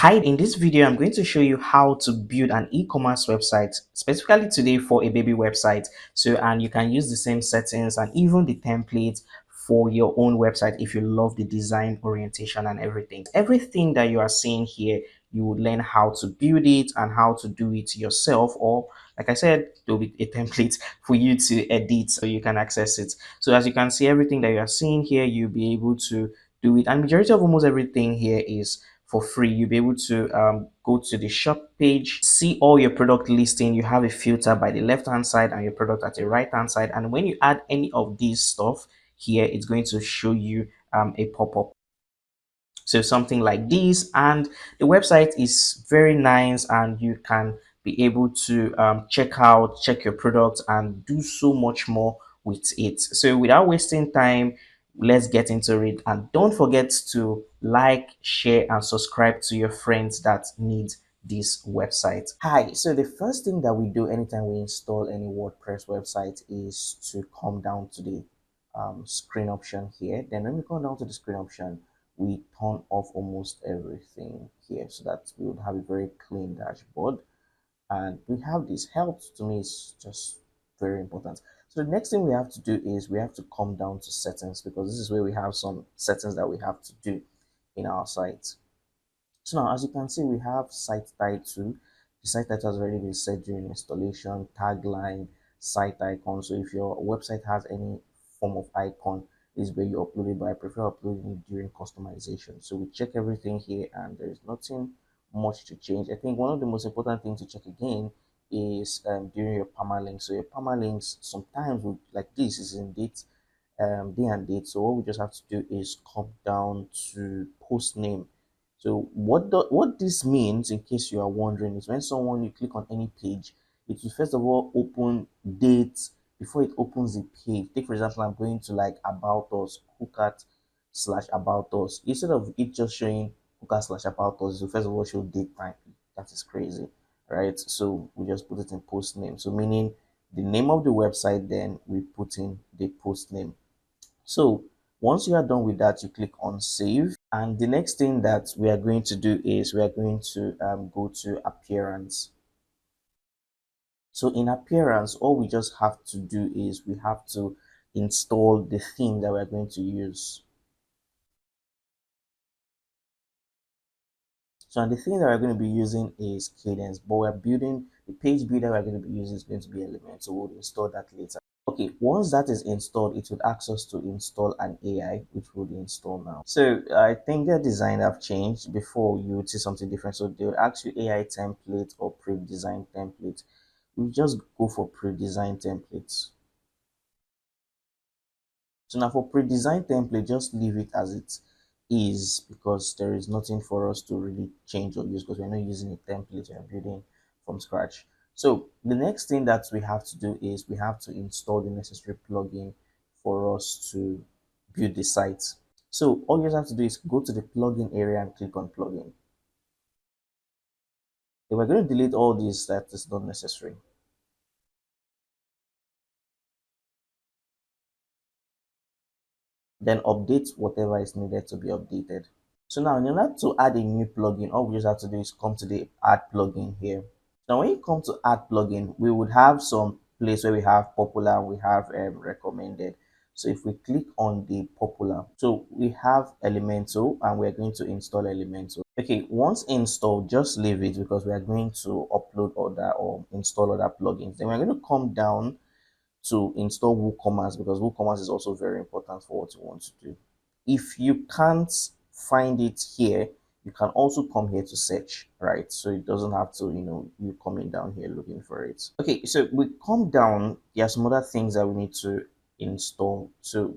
Hi, in this video, I'm going to show you how to build an e-commerce website, specifically today for a baby website. And you can use the same settings and even the templates for your own website if you love the design orientation and everything. Everything that you are seeing here, you will learn how to build it and how to do it yourself, or like I said, there will be a template for you to edit so you can access it. So as you can see, everything that you are seeing here, you'll be able to do it. And majority of almost everything here is for free. You'll be able to go to the shop page, see all your product listing. You have a filter by the left hand side and your product at the right hand side. And when you add any of these stuff here, it's going to show you a pop-up. So something like this, and the website is very nice, and you can be able to check your product and do so much more with it. So without wasting time, let's get into it. And don't forget to like, share, and subscribe to your friends that need this website. Hi, so the first thing that we do anytime we install any WordPress website is to come down to the screen option here. Then when we come down to the screen option, we turn off almost everything here so that we would have a very clean dashboard. And we have this help. To me, is just very important. So the next thing we have to do is we have to come down to settings, because this is where we have some settings that we have to do in our site. So now, as you can see, we have site title. The site title has already been set during installation, tagline, site icon. So if your website has any form of icon, this is where you upload it, but I prefer uploading it during customization. So we check everything here, and there is nothing much to change. I think one of the most important things to check again is during your permalinks. So your permalinks sometimes like this is in date, day and date. So what we just have to do is come down to post name. So what this means, in case you are wondering, is when someone, you click on any page, it will first of all open dates before it opens the page. Take for example, I'm going to like about us, cookart/about us. Instead of it just showing cookart/about us, so first of all show date time. That is crazy, right? So we just put it in post name. So meaning the name of the website, then we put in the post name. So once you are done with that, you click on save. And the next thing that we are going to do is we are going to go to appearance. So in appearance, all we just have to do is we have to install the theme that we're going to use. So and the thing that we're going to be using is Kadence, but we're building the page builder we're going to be using is going to be Elementor. So we'll install that later. Okay, once that is installed, it would ask us to install an AI, which we'll install now. So I think the design have changed. Before, you would see something different. So they would ask you AI template or pre-designed template. We just go for pre-designed templates. So now for pre-designed template, just leave it as it is, because there is nothing for us to really change or use, because we're not using a template, we're building from scratch. So the next thing that we have to do is we have to install the necessary plugin for us to build the site. So all you have to do is go to the plugin area and click on plugin. If we're going to delete all these that is not necessary. Then update whatever is needed to be updated. So now in order to add a new plugin, all we just have to do is come to the add plugin here. Now when you come to add plugin, we would have some place where we have popular and we have recommended. So if we click on the popular, so we have Elementor and we're going to install Elementor. Okay, once installed, just leave it, because we are going to upload other or install other plugins. Then we're going to come down to install WooCommerce, because WooCommerce is also very important for what you want to do. If you can't find it here, you can also come here to search, right? So it doesn't have to, you coming down here looking for it. Okay, so we come down, there are some other things that we need to install. So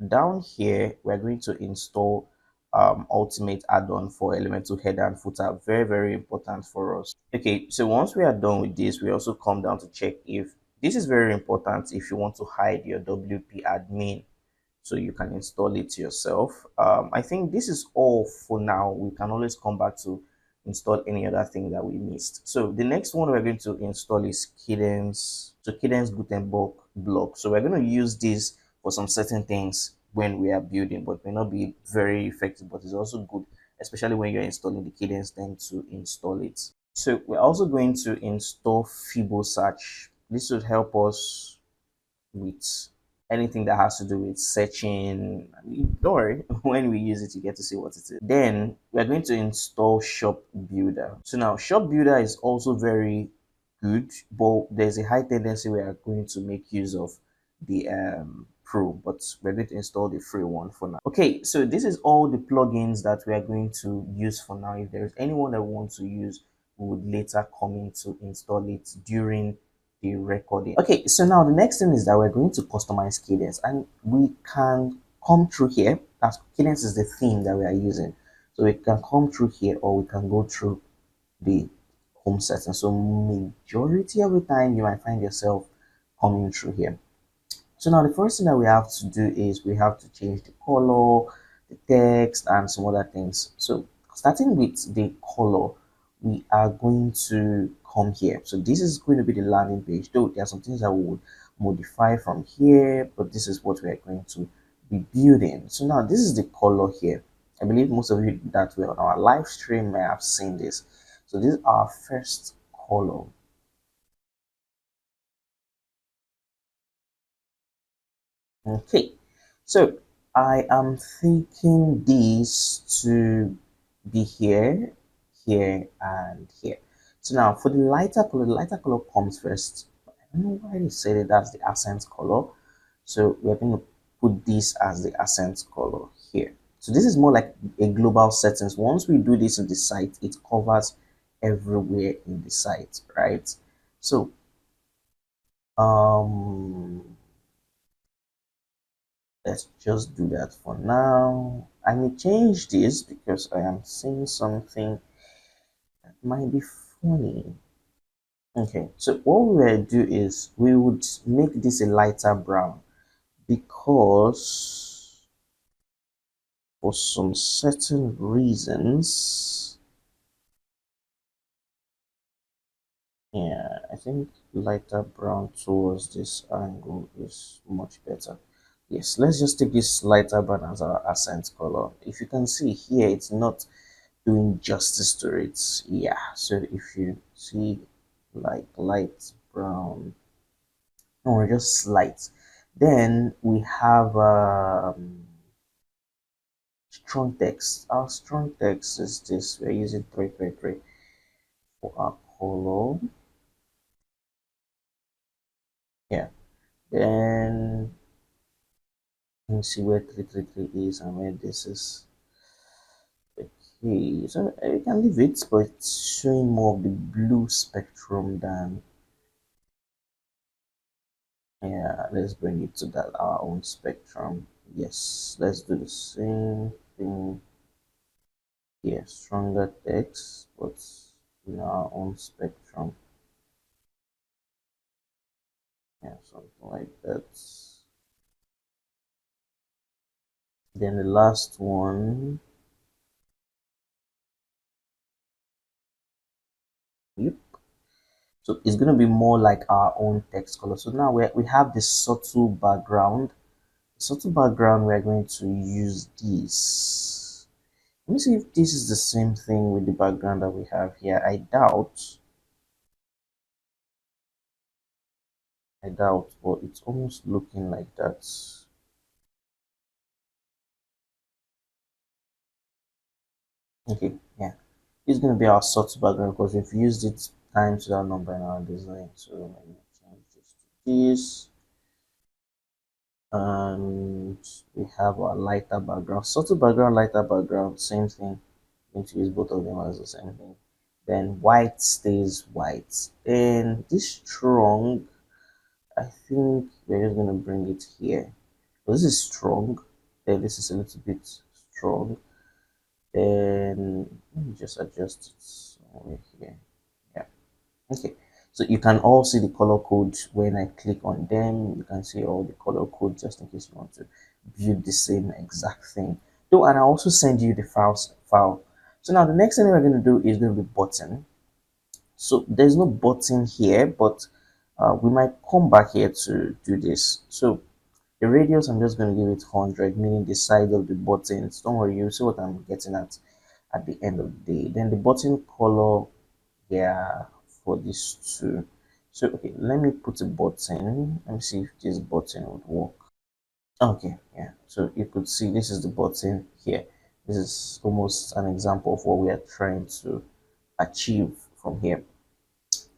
down here, we're going to install ultimate add-on for Elementor header and footer. Very, very important for us. Okay, so once we are done with this, we also come down to check if this is very important if you want to hide your WP admin, so you can install it yourself. I think this is all for now. We can always come back to install any other thing that we missed. So the next one we're going to install is Kadence. So Kadence Gutenberg block. So we're going to use this for some certain things when we are building, but may not be very effective, but it's also good, especially when you're installing the Kadence, then to install it. So we're also going to install Fibo Search. This would help us with anything that has to do with searching. Don't worry, when we use it, you get to see what it is. Then we're going to install Shop Builder. So now Shop Builder is also very good, but there's a high tendency we are going to make use of the pro, but we're going to install the free one for now. Okay, so this is all the plugins that we are going to use for now. If there's anyone that wants to use, we would later come in to install it during the recording. Okay, so now the next thing is that we're going to customize Kadence, and we can come through here. As Kadence is the theme that we are using, so we can come through here, or we can go through the home settings. So majority of the time you might find yourself coming through here. So now the first thing that we have to do is we have to change the color, the text, and some other things. So starting with the color, we are going to come here. So this is going to be the landing page, though there are some things that we would modify from here, but this is what we are going to be building. So now this is the color here. I believe most of you that were on our live stream may have seen this. So this is our first color. Okay, so I am thinking these to be here, here, and here. So now for the lighter color comes first. I don't know why they said it, that's the accent color. So we're going to put this as the accent color here. So this is more like a global settings. Once we do this in the site, it covers everywhere in the site, right? So um let's just do that for now. I may change this because I am seeing something that might be funny. Okay, so what we will do is we would make this a lighter brown because for some certain reasons, yeah, I think lighter brown towards this angle is much better. Yes, let's just take this lighter brown as our accent color. If you can see here, it's not doing justice to it. Yeah, so if you see like light brown, no, just light, then we have strong text. Our strong text is this. We're using 333 for our color. Yeah, then let me see where 333 is and where this is. Okay, so you can leave it, but it's showing more of the blue spectrum than. Yeah, let's bring it to that our own spectrum. Yes, let's do the same thing here. Stronger text, but in our own spectrum. Yeah, something like that. Then the last one. Yep. So it's going to be more like our own text color. So now we have this subtle background. The subtle background, we're going to use this. Let me see if this is the same thing with the background that we have here. I doubt, but it's almost looking like that. Okay, yeah, it's going to be our subtle background because we've used it times that number in our design. So let me change this to this. And we have our lighter background, subtle background, lighter background, same thing. I'm going to use both of them as the same thing. Then white stays white. Then this strong, I think we're just going to bring it here. So this is strong, then this is a little bit strong. Then let me just adjust it somewhere here. Yeah, okay. So you can all see the color code when I click on them. You can see all the color code just in case you want to build the same exact thing. Though, and I also send you the file. So now the next thing we're going to do is going to be button. So there's no button here, but we might come back here to do this. So the radius, I'm just going to give it 100, meaning the size of the buttons. Don't worry, you see what I'm getting at. at the end of the day. Then the button color, yeah, for these two. So okay, let me put a button. Let me see if this button would work. Okay, yeah. So you could see this is the button here. This is almost an example of what we are trying to achieve from here.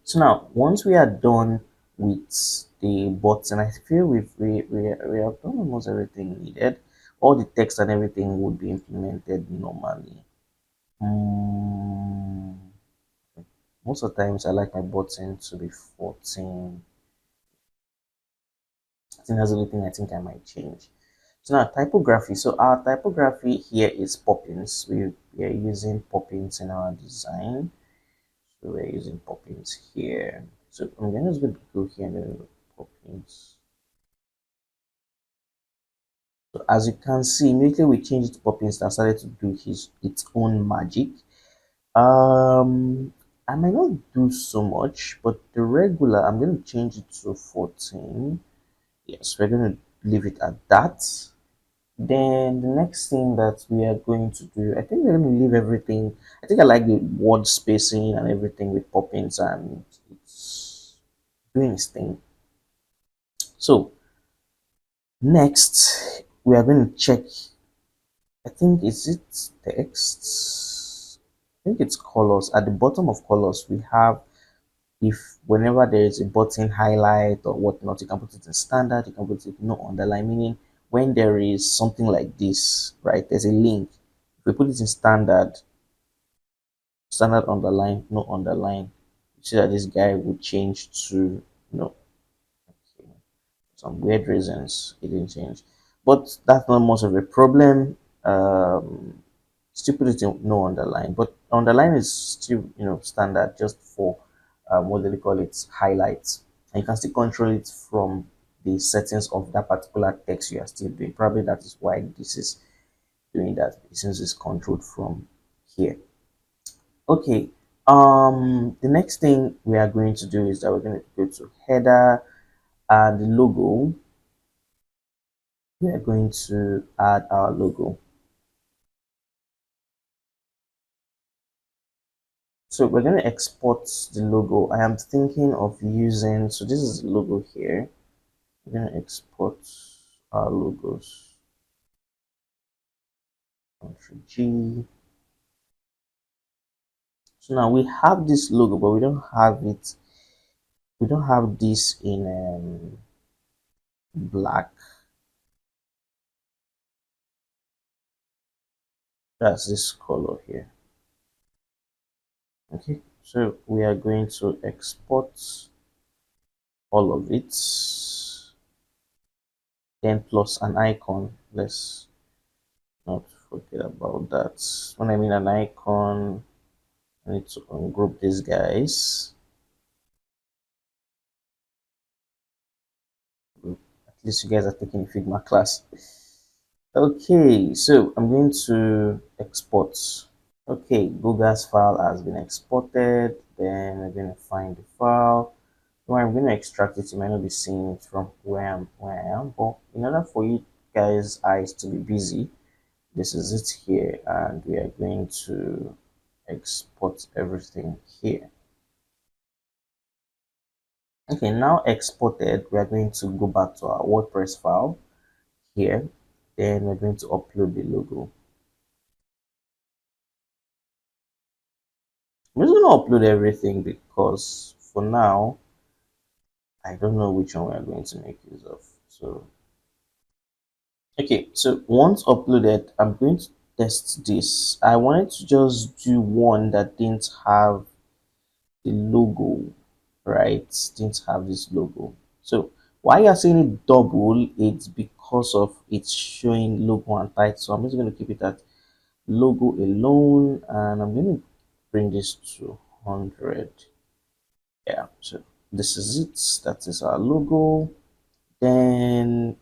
So now, once we are done with the button, I feel we have done almost everything needed. All the text and everything would be implemented normally. Mm, most of the times, I like my button to be 14. I think that's the only thing I think I might change. So now typography. So our typography here is poppins. We are using poppins in our design. So we're using poppins here. So I'm just going to go here and then poppins. So as you can see, immediately we changed it to poppins that started to do its own magic. I might not do so much, but the regular I'm going to change it to 14. Yes, we're going to leave it at that. Then the next thing that we are going to do, I think we're going to leave everything. I think I like the word spacing and everything with poppins, and it's doing its thing. So next we are going to check. I think is it text. I think it's colors. At the bottom of colors, we have, if whenever there is a button highlight or whatnot, you can put it in standard, you can put it no underline, meaning when there is something like this, right? There's a link. If we put it in standard, standard underline, no underline, you see that this guy would change to no. Okay. Some weird reasons it didn't change, but that's not much of a problem. Still put it in no underline, but underline is still standard just for what do they call it, highlights, and you can still control it from the settings of that particular text you are still doing. Probably that is why this is doing that, since it's controlled from here. Okay, the next thing we are going to do is that we're going to go to header and the logo. We are going to add our logo. So we're going to export the logo. I am thinking of using, so this is the logo here. We're going to export our logos. Ctrl G. So now we have this logo, but we don't have it. We don't have this in black. That's this color here. Okay, so we are going to export all of it, then plus an icon. Let's not forget about that. When I mean an icon, I need to ungroup these guys. At least you guys are taking a Figma class. Okay, so I'm going to export. Okay, Google's file has been exported. Then we're going to find the file. When I'm going to extract it, you might not be seeing it from where I am. But in order for you guys' eyes to be busy, this is it here, and we are going to export everything here. Okay, now exported, we are going to go back to our WordPress file here. Then we're going to upload the logo. I'm just going to upload everything because for now, I don't know which one we are going to make use of. So, okay, so once uploaded, I'm going to test this. I wanted to just do one that didn't have the logo, right? Didn't have this logo. So why you're seeing it double, it's because of it's showing logo and title. So I'm just going to keep it at logo alone, and I'm going to bring this to 100. Yeah, so this is it. That is our logo. Then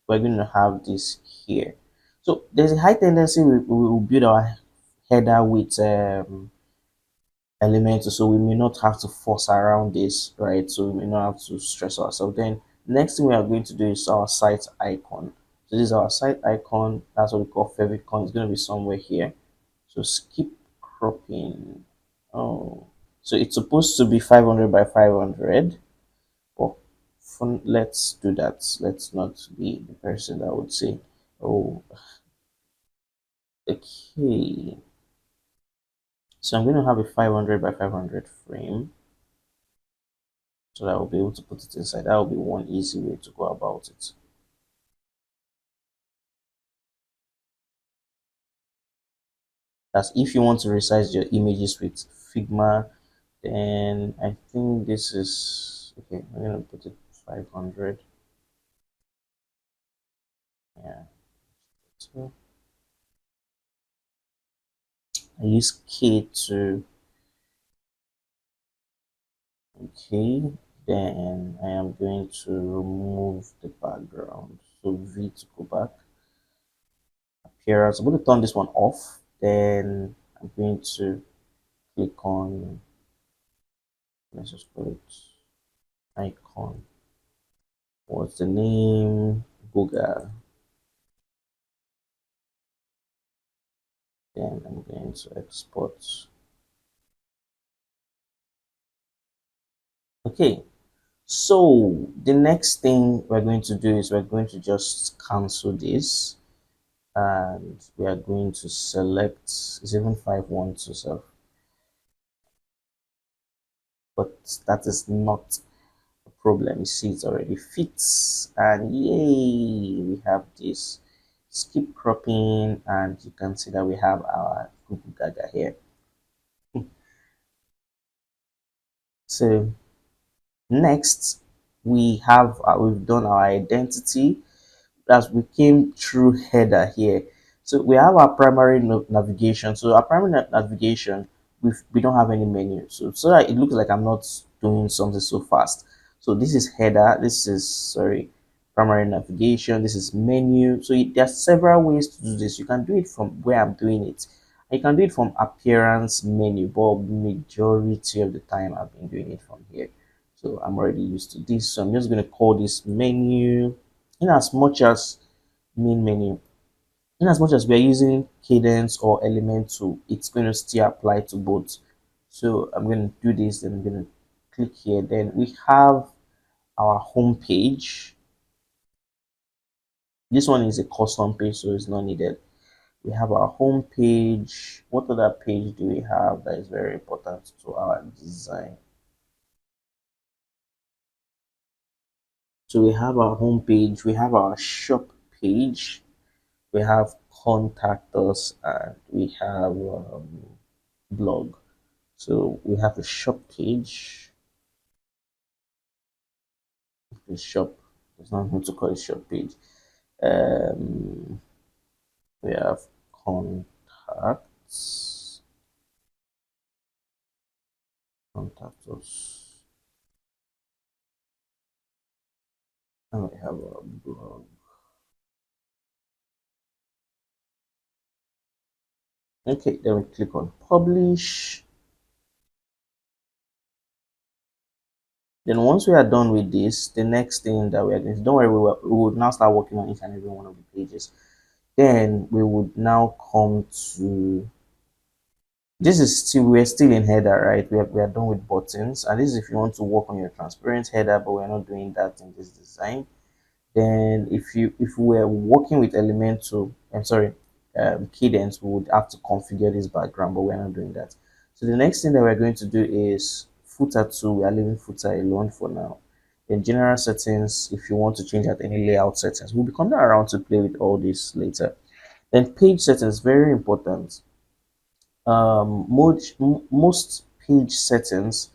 we're going to have this here. So there's a high tendency we will build our header with Elementor, so we may not have to force around this, right? So we may not have to stress ourselves. Then next thing we are going to do is our site icon. So this is our site icon. That's what we call favicon. It's going to be somewhere here. So skip cropping. Oh, so it's supposed to be 500 by 500. But let's do that. Let's not be the person that would say, oh, okay. So I'm going to have a 500 by 500 frame so that I'll be able to put it inside. That will be one easy way to go about it. That's if you want to resize your images with Figma, then I think this is okay. I'm going to put it 500. Yeah. So I use K to, okay, then I am going to remove the background. So V to go back. Appearance. I'm going to turn this one off. Then I'm going to click on, let's just call it icon. What's the name? Google. Then I'm going to export. Okay, so the next thing we're going to do is we're going to just cancel this and we are going to select 7512, but that is not a problem. You see it already fits and yay, we have this. Skip cropping and you can see that we have our Google Gaga here. So next we've done our identity as we came through header here. So we have our primary navigation. So our primary navigation, we don't have any menu. So that it looks like I'm not doing something so fast. So this is header. This is, sorry, primary navigation. This is menu. So there are several ways to do this. You can do it from where I'm doing it. You can do it from appearance menu, but majority of the time I've been doing it from here. So I'm already used to this. So I'm just going to call this menu. In as much as main menu, in as much as we're using Kadence or Elementor, it's going to still apply to both. So I'm going to do this, then I'm going to click here. Then we have our home page. This one is a custom page, so it's not needed. We have our home page. What other page do we have that is very important to our design? So we have our home page, we have our shop page, we have contact us, and we have blog. So we have a shop page, the shop, there's nothing to call a shop page. Um, we have contacts, contact us, and we have a blog. Okay, then we click on publish. Then once we are done with this, the next thing that we are going to, don't worry, we will now start working on each and every one of the pages. Then we would now come to, this is still, we're still in header, right? We are done with buttons, and this is if you want to work on your transparent header, but we're not doing that in this design. Then if we're working with Elementor, I'm sorry, Kadence, we would have to configure this background, but we're not doing that. So the next thing that we're going to do is footer 2. We are leaving footer alone for now. Then general settings, if you want to change out any layout settings, we'll be coming around to play with all this later. Then page settings, very important. Most page settings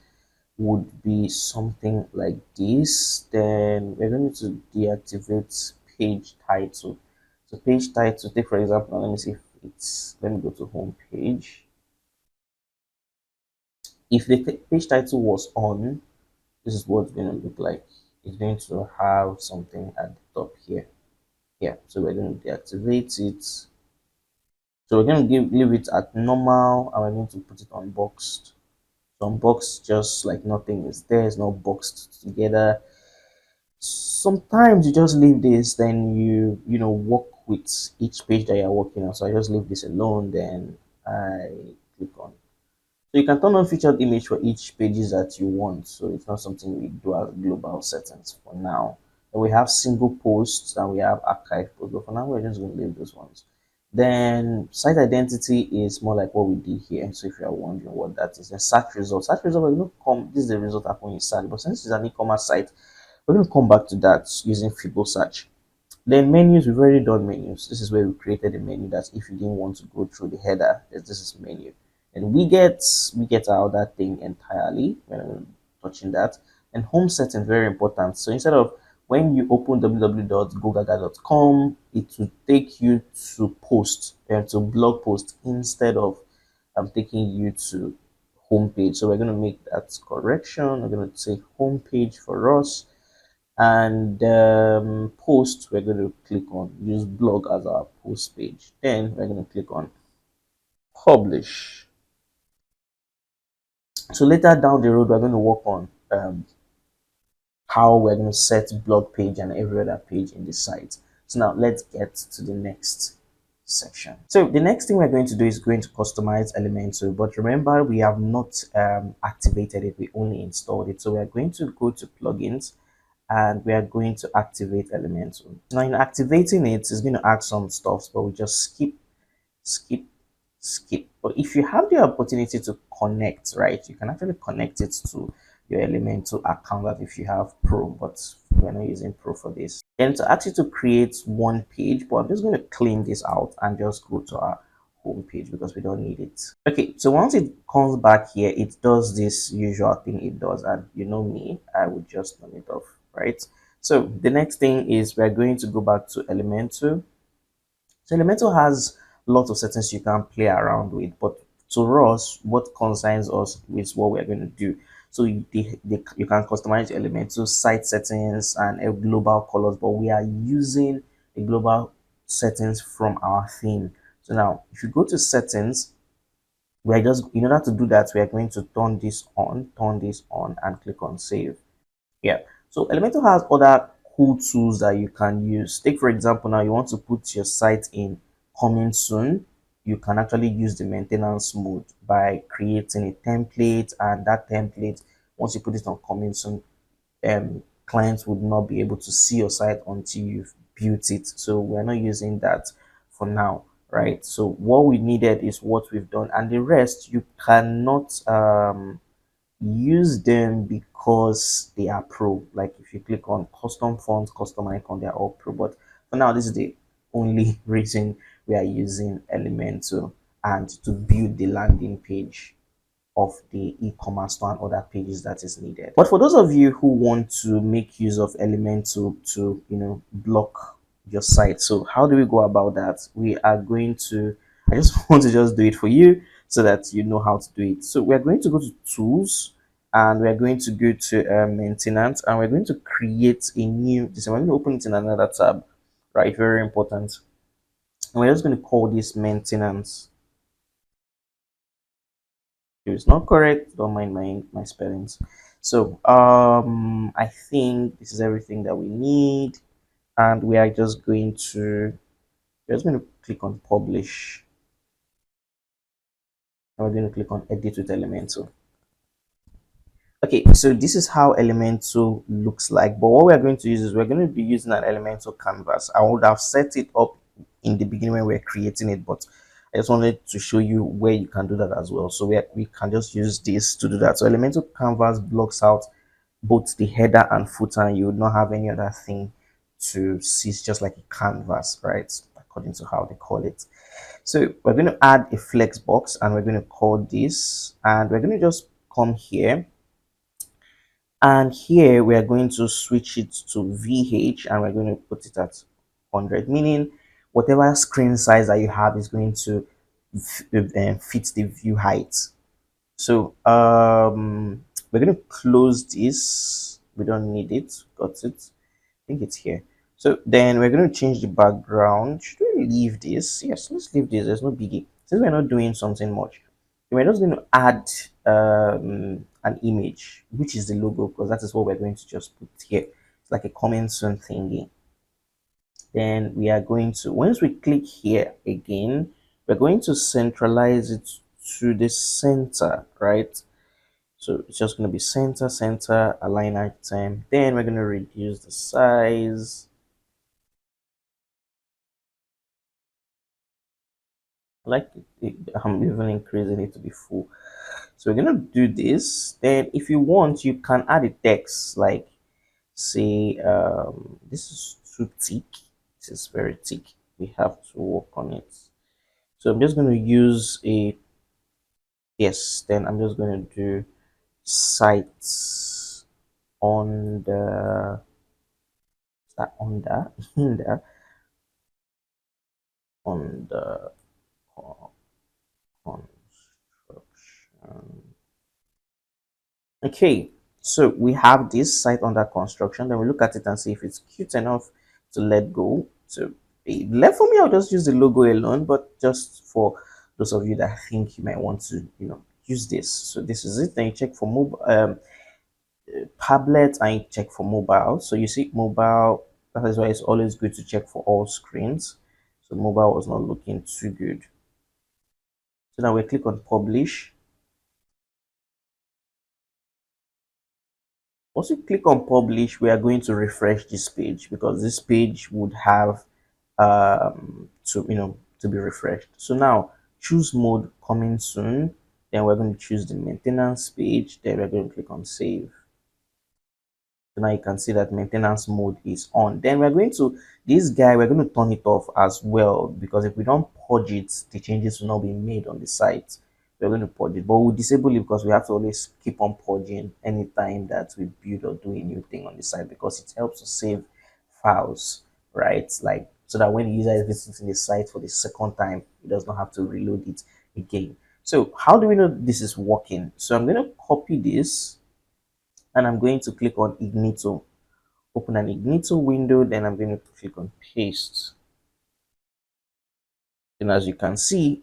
would be something like this. Then we're going to deactivate page title. So page title, take for example, let me see if it's, let me go to home page. If the page title was on, this is what it's going to look like. It's going to have something at the top here. Yeah, so we're going to deactivate it. So we're going to leave it at normal and we're going to put it on boxed. So unboxed, just like nothing is there, it's not boxed together. Sometimes you just leave this, then you know work with each page that you're working on. So I just leave this alone, then I click on. So you can turn on featured image for each pages that you want. So it's not something we do as global settings for now. And we have single posts and we have archive posts, but for now we're just going to leave those ones. Then site identity is more like what we did here. So if you are wondering what that is, then search results. Search result, we're going to come. This is the result upon you search, but since it's an e-commerce site, we're going to come back to that using Fibo search. Then menus, we've already done menus. This is where we created a menu that if you didn't want to go through the header, this is menu. And we get out that thing entirely when I'm touching that. And home settings, very important. So instead of when you open www.gogaga.com, it will take you to post and to blog post instead of taking you to homepage. So we're going to make that correction. We're going to say homepage for us, and post, we're going to click on use blog as our post page. Then we're going to click on publish. So later down the road, we're going to work on how we're going to set blog page and every other page in the site. So now let's get to the next section. So the next thing we're going to do is going to customize Elementor, but remember we have not activated it, we only installed it. So we are going to go to plugins and we are going to activate Elementor. Now in activating it, it's going to add some stuff, but we just skip skip. But if you have the opportunity to connect, right, you can actually connect it to your Elementor account that if you have Pro, but we're not using Pro for this. Then to ask you to create one page, but I'm just going to clean this out and just go to our home page because we don't need it. Okay, so once it comes back here, it does this usual thing it does, and you know me, I would just turn it off, right? So the next thing is we're going to go back to Elementor. So Elementor has lots of settings you can play around with, but to us, what concerns us is what we're going to do. So you can customize your Elementor site settings and a global colors, but we are using the global settings from our theme. So now, if you go to settings, we are just, in order to do that, we are going to turn this on, and click on save. Yeah, so Elementor has other cool tools that you can use. Take for example, now you want to put your site in coming soon. You can actually use the maintenance mode by creating a template, and that template, once you put it on coming soon, clients would not be able to see your site until you've built it. So we're not using that for now, right? So what we needed is what we've done, and the rest you cannot use them because they are pro. Like if you click on custom fonts, custom icon, they're all pro. But for now, this is the only reason we are using Elementor and to build the landing page of the e-commerce store and other pages that is needed. But for those of you who want to make use of Elementor to block your site, so how do we go about that? We are going to, I just want to just do it for you so that you know how to do it. So we're going to go to tools, and we're going to go to maintenance, and we're going to create a new this. We're going to open it in another tab, right? Very important. And we're just going to call this maintenance. If it's not correct, don't mind my spellings. So I think this is everything that we need, and we are just going to click on publish, and we're going to click on edit with Elementor. Okay, so this is how Elementor looks like, but what we're going to use is we're going to be using an Elementor canvas. I would have set it up in the beginning when we're creating it, but I just wanted to show you where you can do that as well. So we can just use this to do that. So Elementor canvas blocks out both the header and footer, and you would not have any other thing to see. It's just like a canvas, right? According to how they call it. So we're going to add a flex box, and we're going to call this, and we're going to just come here, and here we are going to switch it to VH, and we're going to put it at 100, meaning whatever screen size that you have is going to fit the view height. So we're going to close this. We don't need it. Got it. I think it's here. So then we're going to change the background. Should we leave this? Yes, let's leave this. There's no biggie. Since we're not doing something much, we're just going to add an image, which is the logo, because that is what we're going to just put here. It's like a comment soon thingy. Then we are going to, once we click here again, We're going to centralize it to the center, right? So it's just going to be center, center, align item. Then we're going to reduce the size. Like I'm even increasing it to be full. So we're going to do this. Then if you want, you can add a text like say this is too thick. This is very thick. We have to work on it. So I'm just going to use a yes. Then I'm just going to do sites on the on the on the construction. Okay, so we have this site under construction. Then we look at it and see if it's cute enough to let go. So left for me, I'll just use the logo alone. But just for those of you that think you might want to, use this. So this is it. Then you check for mobile tablet and you check for mobile. So you see mobile. That is why it's always good to check for all screens. So mobile was not looking too good. So now we click on publish. Once you click on publish, we are going to refresh this page because this page would have to be refreshed. So now choose mode coming soon. Then we're going to choose the maintenance page. Then we're going to click on save. So now you can see that maintenance mode is on. Then we're going to this guy, we're going to turn it off as well because if we don't purge it, the changes will not be made on the site. We're going to purge it, but we'll disable it because we have to always keep on purging anytime that we build or do a new thing on the site because it helps to save files, right? Like so that when the user is visiting the site for the second time, it does not have to reload it again. So how do we know this is working? So I'm going to copy this and I'm going to click on Ignito. Open an Ignito window, then I'm going to click on paste. And as you can see,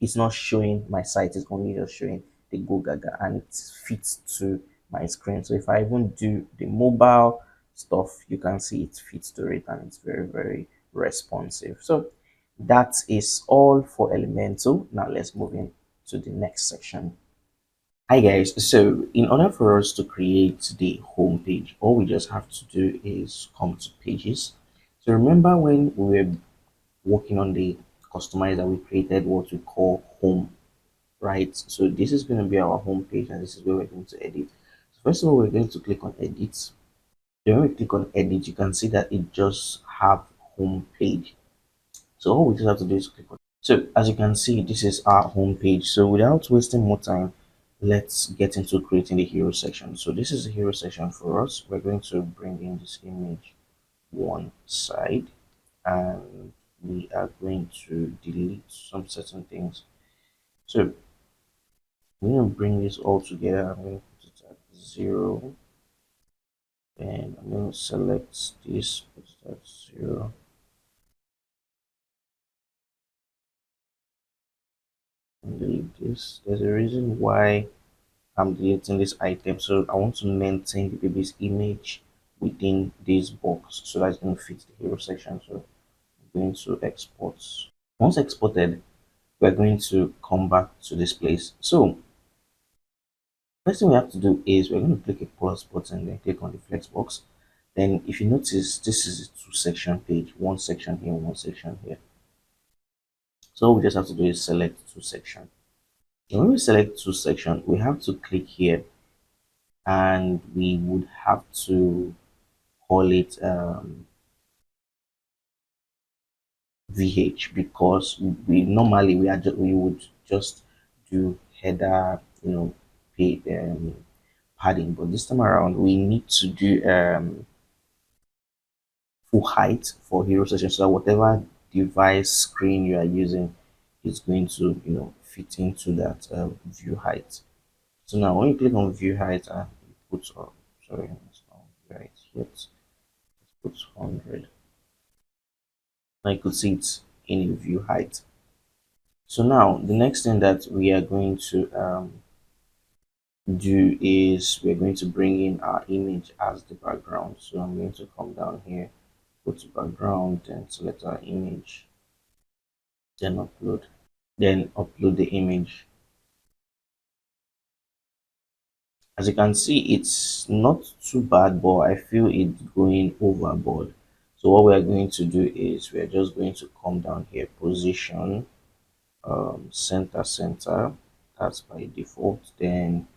it's not showing my site, it's only just showing the Go Gaga and it fits to my screen. So if I even do the mobile stuff, you can see it fits to it and it's very, very responsive. So that is all for Elementor. Now let's move in to the next section. Hi guys, so in order for us to create the home page, all we just have to do is come to pages. So remember when we were working on the customizer, we created what we call home, right? So this is going to be our home page and this is where we're going to edit. So first of all, we're going to click on edit. Then when we click on edit, you can see that it just have home page. So all we just have to do is click on. So as you can see, this is our home page. So without wasting more time, let's get into creating the hero section. So this is the hero section for us. We're going to bring in this image one side and we are going to delete some certain things. So I'm going to bring this all together. I'm going to put it at 0 and I'm going to select this, put it at 0. And delete this. There's a reason why I'm deleting this item. So I want to maintain the baby's image within this box so that's going to fit the hero section. So I'm going to export. Once exported, we're going to come back to this place. So first thing we have to do is we're going to click a plus button, then click on the flex box. Then if you notice, this is a two section page, one section here, one section here. So all we just have to do is select two section. And when we select two section, we have to click here and we would have to call it VH because we normally we would just do header, paid padding, but this time around we need to do full height for hero session so that whatever device screen you are using is going to fit into that view height. So now when you click on view height and put sorry, it's not view height yet, let's put 100. Now you could see it in a view height. So now the next thing that we are going to do is we're going to bring in our image as the background. So I'm going to come down here, go to background and select our image, then upload. then upload the image. As you can see, it's not too bad, but I feel it's going overboard. So what we are going to do is we are just going to come down here, position, center, that's by default. Then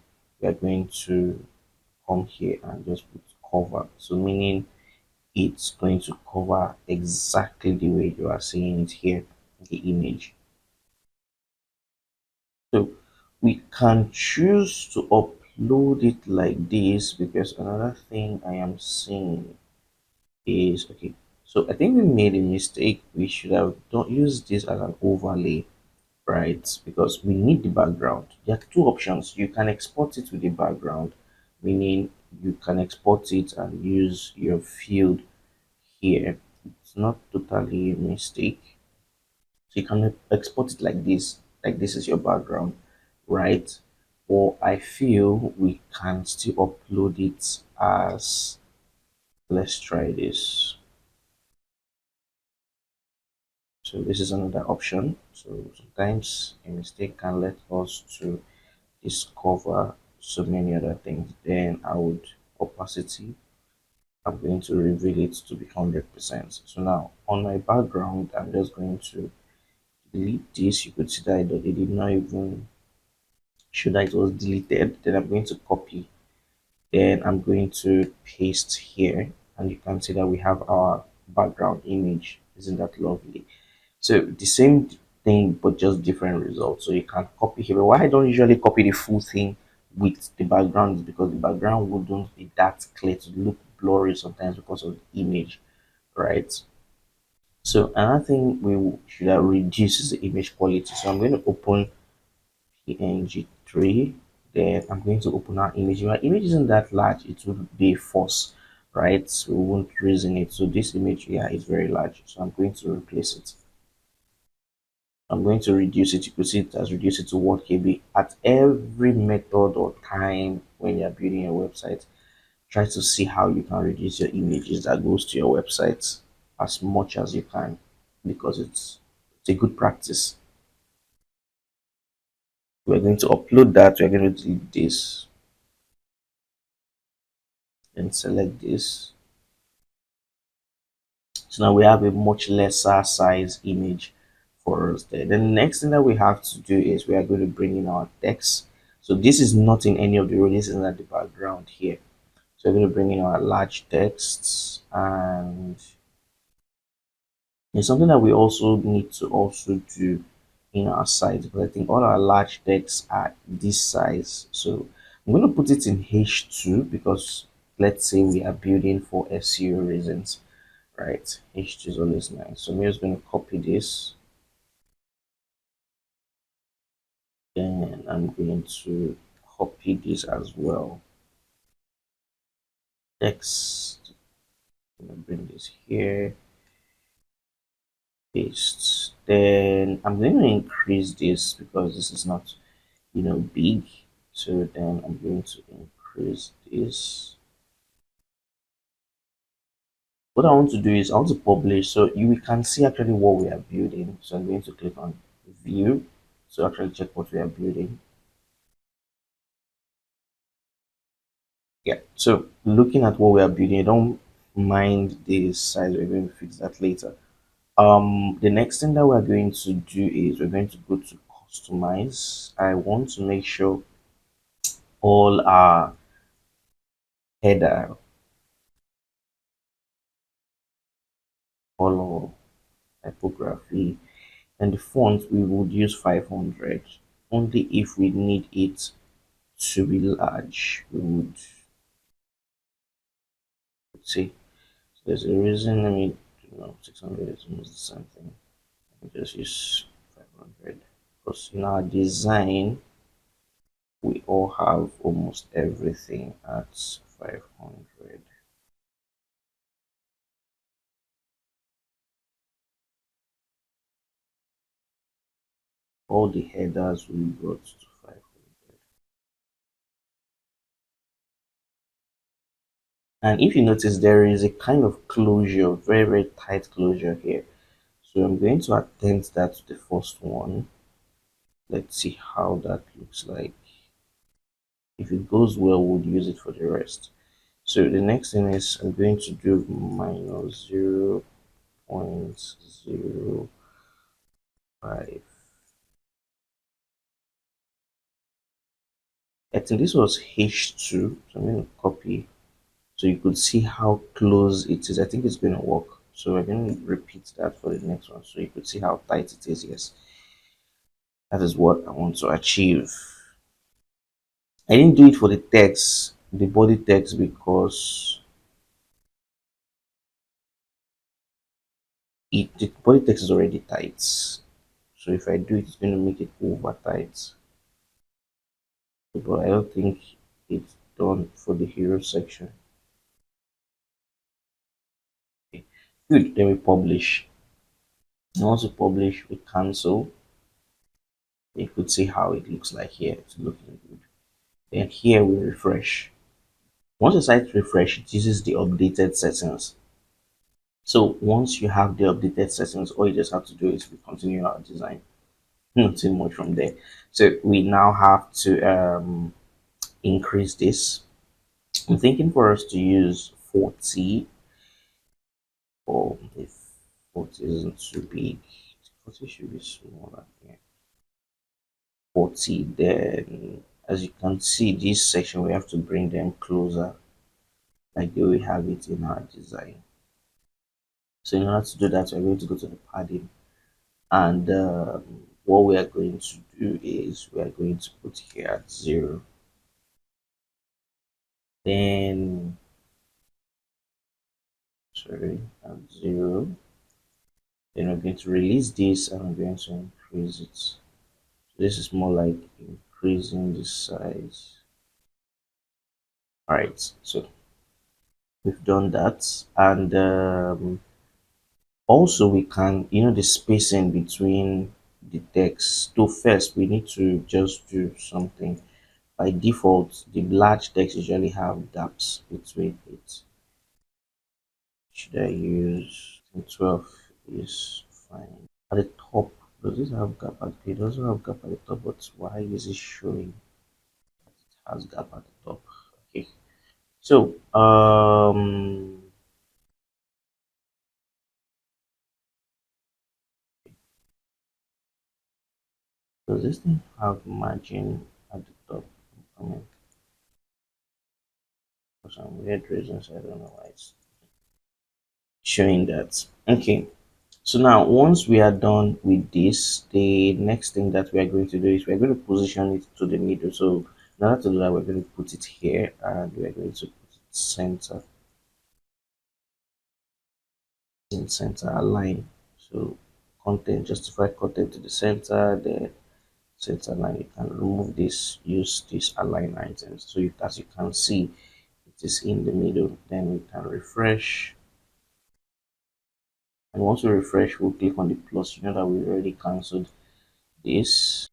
we are going to come here and just put cover. So meaning it's going to cover exactly the way you are seeing it here, the image. So we can choose to upload it like this, because another thing I am seeing is, okay, so I think we made a mistake. We should have don't use this as an overlay, right? Because we need the background. There are two options. You can export it with the background, meaning you can export it and use your field here. It's not totally a mistake. So you can export it like this is your background, right? Or I feel we can still upload it as, let's try this. So this is another option. So sometimes a mistake can let us to discover so many other things. Then I would opacity, I'm going to reveal it to be 100%. So now on my background, I'm just going to delete this. You could see that it did not even show that it was deleted. Then I'm going to copy. Then I'm going to paste here, and you can see that we have our background image. Isn't that lovely? So the same thing, but just different results. So you can copy here. But why I don't usually copy the full thing with the background is because the background wouldn't be that clear, to look blurry sometimes because of the image, right? So another thing should have reduced is the image quality. So I'm going to open PNG3. Then I'm going to open our image. If our image isn't that large, it will be false, right? So we won't reason it. So this image here is very large. So I'm going to replace it. I'm going to reduce it. You can see it has reduced it to 1 KB. At every method or time when you're building your website, try to see how you can reduce your images that goes to your website as much as you can, because it's a good practice. We're going to upload that. We're going to delete this and select this. So now we have a much lesser size image for us there. Then the next thing that we have to do is we are going to bring in our text. So this is not in any of the rows, this is at the background here. So we're going to bring in our large texts, and it's something that we also need to also do in our site, because I think all our large texts are this size. So I'm going to put it in H2, because let's say we are building for SEO reasons, right? H2 is always nice. So I'm just going to copy this, then I'm going to copy this as well. Text, I'm going to bring this here, paste. Then I'm going to increase this because this is not, big. So then I'm going to increase this. What I want to do is I want to publish, so we can see actually what we are building. So I'm going to click on view to actually check what we are building. Yeah, so looking at what we are building, I don't mind the size. We're going to fix that later. The next thing that we're going to do is we're going to go to customize. I want to make sure all our header, color, typography, and the font, we would use 500. Only if we need it to be large, we would say. So there's a reason. 600 is almost the same thing. We just use 500, because in our design we all have almost everything at 500. All the headers we brought to 500. And if you notice, there is a kind of closure, very tight closure here. So I'm going to attend that to the first one. Let's see how that looks like. If it goes well, we'll use it for the rest. So the next thing is I'm going to do minus 0.05. I think this was H2, so I'm going to copy so you could see how close it is. I think it's going to work. So we're going to repeat that for the next one so you could see how tight it is. Yes, that is what I want to achieve. I didn't do it for the text, the body text, because the body text is already tight. So if I do it, it's going to make it over tight. But I don't think it's done for the hero section. Okay. Good, then we publish. And once we publish, we cancel. You could see how it looks like here. It's looking good. Then here we refresh. Once the site refresh, it uses the updated settings. So once you have the updated settings, all you just have to do is we continue our design. Nothing much from there. So we now have to increase this. I'm thinking for us to use 40, or if 40 isn't too big, 40 should be smaller. Yeah. 40, then as you can see, this section we have to bring them closer like the way we have it in our design. So in order to do that, we're going to go to the padding, and what we are going to do is we are going to put here at 0. Then sorry, at 0. Then we're going to release this and we're going to increase it. So this is more like increasing the size. All right, so we've done that, and also we can, the spacing between the text. So first we need to just do something. By default, the large text usually have gaps between it. Should I use 12 is fine. At the top, does this have gap at it doesn't have gap at the top, but why is it showing that it has gap at the top? Okay. So does this thing have margin at the top? I mean, for some weird reasons, I don't know why it's showing that. Okay. So now once we are done with this, the next thing that we are going to do is we're going to position it to the middle. So in order to do that, we're going to put it here and we're going to put it center, in center align. So content, justify content to the center, the center line. You can remove this, use this align items. So as you can see, it is in the middle. Then we can refresh. And once we refresh, we'll click on the plus. You know that we already cancelled this,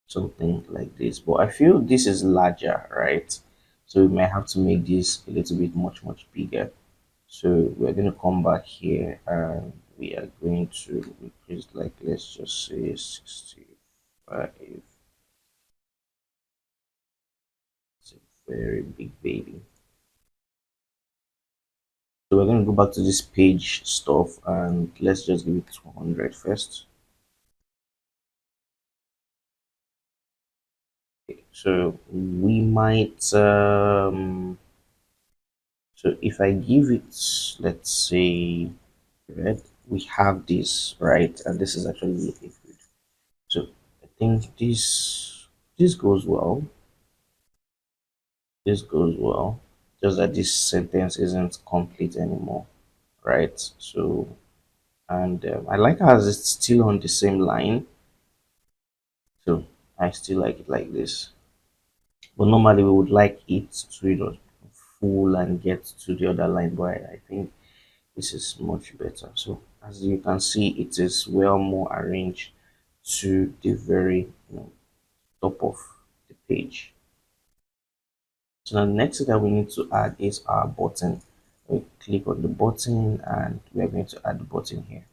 something like this, but I feel this is larger, right? So we might have to make this a little bit much bigger. So we're going to come back here and we are going to increase, like, let's just say 65. It's a very big baby. So we're going to go back to this page stuff and let's just give it 200 first. Okay, so we might so if I give it, let's say, red, we have this, right? And this is actually looking good. So I think this goes well. This goes well. Just that this sentence isn't complete anymore, right? So, and I like how it's still on the same line. So I still like it like this. But normally we would like it to, full and get to the other line, but I think this is much better. So as you can see, it is well more arranged to the very, top of the page. So now the next thing that we need to add is our button. We click on the button and we are going to add the button here.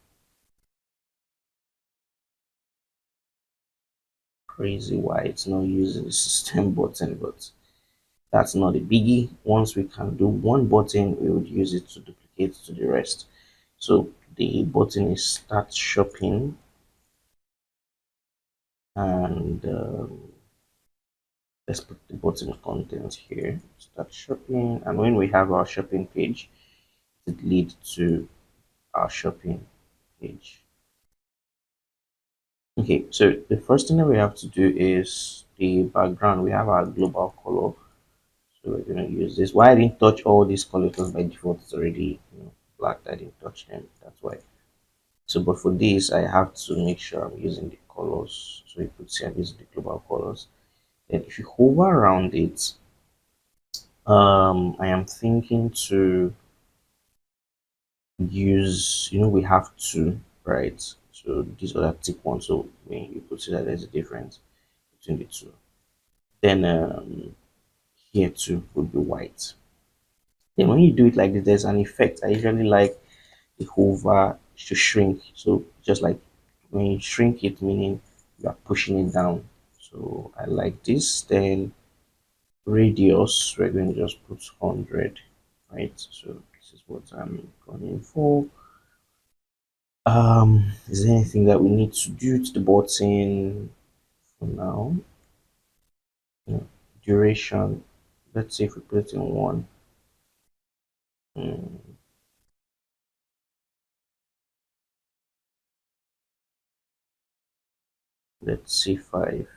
crazy why it's not using the system button, but that's not a biggie. Once we can do one button, we would use it to duplicate to the rest. So the button is start shopping, and let's put the button content here, start shopping, and when we have our shopping page, it lead to our shopping page. Okay, so the first thing that we have to do is the background. We have our global color, so we're going to use this. Why I didn't touch all these colors, because by default it's already, black. I didn't touch them, that's why. So but for this I have to make sure I'm using the colors. So you could see I'm using the global colors. And if you hover around it, I am thinking to use, we have two, right? So these other tick one, so when you could see that there's a difference between the two. Then here too would be white. Then when you do it like this, there's an effect. I usually like the hover to shrink. So just like when you shrink it, meaning you are pushing it down. So I like this. Then radius, we're going to just put 100, right? So this is what I'm going for. Is there anything that we need to do to the button for now? Duration. Let's see if we put it in one. Hmm, let's see 5.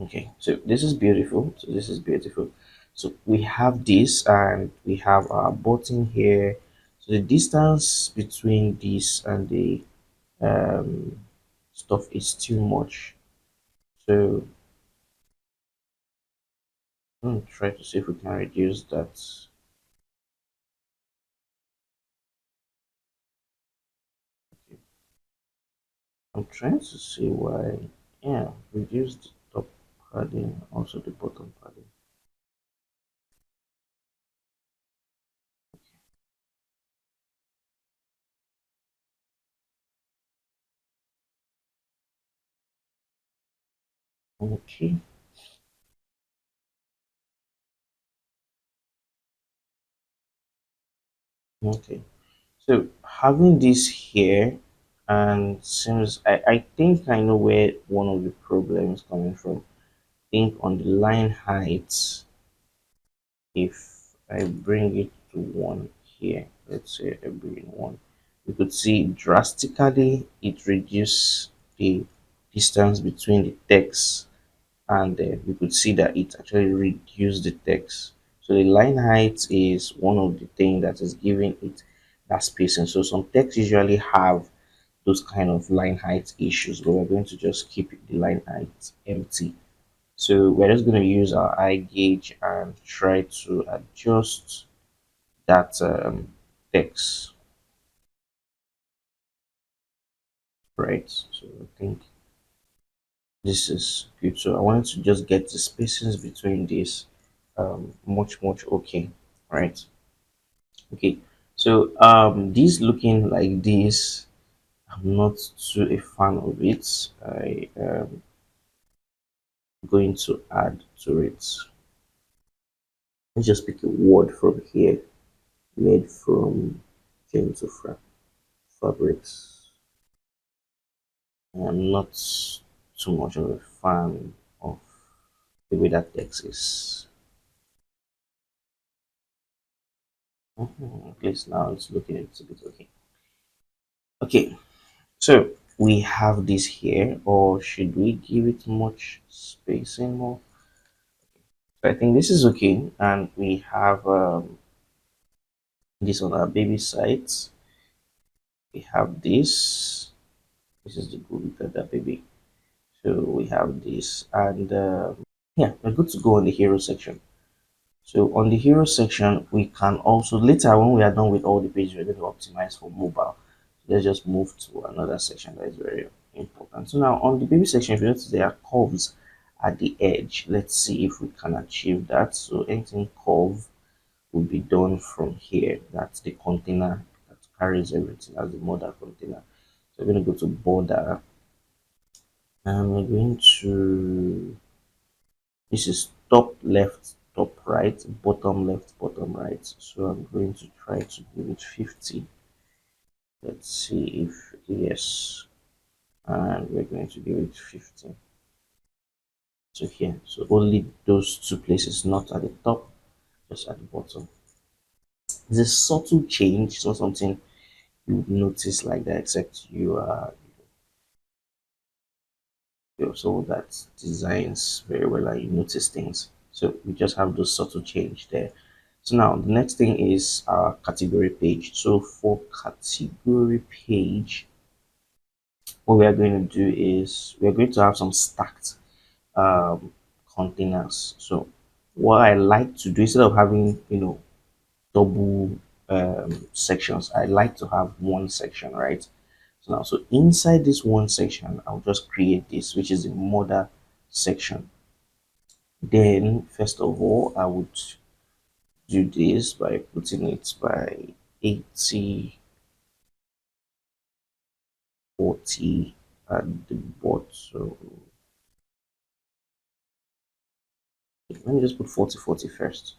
Okay, so this is beautiful. So this is beautiful. So we have this, and we have our button here. So the distance between this and the um, stuff is too much. So try to see if we can reduce that. Okay. I'm trying to see why. Yeah, reduce the top padding, also the bottom padding. Okay, okay. So having this here, and seems I think I know where one of the problems coming from. I think on the line height, if I bring it to 1 here, let's say I bring it 1, you could see drastically it reduce the distance between the text, and you could see that it actually reduced the text. So the line height is one of the things that is giving it that spacing. So some text usually have those kind of line height issues, but we're going to just keep the line height empty. So we're just going to use our eye gauge and try to adjust that text, right? So I think this is good. So I wanted to just get the spacings between these much okay, right? Okay. So this looking like this, I'm not too a fan of it. I am going to add to it. Let's just pick a word from here, made from James of fabrics. I'm not too much of a fan of the way that text is. At least now it's looking a little bit okay. Okay, so we have this here, or should we give it much spacing more? So I think this is okay, and we have this on our baby sites. We have this. This is the good that baby. So we have this, and yeah, we're good to go on the hero section. So on the hero section, we can also later when we are done with all the pages, we're going to optimize for mobile. Let's just move to another section that is very important. So now on the baby section, if you notice there are curves at the edge. Let's see if we can achieve that. So anything curve will be done from here. That's the container that carries everything as the mother container. So we're going to go to border, and we're going to, this is top left, top right, bottom left, bottom right. So I'm going to try to give it 50. Let's see if yes, and we're going to give it 50 to here. So only those two places, not at the top, just at the bottom. It's a subtle change. It's not something you would notice like that, except you are you're someone that designs very well and you notice things. So we just have those subtle change there. So now the next thing is our category page. So for category page, what we are going to do is we are going to have some stacked containers. So what I like to do, instead of having double sections, I like to have one section, right? So now, so inside this one section, I'll just create this, which is the mother section. Then first of all, I would do this by putting it by 80 40 at the bottom. So let me just put 40 first.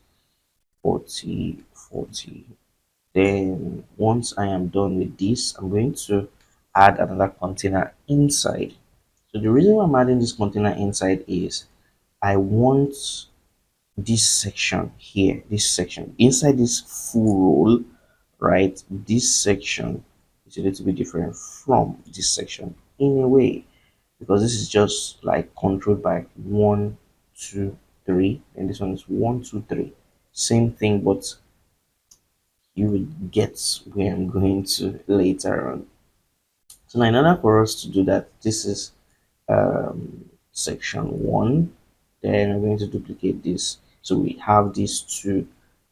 40 40. Then once I am done with this, I'm going to add another container inside. So the reason why I'm adding this container inside is I want this section here, this section inside this full row, right? This section is a little bit different from this section in a way, because this is just like controlled by 1 2 3, and this one is 1 2 3, same thing, but you will get where I'm going to later on. So now in order for us to do that, this is section 1. Then I'm going to duplicate this. So we have these two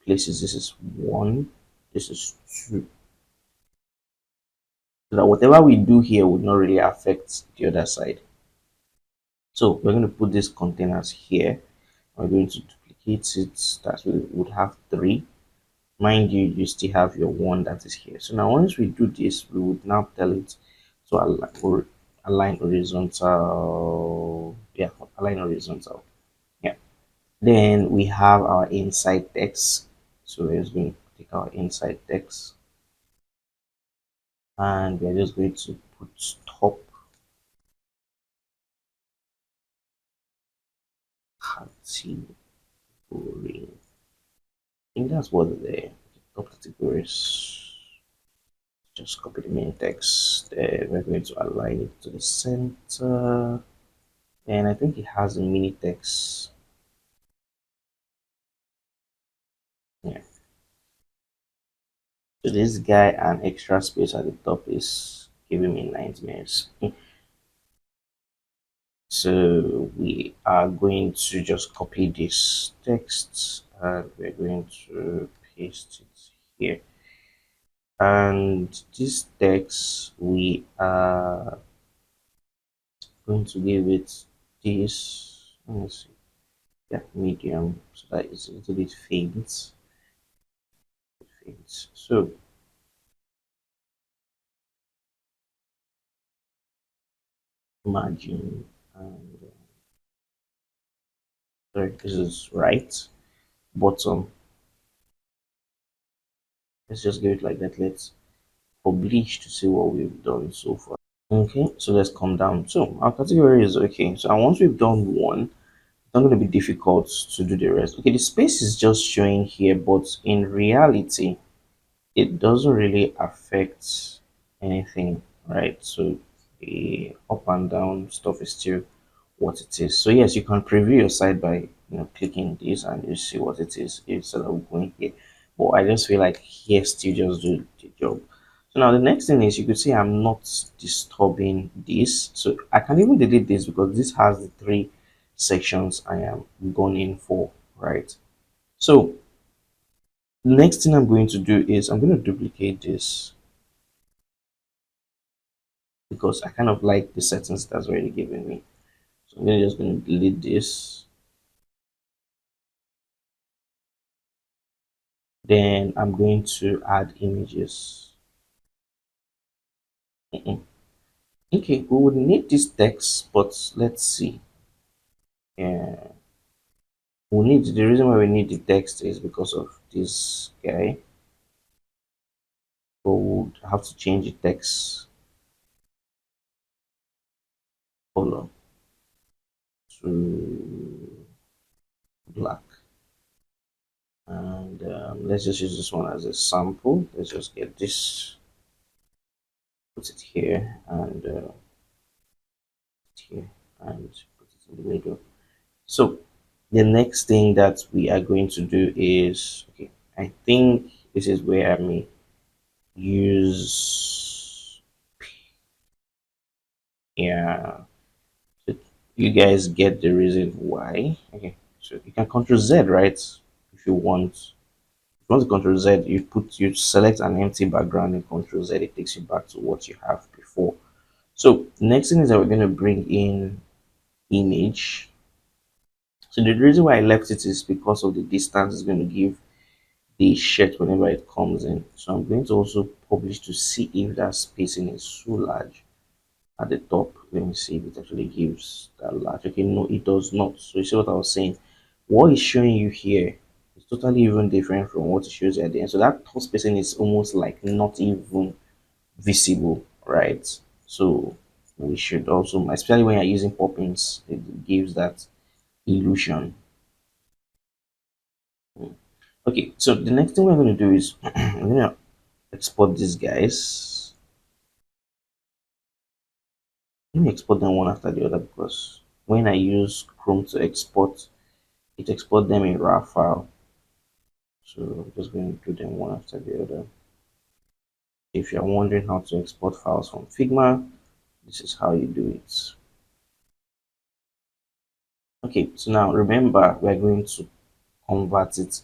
places. This is 1, this is 2. So that whatever we do here would not really affect the other side. So we're going to put these containers here. We're going to duplicate it. That we would have 3. Mind you, you still have your 1 that is here. So now once we do this, we would now tell it to align horizontal. Yeah, align horizontal. Yeah. Then we have our inside text. So we're just going to take our inside text, and we're just going to put top category. I think that's what the top categories. Just copy the main text. Then we're going to align it to the center. And I think it has a mini text. Yeah. So this guy, an extra space at the top is giving me nightmares. So we are going to just copy this text and we're going to paste it here. And this text, we are going to give it this, let me see, yeah, medium, so that it's a little bit faint. So margin, and sorry, this is right. Bottom, let's just give it like that. Let's publish to see what we've done so far. Okay, so let's come down. So our category is okay. So once we've done one, it's not going to be difficult to do the rest. Okay, the space is just showing here, but in reality, it doesn't really affect anything, right? So the up and down stuff is still what it is. So yes, you can preview your site by clicking this and you see what it is instead of going here. But I just feel like here still just do the job. So now the next thing is you could see I'm not disturbing this. So I can even delete this because this has the 3 sections I am going in for, right? So the next thing I'm going to do is I'm going to duplicate this because I kind of like the settings that's already given me. So I'm just going to delete this. Then I'm going to add images. Okay, we would need this text, but let's see. Yeah, we need the reason why we need the text is because of this guy. So we'll have to change the text color to black. And let's just use this one as a sample. Let's just get this, put it here, and here, and put it in the middle. So the next thing that we are going to do is, okay, I think this is where I may use, yeah, so you guys get the reason why. Okay, so you can control Z, right? If you want. If you want to control Z, you select an empty background and control Z, it takes you back to what you have before. So next thing is that we're going to bring in image. So the reason why I left it is because of the distance it's going to give the shirt whenever it comes in. So I'm going to also publish to see if that spacing is so large at the top. Let me see if it actually gives that large. Okay, no, it does not. So you see what I was saying? What is showing you here is totally even different from what it shows you at the end. So that top spacing is almost like not even visible, right? So we should also, especially when you're using pop-ins, it gives that illusion. Okay, so the next thing we're going to do is I'm going to export these guys. Let me export them one after the other because when I use Chrome to export, it exports them in RAW file. So I'm just going to do them one after the other. If you're wondering how to export files from Figma, this is how you do it. Okay, so now remember we're going to convert it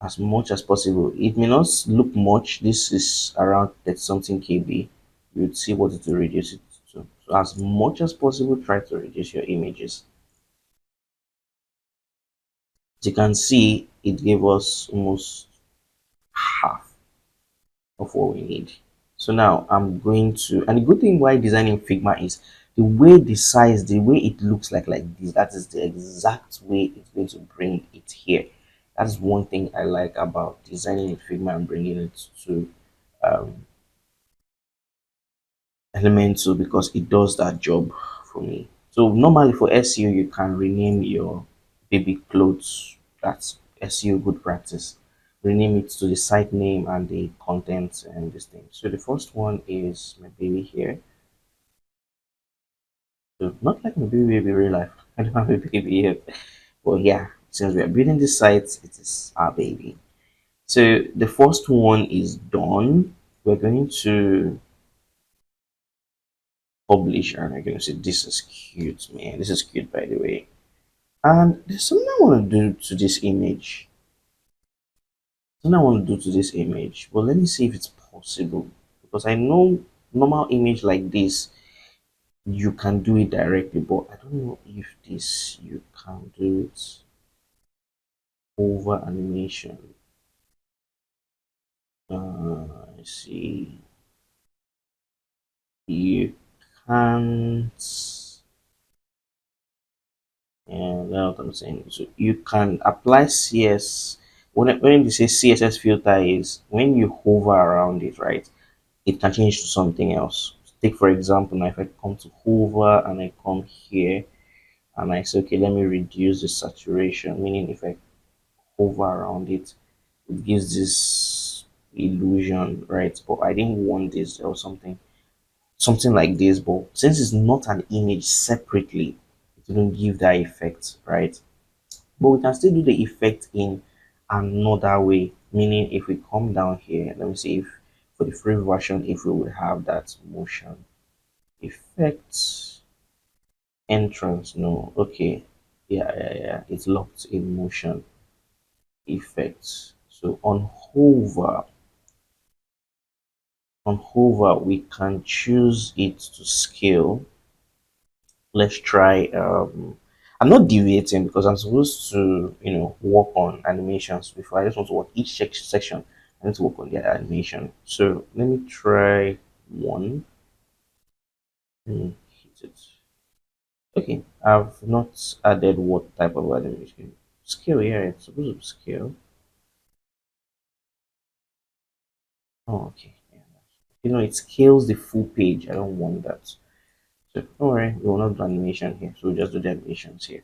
as much as possible. It may not look much. This is around 30 something KB. You'd see what it will reduce it to. So as much as possible, try to reduce your images. As you can see, it gave us almost half of what we need. So now I'm going to, and the good thing why designing Figma is the way the size, the way it looks like this, that is the exact way it's going to bring it here. That's one thing I like about designing in Figma and bringing it to um, Elementor because it does that job for me. So normally for SEO, you can rename your baby clothes. That's SEO good practice. Rename it to the site name and the content and this thing. So the first one is my baby here. So not like my baby real life. I don't have a baby yet. But yeah, since we are building this site, it is our baby. So the first one is done. We're going to publish and we're going to say this is cute, man. This is cute, by the way. And there's something I want to do to this image. Something I want to do to this image, but let me see if it's possible. Because I know normal image like this, you can do it directly, but I don't know if this you can do it over animation. I see. You can't. And that's what I'm saying. So you can apply CS. When they say CSS filter is when you hover around it, right? It can change to something else. Take for example, now if I come to hover and I come here and I say, okay, let me reduce the saturation, meaning if I hover around it, it gives this illusion, right? But I didn't want this or something like this, but since it's not an image separately, it wouldn't give that effect, right? But we can still do the effect in another way, meaning if we come down here, let me see if for the free version, if we would have that motion effects entrance, no, okay, yeah, it's locked in motion effects. So on hover we can choose it to scale. Let's try I'm not deviating because I'm supposed to work on animations before. I just want to work each section. I need to work on the animation. So let me try one. Hit it. Okay, I've not added what type of animation. Scale, yeah, it's supposed to scale. Oh, okay. Yeah. It scales the full page. I don't want that. So don't worry, we will not do animation here. So we'll just do the animations here.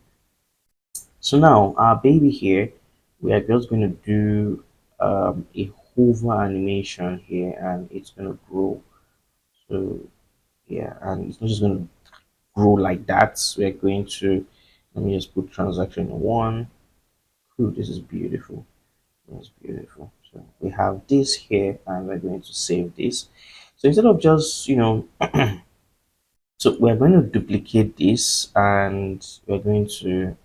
So now our baby here, we are just going to do a hover animation here, and it's going to grow. So yeah, and it's not just going to grow like that. We're going to, let me just put transaction one. Ooh, this is beautiful. That's beautiful. So we have this here, and we're going to save this. So instead of just, so we're going to duplicate this, and we're going to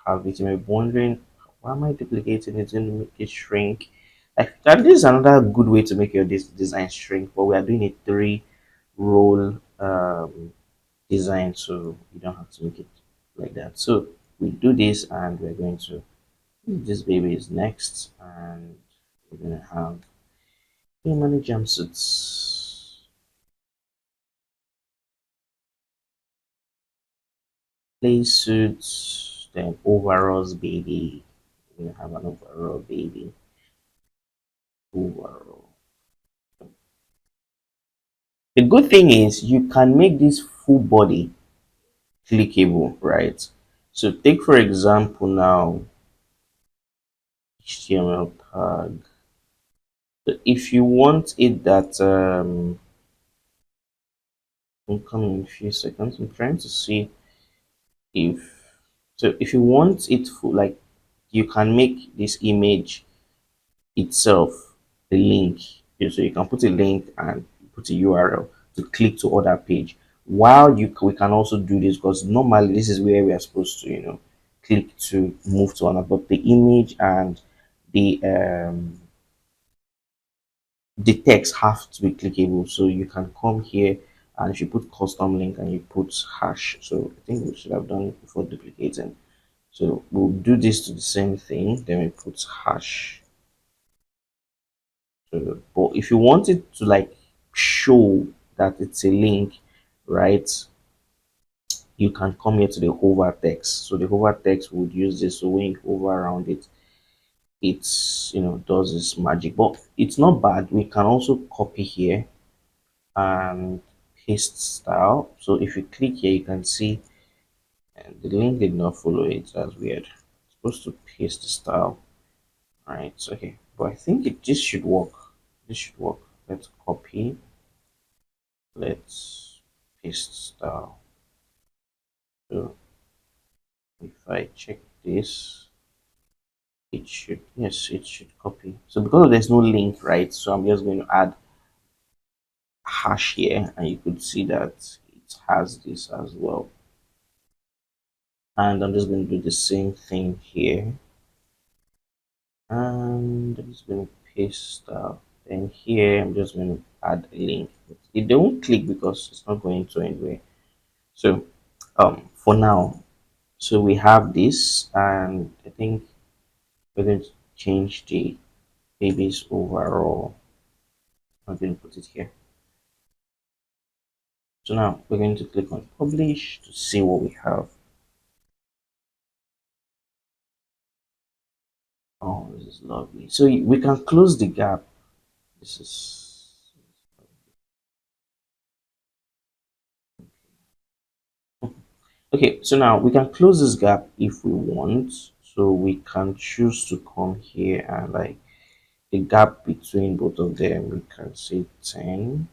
have it. You may be wondering, why am I duplicating it? Going to make it shrink. And this is another good way to make your design shrink, but we are doing a three roll design, so you don't have to make it like that. So we do this, and we're going to, this baby is next, and we're going to have many jumpsuits, play suits, then overalls, baby. We have an overall, baby. Overall. The good thing is you can make this full body clickable, right? So take for example now HTML tag. So if you want it that will come in a few seconds. I'm trying to see if, so if you want it full, like you can make this image itself the link. Yeah, so you can put a link and put a URL to click to other page. While we can also do this, because normally this is where we are supposed to, click to move to another, but the image and the the text have to be clickable. So you can come here, and if you put custom link and you put hash, so I think we should have done it before duplicating. So we'll do this to the same thing, then we put hash. But if you want it to like show that it's a link, right, you can come here to the hover text. So the hover text would use this. So when you hover around it, it's, does this magic. But it's not bad. We can also copy here and paste style. So if you click here, you can see, and the link did not follow it. That's weird. It's supposed to paste the style. Right. Okay. But I think this should work. This should work. Let's copy. Let's paste style. So if I check this, it should, yes, it should copy. So because there's no link, right, so I'm just going to add hash here, and you could see that it has this as well. And I'm just going to do the same thing here, and I'm just going to paste style. Then here I'm just going to add a link. It don't click because it's not going to anywhere. So for now, so we have this, and I think we're going to change the baby's overall. I'm going to put it here. So now we're going to click on publish to see what we have. Oh, this is lovely. So we can close the gap. This is okay. So now we can close this gap if we want. So we can choose to come here, and like the gap between both of them, we can say 10.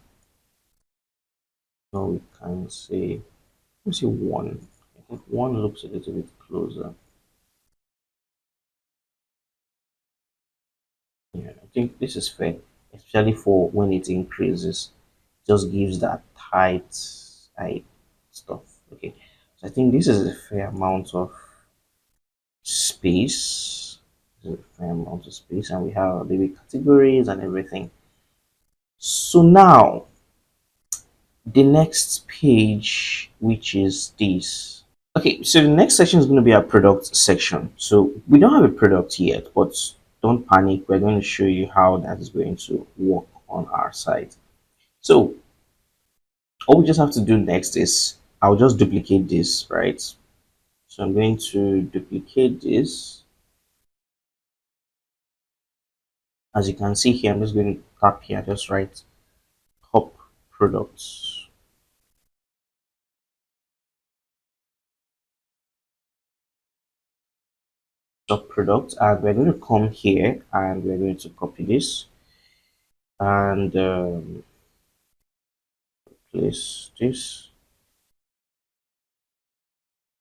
No, we can say, let me see 1. I think 1 looks a little bit closer. Yeah, I think this is fair, especially for when it increases. Just gives that tight stuff. Okay, so I think this is a fair amount of space. This is a fair amount of space, and we have maybe categories and everything. So now the next page, which is this. Okay, so the next section is going to be our product section. So we don't have a product yet, but don't panic. We're going to show you how that is going to work on our site. So All we just have to do next is I'll just duplicate this, right? So I'm going to duplicate this. As you can see here, I'm just going to tap here, just write top products. Top product, and we're going to come here and we're going to copy this and place this.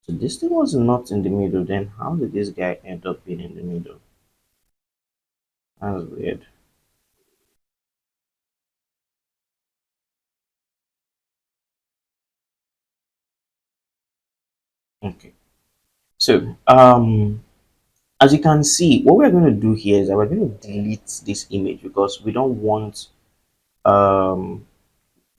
So this thing was not in the middle, then how did this guy end up being in the middle? That's weird. Okay. So as you can see, what we're going to do here is that we're going to delete this image because we don't want um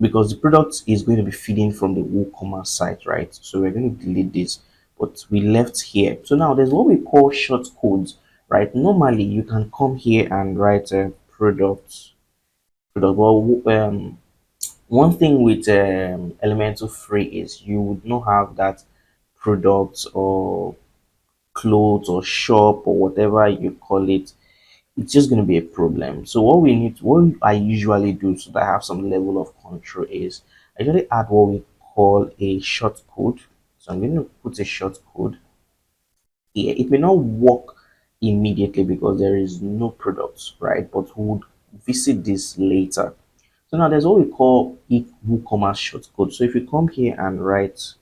because the product is going to be feeding from the WooCommerce site, right? So we're going to delete this, but we left here. So now there's what we call short codes, right? Normally you can come here and write a product. Well, one thing with Elementor free is you would not have that product or clothes or shop or whatever you call it. It's just going to be a problem. So what I usually do so that I have some level of control is I usually add what we call a short code. So I'm going to put a short code here. It may not work immediately because there is no products, right? But we would visit this later. So now there's what we call WooCommerce short code. So if you come here and write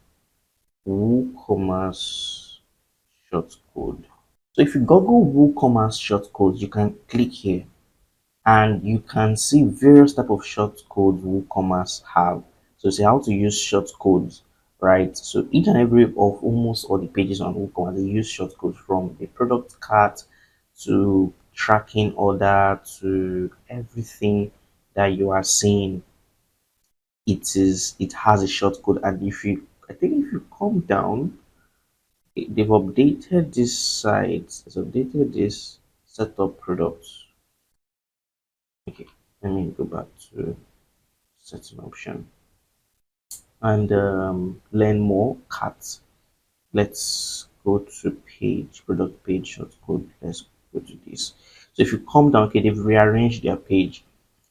WooCommerce short code. So if you Google WooCommerce short codes, you can click here and you can see various type of short codes WooCommerce have. So see how to use short codes, right? So each and every of almost all the pages on WooCommerce they use short codes from the product cart to tracking order to everything that you are seeing. It has a short code, and if you I think if you come down, they've updated this site. It's updated this setup products. Okay, let me go back to setting option and learn more carts. Let's go to page product page short code. Let's go to this. So if you come down, okay, they've rearranged their page.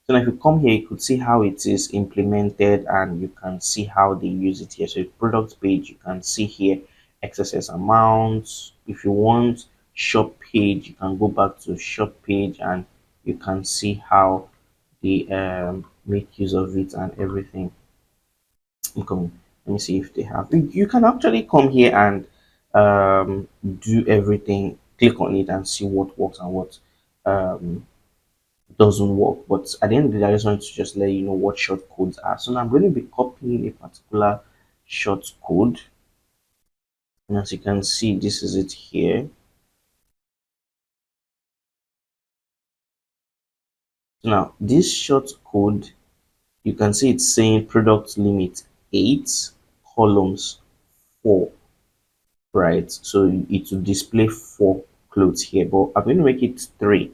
So now if you come here, you could see how it is implemented and you can see how they use it here. So product page, you can see here XSS amounts. If you want shop page, you can go back to shop page and you can see how they make use of it and everything. Come, let me see if they have. You can actually come here and do everything. Click on it and see what works and what um, doesn't work. But at the end of the day, I just want to just let you know what short codes are. So now I'm going to be copying a particular short code, and as you can see, this is it here. Now this short code, you can see it's saying product limit 8 columns 4, right? So it will display 4 clothes here, but I'm going to make it 3.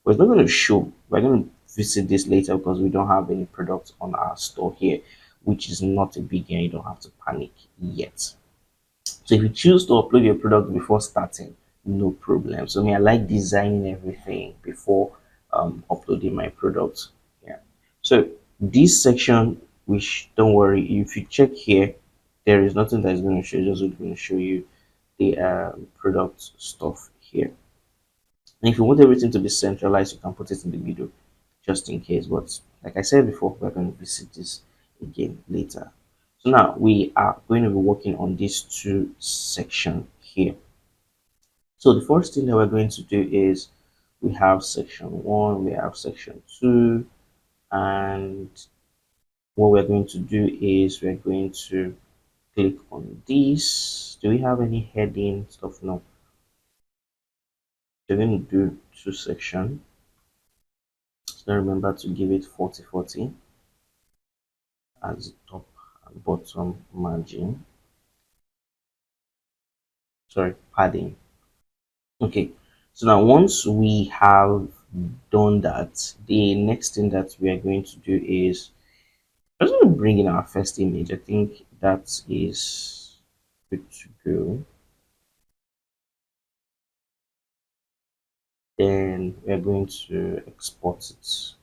But it's not going to show. We're going to visit this later because we don't have any products on our store here, which is not a big deal. You don't have to panic yet. So if you choose to upload your product before starting, no problem. So me, I like designing everything before uploading my product. Yeah. So this section, which don't worry, if you check here, there is nothing that is going to show. Just going to show you the product stuff here. And if you want everything to be centralized, you can put it in the middle, just in case. But like I said before, we're going to visit this again later. So now we are going to be working on these two sections here. So the first thing that we're going to do is we have section 1, we have section 2, and what we're going to do is we're going to click on this. Do we have any heading stuff? No. We're going to do two sections. So remember to give it 40/40 as the top and bottom margin. Sorry, padding. Okay, so now once we have done that, the next thing that we are going to do is I'm just going to bring in our first image. I think that is good to go. Then we're going to export it.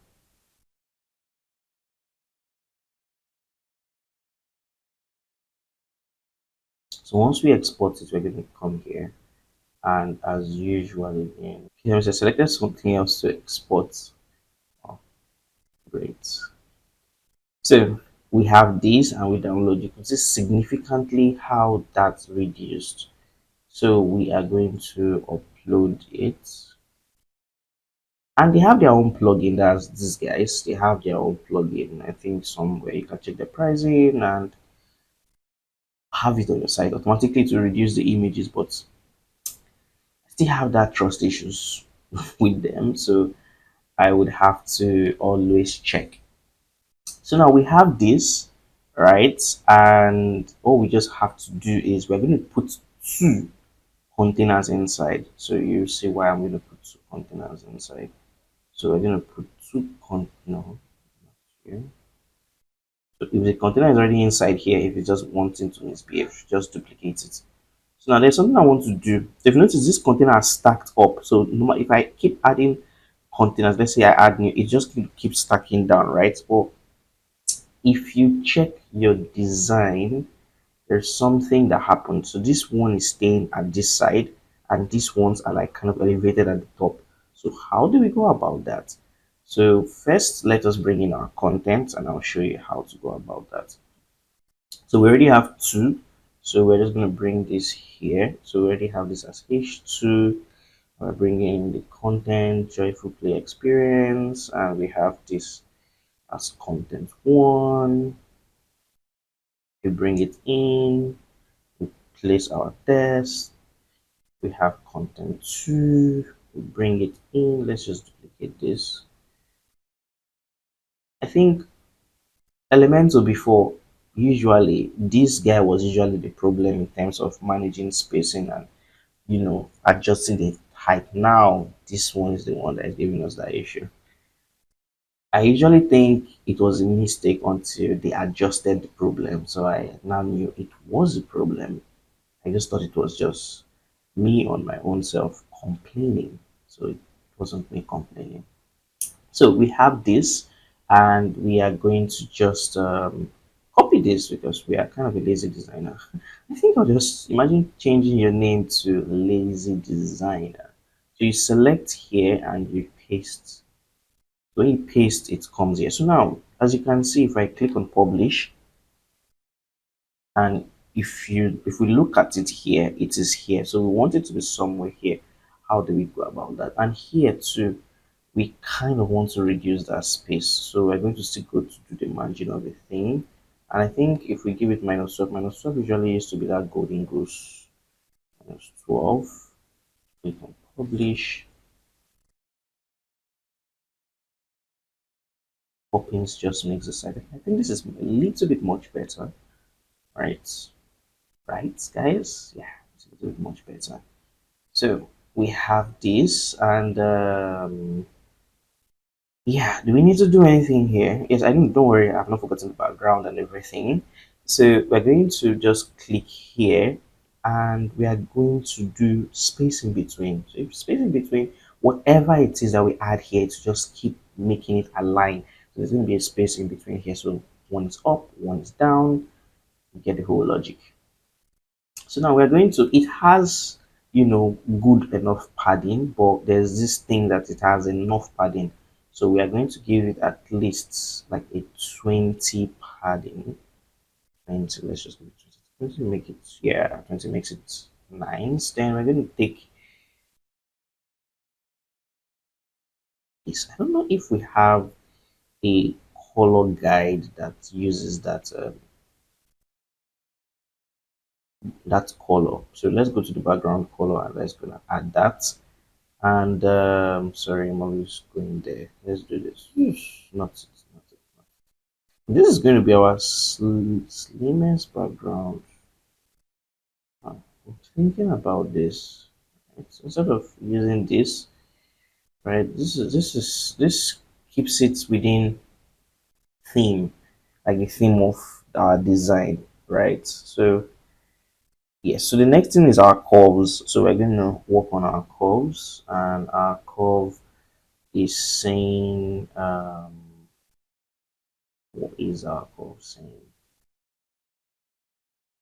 So once we export it, we're going to come here, and as usual again, here I selected something else to export. Oh, great. So we have this and we download. You can see significantly how that's reduced. So we are going to upload it. And they have their own plugin. That's these guys. They have their own plugin. I think somewhere you can check the pricing and have it on your site automatically to reduce the images, but I still have that trust issues with them. So I would have to always check. So now we have this, right? And all we just have to do is we're going to put two containers inside. So you see why I'm going to put two containers inside. So we're going to put two containers here. So if the container is already inside here, if it's just wanting to misbehave, just duplicate it. So now there's something I want to do. If you notice, this container are stacked up. So if I keep adding containers, let's say I add new, it just keeps stacking down, right? But if you check your design, there's something that happens. So this one is staying at this side, and these ones are like kind of elevated at the top. So how do we go about that? So first, let us bring in our content, and I'll show you how to go about that. So we already have two. So we're just going to bring this here. So we already have this as H2. We're bringing in the content, joyful play experience, and we have this as content one. We bring it in, we place our test. We have content two. We bring it in. Let's just duplicate this. I think Elementor before, usually this guy was usually the problem in terms of managing spacing and adjusting the height. Now this one is the one that is giving us that issue. I usually think it was a mistake until they adjusted the problem, so I now knew it was a problem. I just thought it was just me on my own self complaining, so it wasn't me complaining. So we have this, and we are going to just copy this because we are kind of a lazy designer. I think I'll just imagine changing your name to lazy designer. So you select here and you paste. When you paste, it comes here. So now, as you can see, if I click on publish, and if we look at it here, it is here. So we want it to be somewhere here. How do we go about that? And here too, we kind of want to reduce that space. So we're going to still go to do the margin of the thing. And I think if we give it minus 12 usually used to be that golden goose. Minus 12. Click on publish. Poppins just makes the site. I think this is a little bit much better. Right? Right, guys? Yeah, it's a little bit much better. So we have this, and yeah, do we need to do anything here? Yes, I don't worry, I've not forgotten the background and everything. So we're going to just click here, and we are going to do space in between. So if space in between, whatever it is that we add here, to just keep making it align. So there's going to be a space in between here. So one is up, one is down. You get the whole logic. So now we're going to, it has, good enough padding, but there's this thing that it has enough padding. So we are going to give it at least like a 20 padding. 20, let's just give it 20. 20 make it, yeah, 20 makes it nice. Then we're going to take this. I don't know if we have a color guide that uses that color. So let's go to the background color and let's gonna add that. And sorry, I'm always going there. Let's do this. Not it, not it, not it. This is going to be our slimmest background. I'm thinking about this. Right? So instead of using this, right? This keeps it within theme. like the theme of our design, right? So yes, so the next thing is our curves. So we're going to work on our curves, and our curve is saying, what is our curve saying?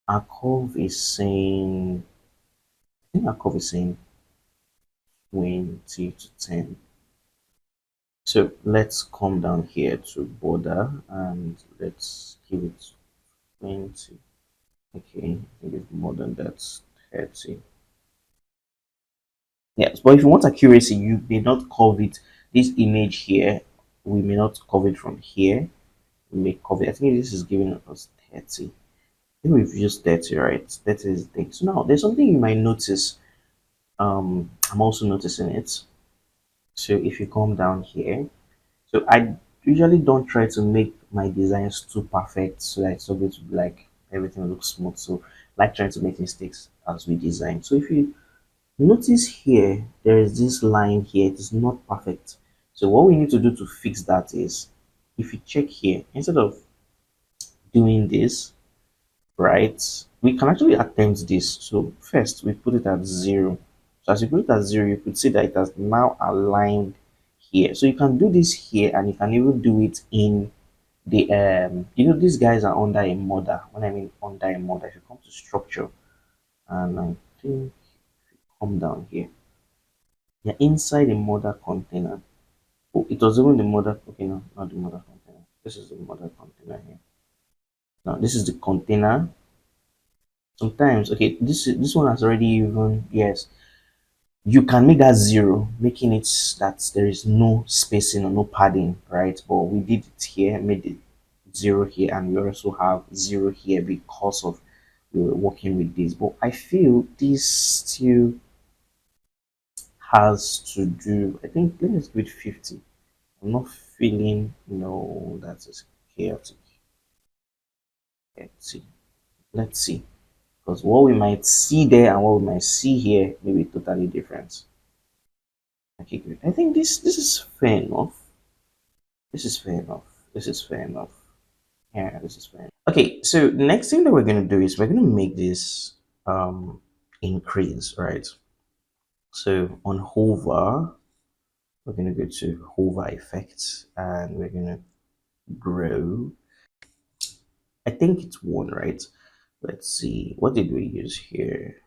Our curve is saying, I think our curve is saying 20 to 10. So let's come down here to border and let's give it 20. Okay, I think it's more than that, 30. Yes, but if you want accuracy, you may not cover it. This image here, we may not cover it from here. We may cover it. I think this is giving us 30. I think we've used 30, right? 30 is the thing. So now there's something you might notice. I'm also noticing it. So if you come down here, so I usually don't try to make my designs too perfect so that it's going to be like everything looks smooth. So I like trying to make mistakes as we design. So if you notice here, there is this line here, it is not perfect. So what we need to do to fix that is, if you check here, instead of doing this, right, we can actually attempt this. So first we put it at 0. So as you put it at 0, you could see that it has now aligned here. So you can do this here, and you can even do it in the these guys are under a model. When I mean under a model, if you come to structure, and I think come down here, you're inside a model container. Oh, it was even the model. Okay, no, not the model container. This is the model container here. Now this is the container. Sometimes, okay, this one has already even, yes, you can make that 0, making it that there is no spacing or no padding, right? But we did it here, made it 0 here, and we also have 0 here because of we were working with this. But I feel this still has to do, I think, let me give it 50. I'm not feeling, no, that is chaotic. Let's see. Let's see. Because what we might see there and what we might see here may be totally different. Okay, good. I think this is fair enough. This is fair enough. This is fair enough. Yeah, this is fair. Okay, so the next thing that we're gonna do is we're gonna make this increase, right? So on hover, we're gonna go to hover effects and we're gonna grow. I think it's 1, right? Let's see. What did we use here?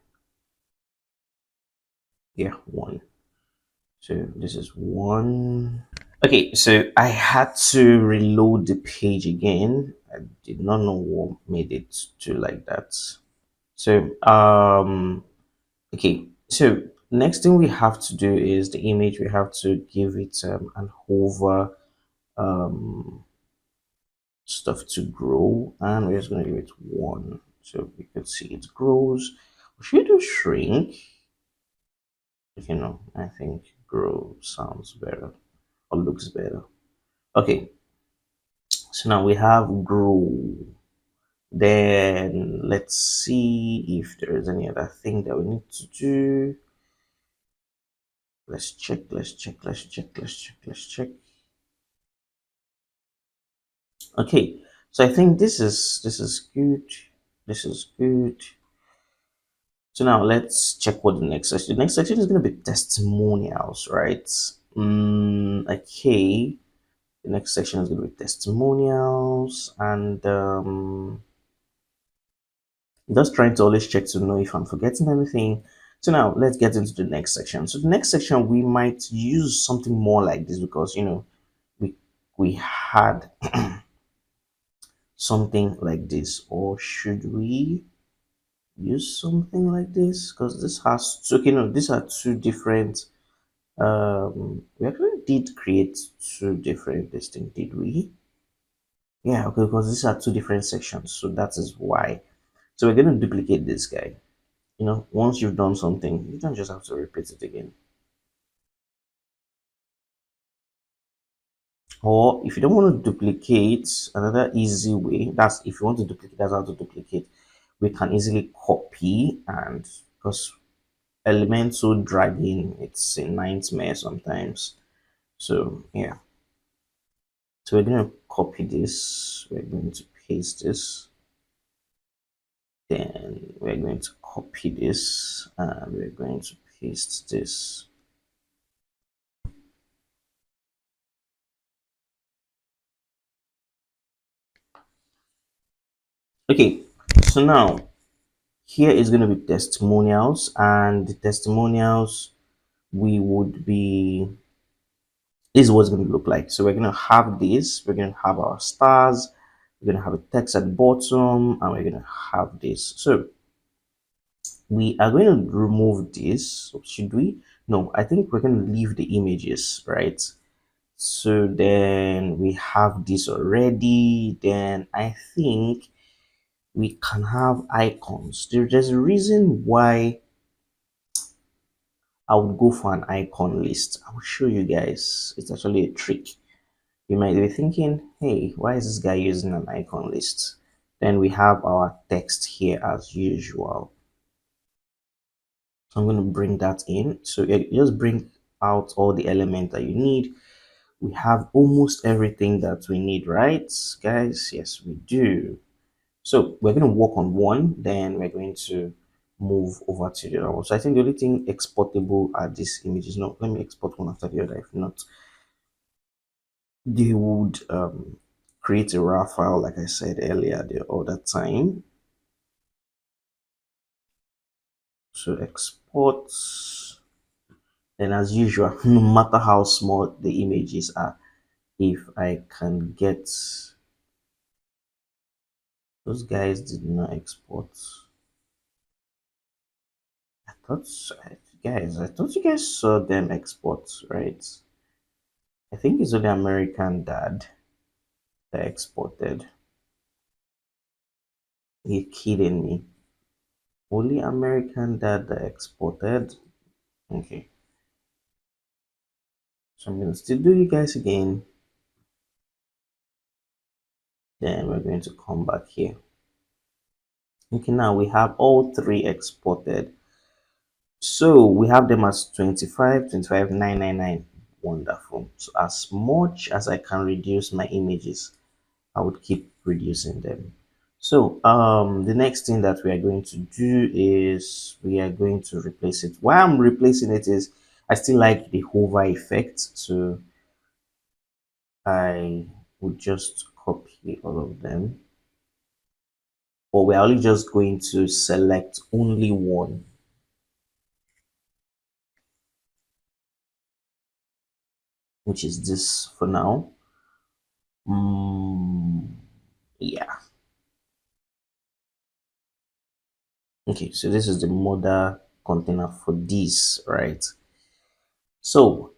Yeah, 1. So this is 1. Okay, so I had to reload the page again. I did not know what made it to like that. So okay, so next thing we have to do is the image. We have to give it an hover um stuff to grow, and we're just gonna give it 1 so we could see it grows. Should we do shrink? I think grow sounds better or looks better. Okay, so now we have grow. Then let's see if there is any other thing that we need to do. Let's check, let's check, let's check, let's check, let's check. Okay, so I think this is good. This is good. So now let's check what the next section. The next section is going to be testimonials, right? Okay. The next section is going to be testimonials, and just trying to always check to know if I'm forgetting anything. So now let's get into the next section. So the next section we might use something more like this because we we had something like this, or should we use something like this? Because this has two, these are two different. We actually did create two different this thing, did we? Yeah, okay, because these are two different sections, so that is why. So we're going to duplicate this guy. Once you've done something, you don't just have to repeat it again. Or if you don't want to duplicate, another easy way, that's if you want to duplicate, that's how to duplicate. We can easily copy, and because Elementor dragging, it's a nightmare sometimes. So yeah. So we're going to copy this, we're going to paste this, then we're going to copy this, and we're going to paste this. Okay, so now here is going to be testimonials, and the testimonials we would be, this is what it's going to look like. So we're going to have this, we're going to have our stars, we're going to have a text at the bottom, and we're going to have this. So we are going to remove this. Should we? No, I think we're going to leave the images, right? So then we have this already. Then I think we can have icons. There's a reason why I would go for an icon list. I will show you guys. It's actually a trick. You might be thinking, hey, why is this guy using an icon list? Then we have our text here as usual. So I'm going to bring that in. So it just bring out all the elements that you need. We have almost everything that we need, right, guys? Yes, we do. So we're going to work on one, then we're going to move over to the other one. So I think the only thing exportable are these images. No, let me export one after the other. If not, they would create a raw file, like I said earlier the other time. So export, then as usual, no matter how small the images are, if I can get, those guys did not export. I thought, guys, I thought you guys saw them export, right? I think it's only American Dad that exported. You're kidding me. Only American Dad that exported. Okay. So I'm gonna still do you guys again. Then we're going to come back here. Okay, now we have all three exported. So we have them as 25, 25, 999. Wonderful. So as much as I can reduce my images, I would keep reducing them. So the next thing that we are going to do is we are going to replace it. Why I'm replacing it is I still like the hover effect. So I would just copy all of them. But we're only just going to select only one, which is this for now. Yeah. Okay, so this is the mother container for this, right? So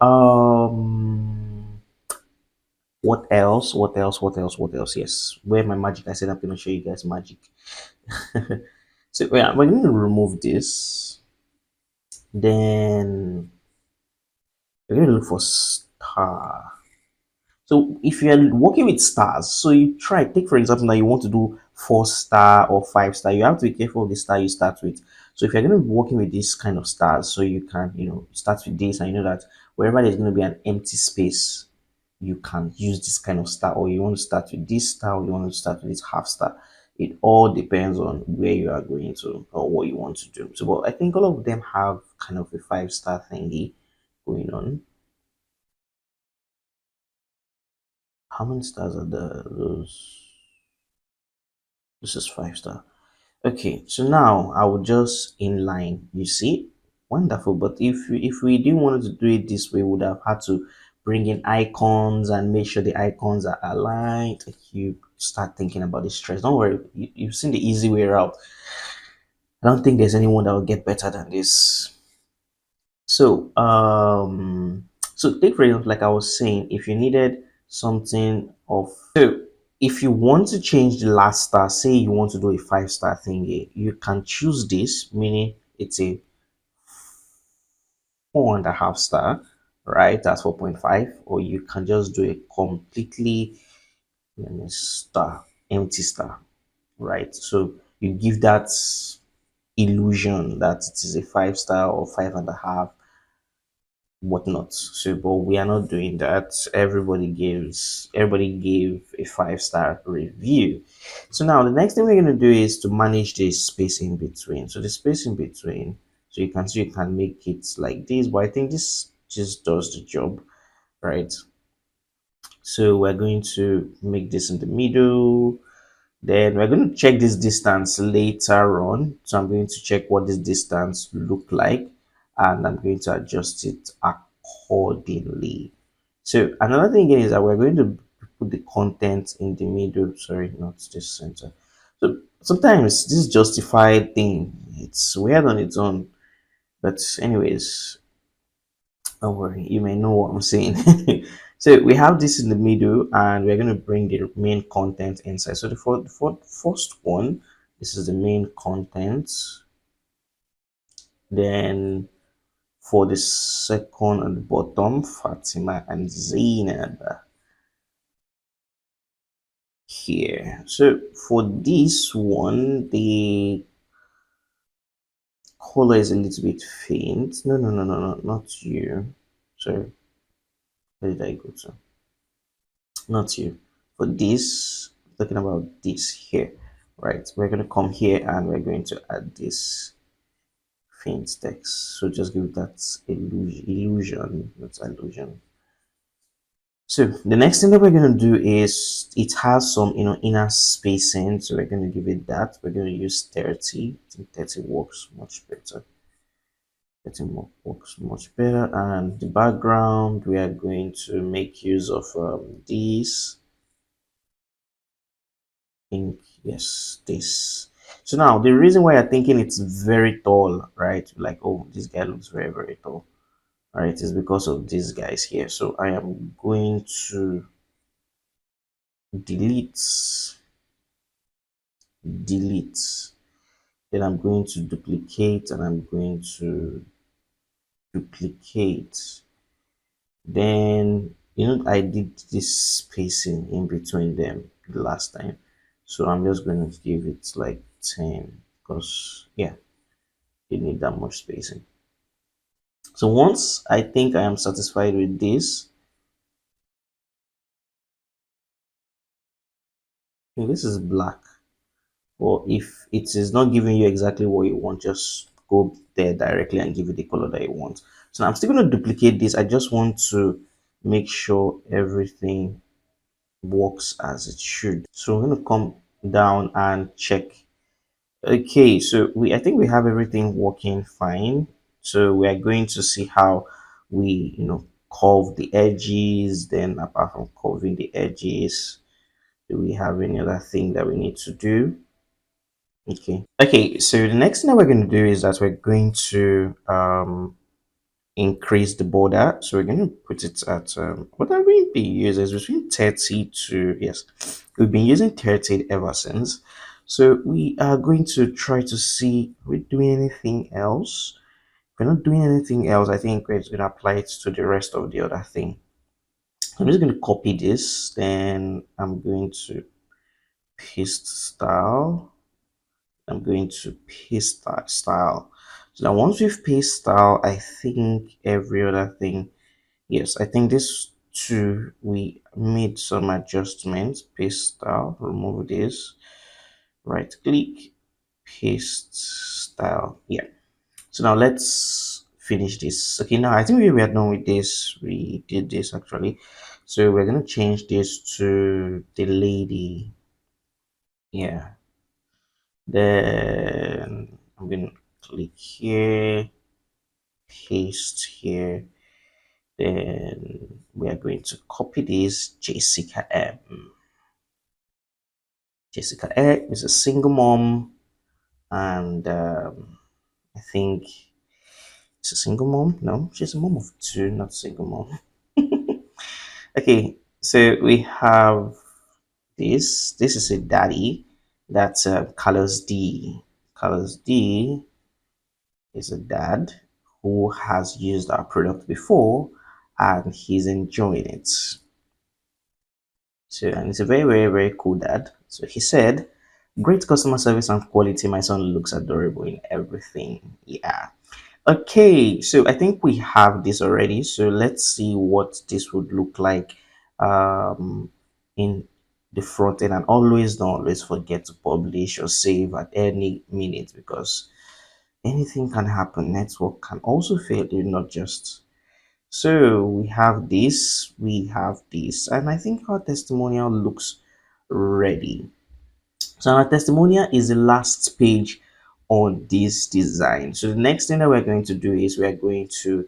what else? What else? What else? What else? Yes. Where my magic? I said I'm gonna show you guys magic. So yeah, we're going to remove this. Then we're going to look for star. So if you're working with stars, so you try, take for example, now you want to do 4-star or 5-star, you have to be careful of the star you start with. So if you're going to be working with this kind of stars, so you can, start with this, and you know that wherever there's going to be an empty space, you can use this kind of star, or you want to start with this star, or you want to start with this half star. It all depends on where you are going to or what you want to do. So, but I think all of them have kind of a 5-star thingy going on. How many stars are those? This is 5-star. Okay, so now I will just inline. You see, wonderful. But if we didn't want to do it this way, we would have had to bring in icons and make sure the icons are aligned. You start thinking about the stress. Don't worry, you've seen the easy way out. I don't think there's anyone that will get better than this. So so take for example, like I was saying, if you needed something of, so if you want to change the last star, say you want to do a 5-star thing, you can choose this, meaning it's a 4.5 star, right? That's 4.5, or you can just do a completely star, empty star, right? So you give that illusion that it is a 5-star or 5.5. whatnot. So, but we are not doing that. Everybody gave a 5-star review. So now the next thing we're gonna do is to manage the space in between. So the space in between, so you can see you can make it like this, but I think this just does the job, right? So we're going to make this in the middle. Then we're going to check this distance later on. So I'm going to check what this distance look like, and I'm going to adjust it accordingly. So another thing again is that we're going to put the content in the middle. Sorry, not this center. So sometimes this justified thing, it's weird on its own. But anyways, don't worry, you may know what I'm saying. So we have this in the middle, and we're going to bring the main content inside. So for the first one, this is the main content. Then for the second at the bottom, Fatima and Zainab here. So for this one, the color is a little bit faint. No, not you. Sorry, where did I go to? Not you. For this, talking about this here, right? We're going to come here and we're going to add this faint text. So just give it that illusion, not illusion. So the next thing that we're going to do is it has some inner spacing, so we're going to give it that. We're going to use 30. I think 30 works much better. 30 works much better. And the background, we are going to make use of this. Think yes, this. So now the reason why you're thinking it's very tall, right? Like, oh, this guy looks very tall. All right, is because of these guys here. So I am going to delete, delete. Then I'm going to duplicate, and I'm going to duplicate. Then I did this spacing in between them the last time, so I'm just going to give it like 10 because yeah, you need that much spacing. So once I think I am satisfied with this, this is black. Or if it is not giving you exactly what you want, just go there directly and give it the color that you want. So now I'm still going to duplicate this. I just want to make sure everything works as it should. So I'm going to come down and check. Okay, so I think we have everything working fine. So we are going to see how we curve the edges. Then apart from curving the edges, do we have any other thing that we need to do? Okay, so the next thing that we're going to do is that we're going to increase the border. So we're going to put it at what are we be using is between 30 to, yes, we've been using 30 ever since. So we are going to try to see if we're doing anything else. If we're not doing anything else, I think we're going to apply it to the rest of the other thing. I'm just going to copy this, then I'm going to paste style. I'm going to paste that style. So now once we've pasted style, I think every other thing, yes, I think this two, we made some adjustments. Paste style, remove this, right click, paste style. Yeah. So now let's finish this. Okay, now I think we are done with this. We did this actually. So we're gonna change this to the lady. Yeah. Then I'm gonna click here, paste here. Then we are going to copy this Jessica M. Jessica M is a single mom, and I think it's a single mom. No, she's a mom of two, not single mom. Okay, so we have this. This is a daddy. That's Carlos D. Carlos D is a dad who has used our product before and he's enjoying it. So, and it's a very cool dad. So he said, great customer service and quality. My son looks adorable in everything. Yeah. Okay, so I think we have this already. So let's see what this would look like in the front end. And always don't always forget to publish or save at any minute because anything can happen. Network can also fail you, not just. So we have this, and I think our testimonial looks ready. So our testimonial is the last page on this design. So the next thing that we're going to do is we're going to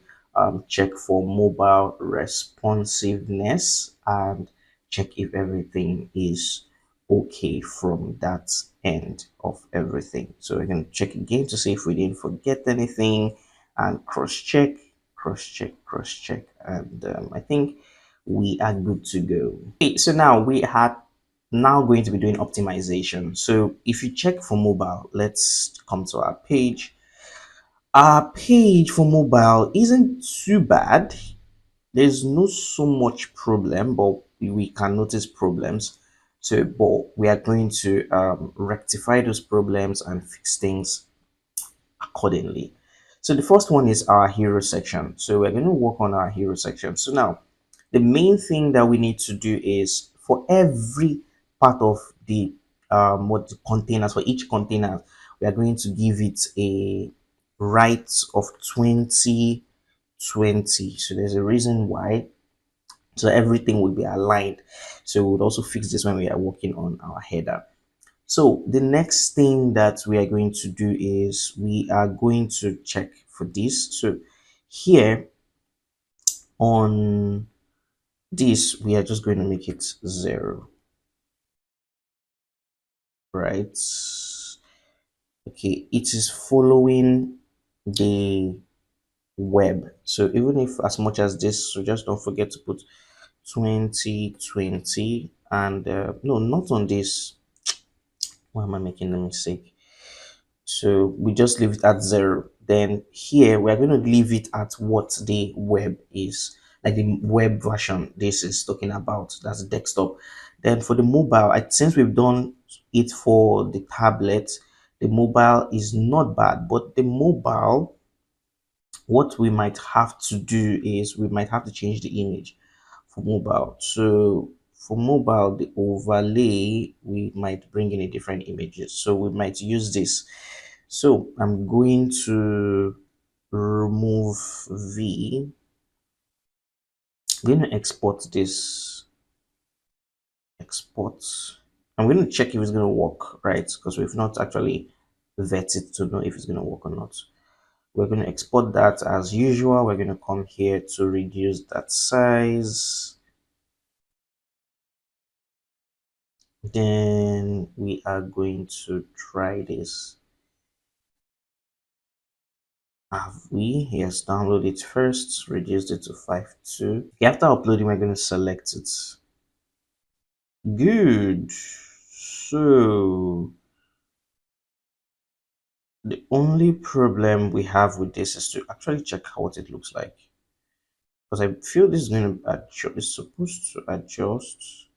check for mobile responsiveness and check if everything is okay from that end of everything. So we're going to check again to see if we didn't forget anything and cross check, cross check. And I think we are good to go. Okay, so now we are now going to be doing optimization. So if you check for mobile, let's come to our page. Our page for mobile isn't too bad. There's no so much problem, but we can notice problems. So, but we are going to rectify those problems and fix things accordingly. So the first one is our hero section. So we're going to work on our hero section. So now the main thing that we need to do is for every part of the what the containers, for each container, we are going to give it a right of 20 20. So there's a reason why. So everything will be aligned. So we'll also fix this when we are working on our header. So the next thing that we are going to do is we are going to check for this. So here on this, we are just going to make it 0, right? Okay, it is following the web. So even if as much as this, so just don't forget to put 2020 and no, not on this. Why am I making the mistake? So we just leave it at 0. Then here we're going to leave it at what the web is, like the web version this is talking about. That's desktop. Then for the mobile, since we've done it for the tablet, the mobile is not bad, but the mobile, what we might have to do is we might have to change the image for mobile. So for mobile, the overlay, we might bring in a different images. So we might use this. So I'm going to remove V. I'm going to export this. Export. I'm going to check if it's going to work, right? Because we've not actually vetted to know if it's going to work or not. We're going to export that as usual. We're going to come here to reduce that size. Then we are going to try this. Have we? Yes, download it first, reduced it to 5.2. Okay, after uploading, we're going to select it. Good. So the only problem we have with this is to actually check what it looks like. Because I feel this is going to adjust, it's supposed to adjust.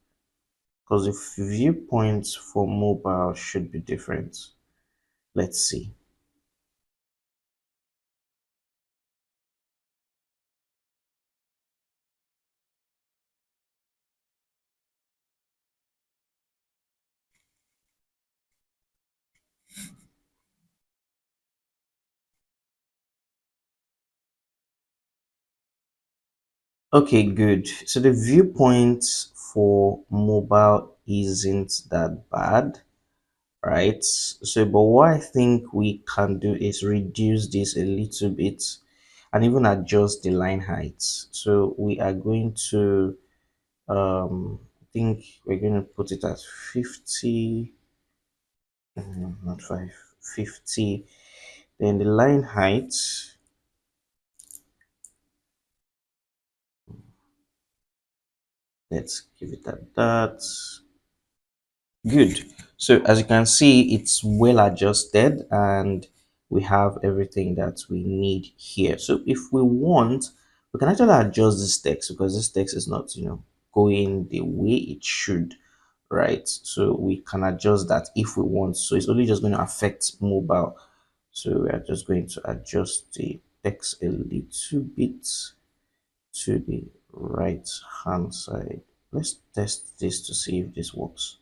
Because the viewpoints for mobile should be different. Let's see. Okay, good. So the viewpoints for mobile isn't that bad, right? So, but what I think we can do is reduce this a little bit and even adjust the line heights. So we are going to, I think we're going to put it at 50, not 5, 50. Then the line height, let's give it at that. Good. So as you can see, it's well adjusted and we have everything that we need here. So if we want, we can actually adjust this text because this text is not, going the way it should, right? So we can adjust that if we want. So it's only just going to affect mobile. So we are just going to adjust the text a little bit to the right hand side. Let's test this to see if this works.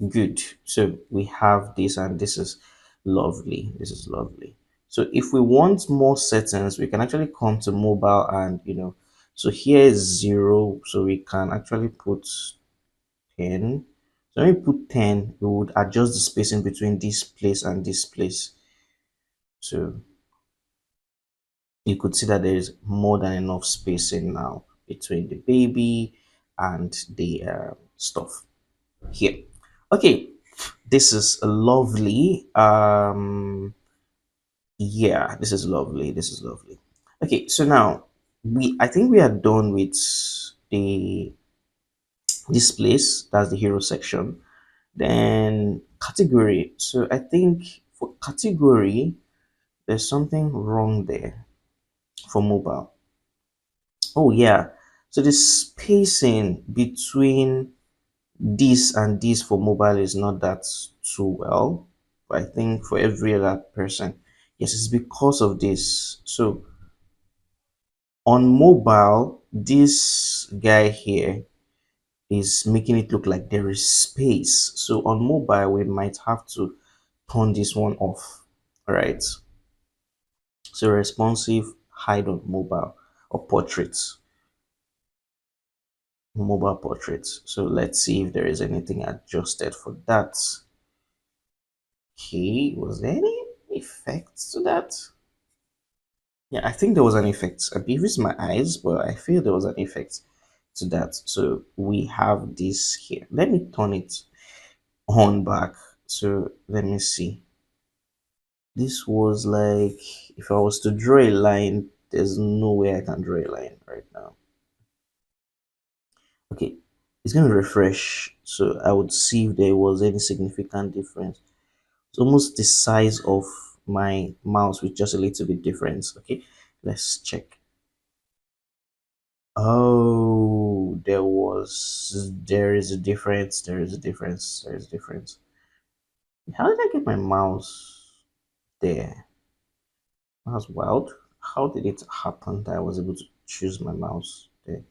Good. So we have this, and this is lovely. This is lovely. So if we want more settings, we can actually come to mobile, and so here is 0. So we can actually put 10. So when we put 10, we would adjust the spacing between this place and this place. So you could see that there is more than enough spacing now between the baby and the stuff here. Okay, this is lovely. Yeah, this is lovely. This is lovely. Okay, so now I think we are done with the this place. That's the hero section. Then category. So I think for category, there's something wrong there for mobile. Oh yeah. So the spacing between this and this for mobile is not that too well. But I think for every other person, yes, it's because of this. So on mobile, this guy here is making it look like there is space. So on mobile, we might have to turn this one off. All right. So responsive, hide on mobile or portraits, mobile portraits. So let's see if there is anything adjusted for that. Okay, was there any effects to that? Yeah, I think there was an effect. I believe it's my eyes, but I feel there was an effect to that. So we have this here. Let me turn it on back. So let me see. This was like, if I was to draw a line, there's no way I can draw a line right now. Okay, it's going to refresh. So I would see if there was any significant difference. It's almost the size of my mouse with just a little bit difference. Okay, let's check. Oh, there is a difference. There is a difference. There is a difference. How did I get my mouse there? That's wild. How did it happen that I was able to choose my mouse there?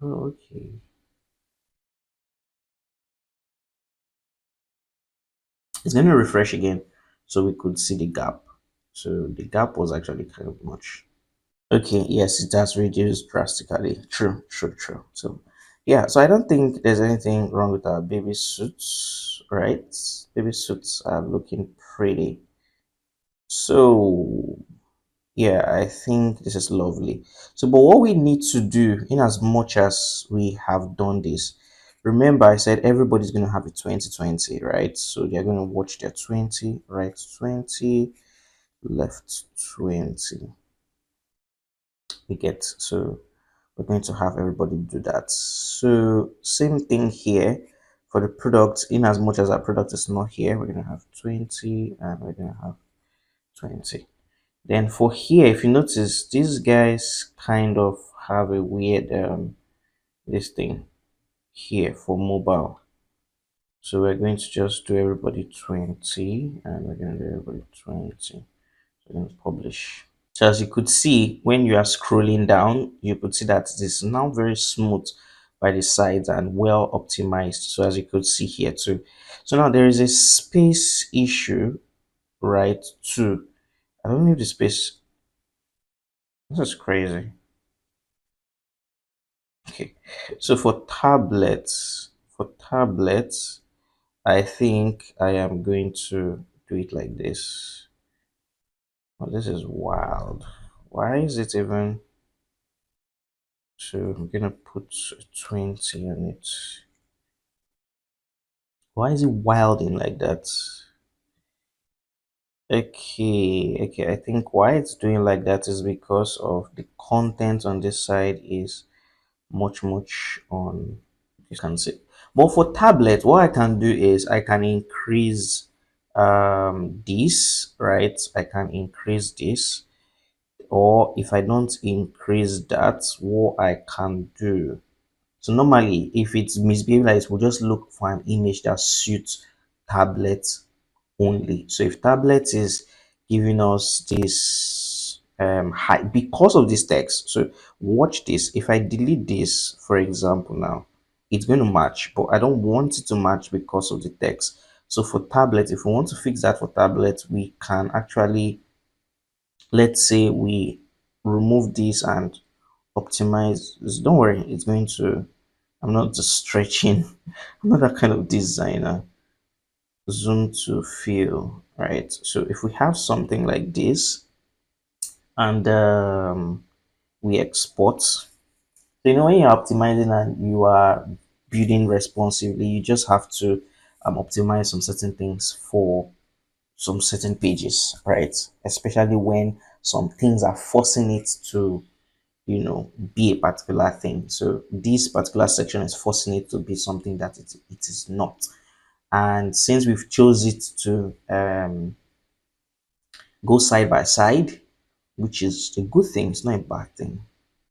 Oh, okay. It's going to refresh again so we could see the gap. So the gap was actually kind of much. Okay, yes, it has reduced drastically. True, true, true. So, yeah, so I don't think there's anything wrong with our baby suits, right? Baby suits are looking pretty. So, yeah, I think this is lovely. So, but what we need to do, in as much as we have done this, remember I said everybody's going to have a 2020, right? So they're going to watch their 20, right? 20, left 20. We get, so we're going to have everybody do that. So same thing here for the product. In as much as our product is not here, we're going to have 20 and we're going to have 20. Then for here, if you notice, these guys kind of have a weird this thing here for mobile. So we're going to just do everybody 20 and we're going to do everybody 20. So we're going to publish. So as you could see, when you are scrolling down, you could see that this is now very smooth by the sides and well optimized. So as you could see here too. So now there is a space issue, right? Too. I don't know if the space. This is crazy. Okay. So for tablets, I think I am going to do it like this. Oh, this is wild. Why is it even? So I'm gonna put 20 on it. Why is it wilding like that? Okay, I think why it's doing like that is because of the content on this side is much on, you can see. But for tablet, what I can do is I can increase this, right? I can increase this, or if I don't increase that, what I can do. So normally, if it's misbehaving like this, we'll just look for an image that suits tablet only. So if tablet is giving us this hide because of this text. So watch this. If I delete this, for example, now it's going to match, but I don't want it to match because of the text. So for tablet, if we want to fix that for tablet, we can actually, let's say we remove this and optimize this. Don't worry, it's going to, I'm not just stretching. I'm not that kind of designer. Zoom to fill, right? So if we have something like this and we export, so when you're optimizing and you are building responsively, you just have to optimize some certain things for some certain pages, right? Especially when some things are forcing it to, be a particular thing. So this particular section is forcing it to be something that it is not. And since we've chose it to go side by side, which is a good thing, it's not a bad thing.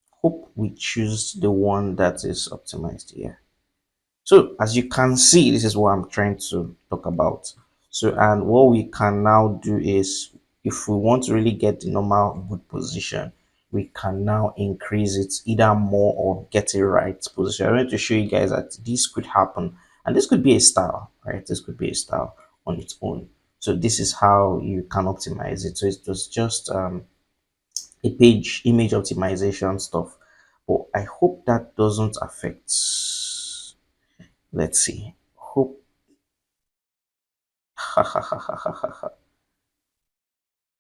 Hope we choose the one that is optimized here. So as you can see, this is what I'm trying to talk about. So, and what we can now do is, if we want to really get the normal good position, we can now increase it either more or get a right position. I want to show you guys that this could happen, and this could be a style, right? This could be a style on its own. So this is how you can optimize it. So it was just a page image optimization stuff, but I hope that doesn't affect. Let's see. Hope.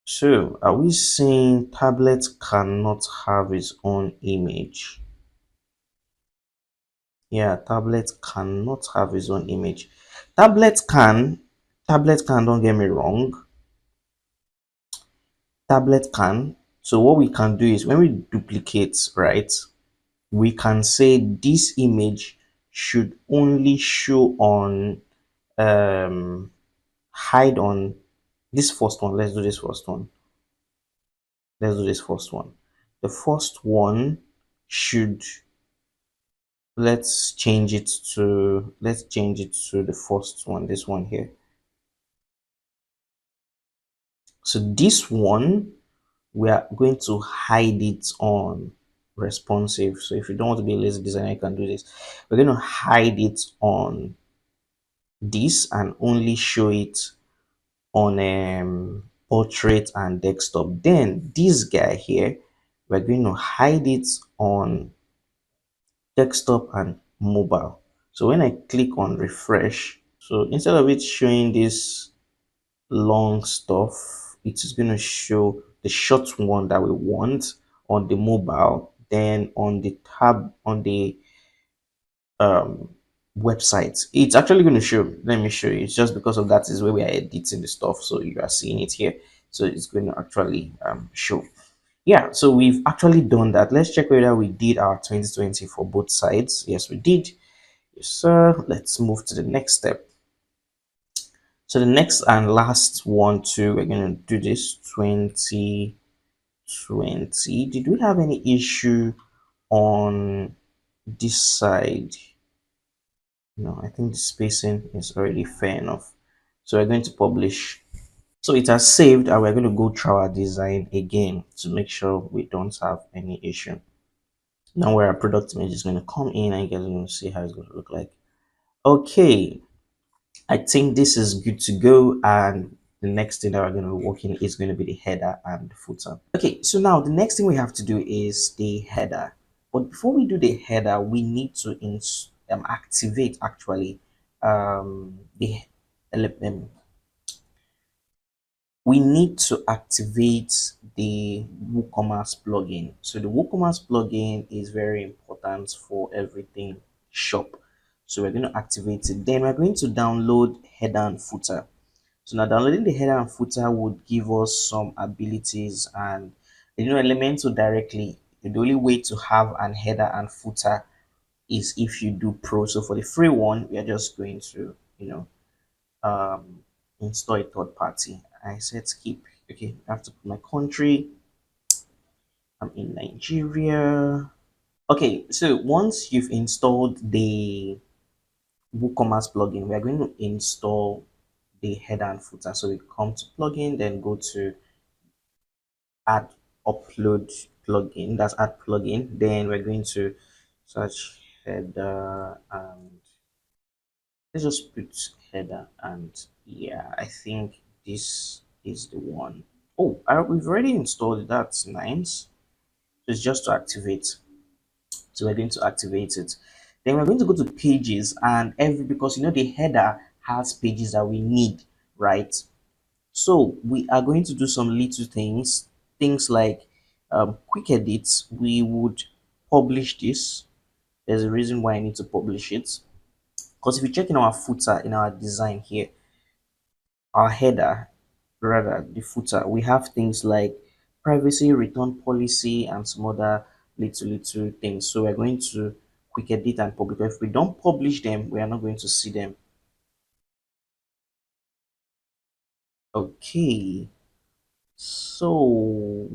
So, are we saying tablet cannot have its own image? Yeah, tablet cannot have its own image. Tablet can. Tablet can, don't get me wrong. Tablet can. So, what we can do is when we duplicate, right, we can say this image should only show on, hide on this first one. Let's do this first one. Let's do this first one. The first one should, let's change it to the first one, this one here. So this one, we are going to hide it on responsive. So if you don't want to be a lazy designer, you can do this. We're going to hide it on this and only show it on portrait and desktop. Then this guy here, we're going to hide it on desktop and mobile. So when I click on refresh, so instead of it showing this long stuff, it is going to show the short one that we want on the mobile. Then on the tab on the um website, it's actually going to show. Let me show you. It's just because of that is where we are editing the stuff, so you are seeing it here. So it's going to actually show. Yeah, so we've actually done that. Let's check whether we did our 2020 for both sides. Yes, we did. Yes, sir. Let's move to the next step. So the next and last one too, we're going to do this 2020. Did we have any issue on this side? No, I think the spacing is already fair enough. So we're going to publish. So it has saved and we're going to go through our design again to make sure we don't have any issue. Now where our product image is going to come in and you guys are going to see how it's going to look like. Okay, I think this is good to go, and the next thing that we're going to be working is going to be the header and the footer. Okay, so now the next thing we have to do is the header. But before we do the header, we need to activate actually the element. We need to activate the WooCommerce plugin. So the WooCommerce plugin is very important for everything shop. So we're going to activate it. Then we're going to download header and footer. So now downloading the header and footer would give us some abilities, and Elementor directly. The only way to have an header and footer is if you do pro. So for the free one, we are just going to um, install a third party. I said skip. Okay, I have to put my country. I'm in Nigeria. Okay, so once you've installed the WooCommerce plugin, we are going to install the header and footer. So we come to plugin, then go to add upload plugin, that's add plugin. Then we're going to search header and let's just put header and yeah, I think this is the one. Oh, we've already installed it. That's nice. So it's just to activate. So we're going to activate it. Then we're going to go to pages and every because you know the header has pages that we need, right? So we are going to do some little things like quick edits. We would publish this. There's a reason why I need to publish it. Because if you check in our footer, in our design here, our header, rather the footer, we have things like privacy, return policy, and some other little things. So we're going to quick edit and publish. If we don't publish them, we are not going to see them. Okay, so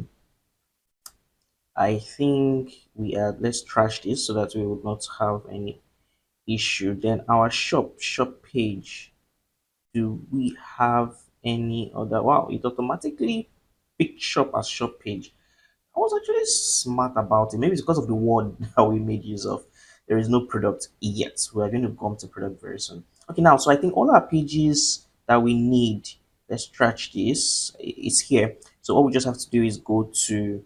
I think we are let's trash this so that we would not have any issue. Then our shop page. Do we have any other? Wow, it automatically picked shop as shop page. I was actually smart about it. Maybe it's because of the word that we made use of. There is no product yet. We're going to come to product very soon. Okay, now so I think all our pages that we need, let's stretch this. It's here. So all we just have to do is go to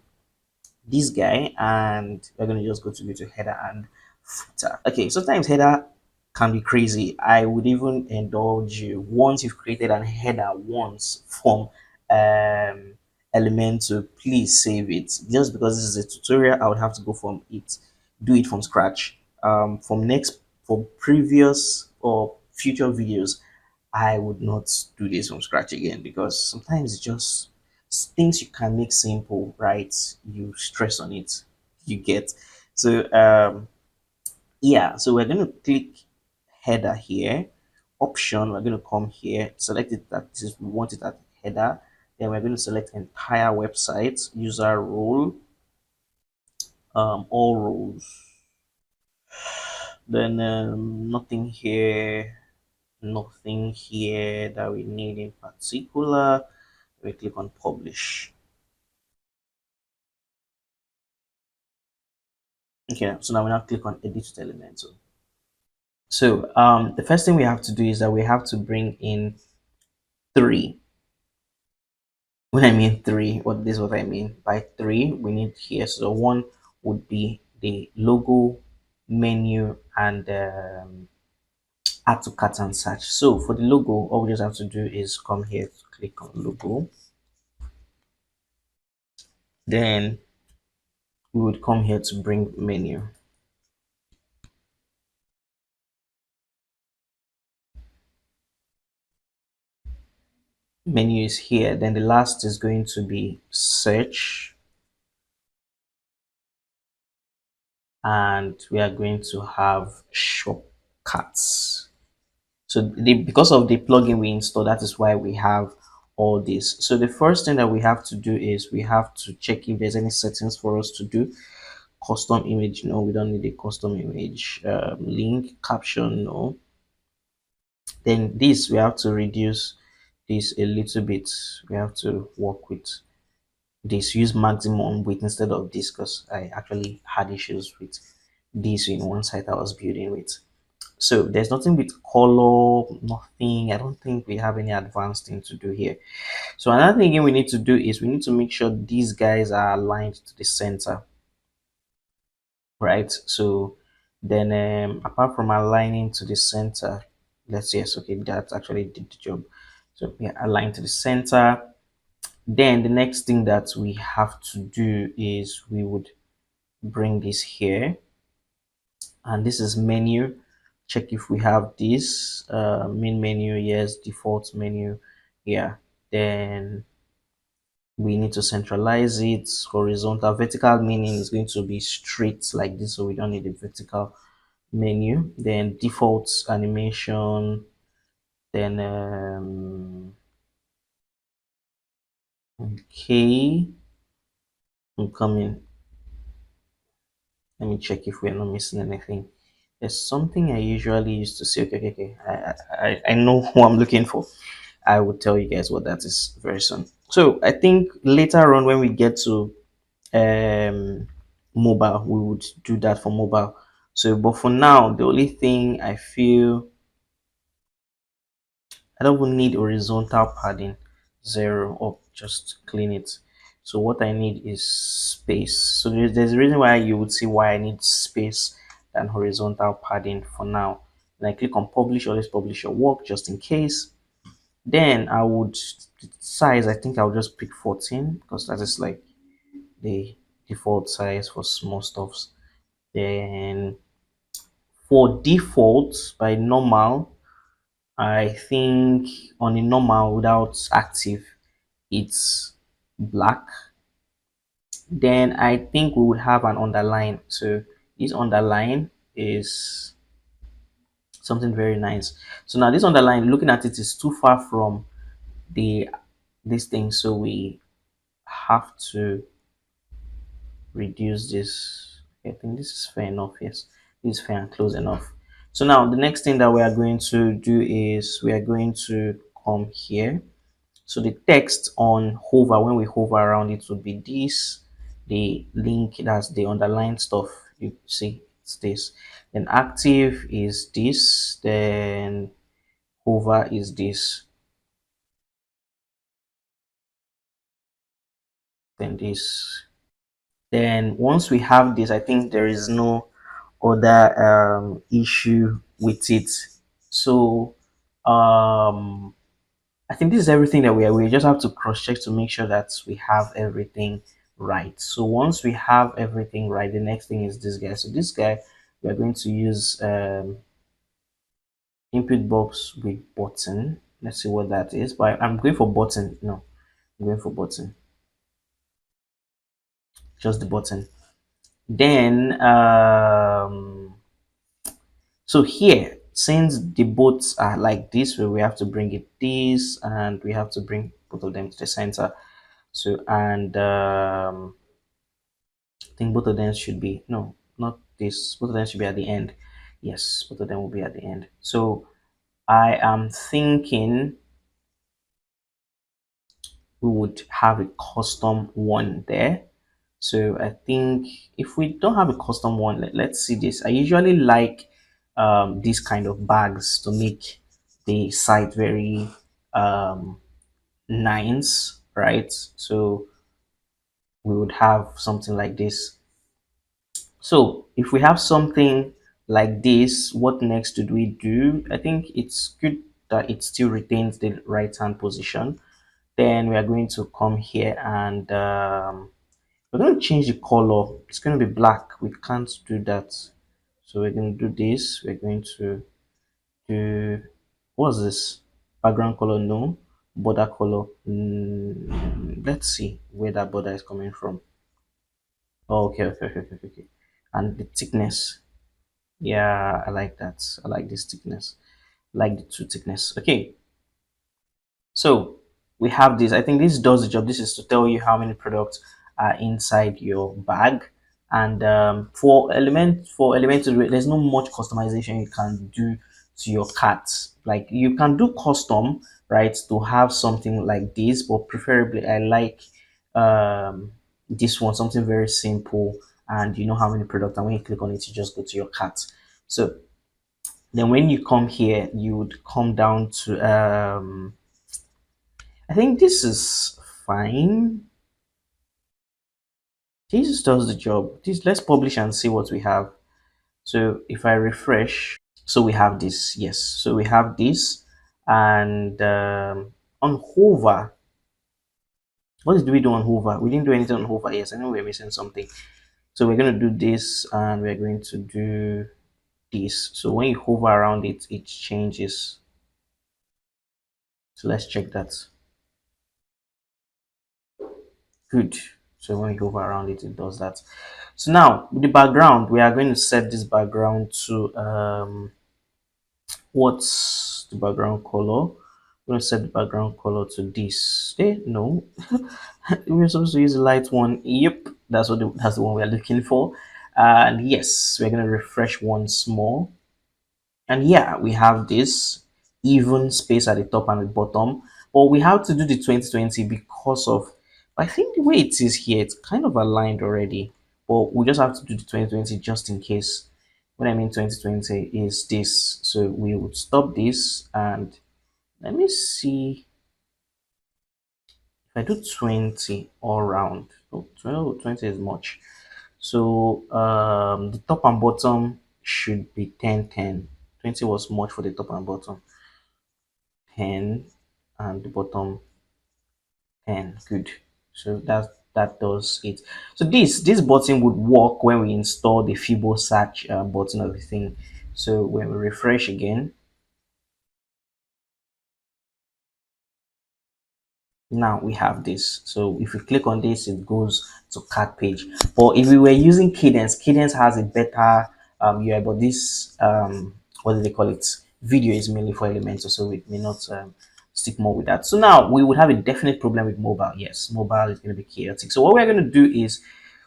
this guy and we're going to just go to header and footer. Okay, sometimes header can be crazy. I would even indulge you once you've created an header once from Elementor, please save it. Just because this is a tutorial, I would have to go from it, do it from scratch. For previous or future videos, I would not do this from scratch again because sometimes it's just things you can make simple, right? You stress on it, you get. So yeah, so we're going to click header here, option. We're going to come here, select it that this is we want it at header. Then we're going to select entire website, user role, all roles. Then nothing here that we need in particular. We click on publish. Okay, so now we now click on edit with Elementor. So the first thing we have to do is that we have to bring in three. When I mean three, what this is what I mean by three, we need here. So one would be the logo, menu, and add to cart and search. So for the logo, all we just have to do is come here to click on logo. Then we would come here to bring menu. Menu is here. Then the last is going to be search. And we are going to have shortcuts. So because of the plugin we installed, that is why we have all this. So the first thing that we have to do is we have to check if there's any settings for us to do. Custom image, no, we don't need a custom image. Link, caption, no. Then this, we have to reduce this a little bit. We have to work with this, use maximum width instead of this because I actually had issues with this in one site I was building with. So there's nothing with color, nothing. I don't think we have any advanced thing to do here. So another thing again we need to do is we need to make sure these guys are aligned to the center, right? So then apart from aligning to the center, let's yes, okay, that actually did the job. So yeah, align to the center. Then the next thing that we have to do is we would bring this here, and this is menu. Check if we have this main menu, yes, default menu, yeah. Then we need to centralize it. Horizontal, vertical meaning is going to be straight like this, so we don't need a vertical menu. Then default animation, then okay, I'm coming. Let me check if we're not missing anything. There's something I usually used to say. Okay. I know who I'm looking for. I will tell you guys what that is very soon. So I think later on when we get to um mobile, we would do that for mobile. So but for now, the only thing I feel, I don't even need horizontal padding, zero up, just clean it. So what I need is space. So there's a reason why you would see why I need space than horizontal padding for now. And I click on publish, always publish your work just in case. Then I would size, I think I'll just pick 14 because that is like the default size for small stuffs. Then for default by normal, I think on a normal without active, it's black. Then I think we would have an underline. So this underline is something very nice. So now this underline, looking at it, is too far from the this thing. So we have to reduce this. I think this is fair enough. Yes, this is fair and close enough. So now the next thing that we are going to do is we are going to come here. So the text on hover, when we hover around it, would be this. The link, that's the underlined stuff. You see, it's this. Then active is this. Then hover is this. Then this. Then once we have this, I think there is no other issue with it. So I think this is everything that we just have to cross check to make sure that we have everything right. So once we have everything right, the next thing is this guy. So this guy, we are going to use input box with button. Let's see what that is. But I'm going for button. No, I'm going for button. Just the button. Then so here, since the boats are like this, where we have to bring it this, and we have to bring both of them to the center. So and I think both of them should be, no, not this. Both of them should be at the end. Yes, both of them will be at the end. So I am thinking we would have a custom one there. So I think if we don't have a custom one, let's see this. I usually like these kind of bags to make the site very um, nice, right? So we would have something like this. So if we have something like this, what next did we do? I think it's good that it still retains the right hand position. Then we are going to come here and we're going to change the color. It's going to be black. We can't do that. So we're going to do this. We're going to do, what's this? Background color, no. Border color. Let's see where that border is coming from. Oh, okay. And the thickness. Yeah, I like that. I like this thickness. I like the two thickness. Okay, so we have this. I think this does the job. This is to tell you how many products are inside your bag. And for Elementor, there's not much customization you can do to your cart. Like you can do custom, right, to have something like this, but preferably I like this one, something very simple, and you know how many products, and when you click on it, you just go to your cart. So then when you come here, you would come down to I think this is fine. This does the job. This, let's publish and see what we have. So if I refresh, so we have this. Yes, so we have this, and on hover, what did we do on hover? We didn't do anything on hover. Yes, I know we're missing something. So we're going to do this, and we're going to do this. So when you hover around it, it changes. So let's check that. Good. So when you hover around it, it does that. So now with the background, we are going to set this background to what's the background color? We're going to set the background color to this. No, we're supposed to use the light one. Yep, that's the one we are looking for. And yes, we're going to refresh once more. And yeah, we have this even space at the top and the bottom. But we have to do the 2020 because of I think the way it is here, it's kind of aligned already, but we just have to do the 2020 just in case. What I mean 2020 is this. So we would stop this and let me see if I do 20 all round. Oh, 20 is much. So the top and bottom should be 10, 10. 20 was much for the top and bottom. 10 and the bottom 10. Good. So that does it. So this button would work when we install the Fibo search button of the thing. So when we refresh again, now we have this. So if you click on this, it goes to cart page. But if we were using Kadence has a better UI, but this what do they call it, video is mainly for Elementor, so we may not stick more with that. So now we would have a definite problem with mobile. Yes, mobile is going to be chaotic. So what we're going to do is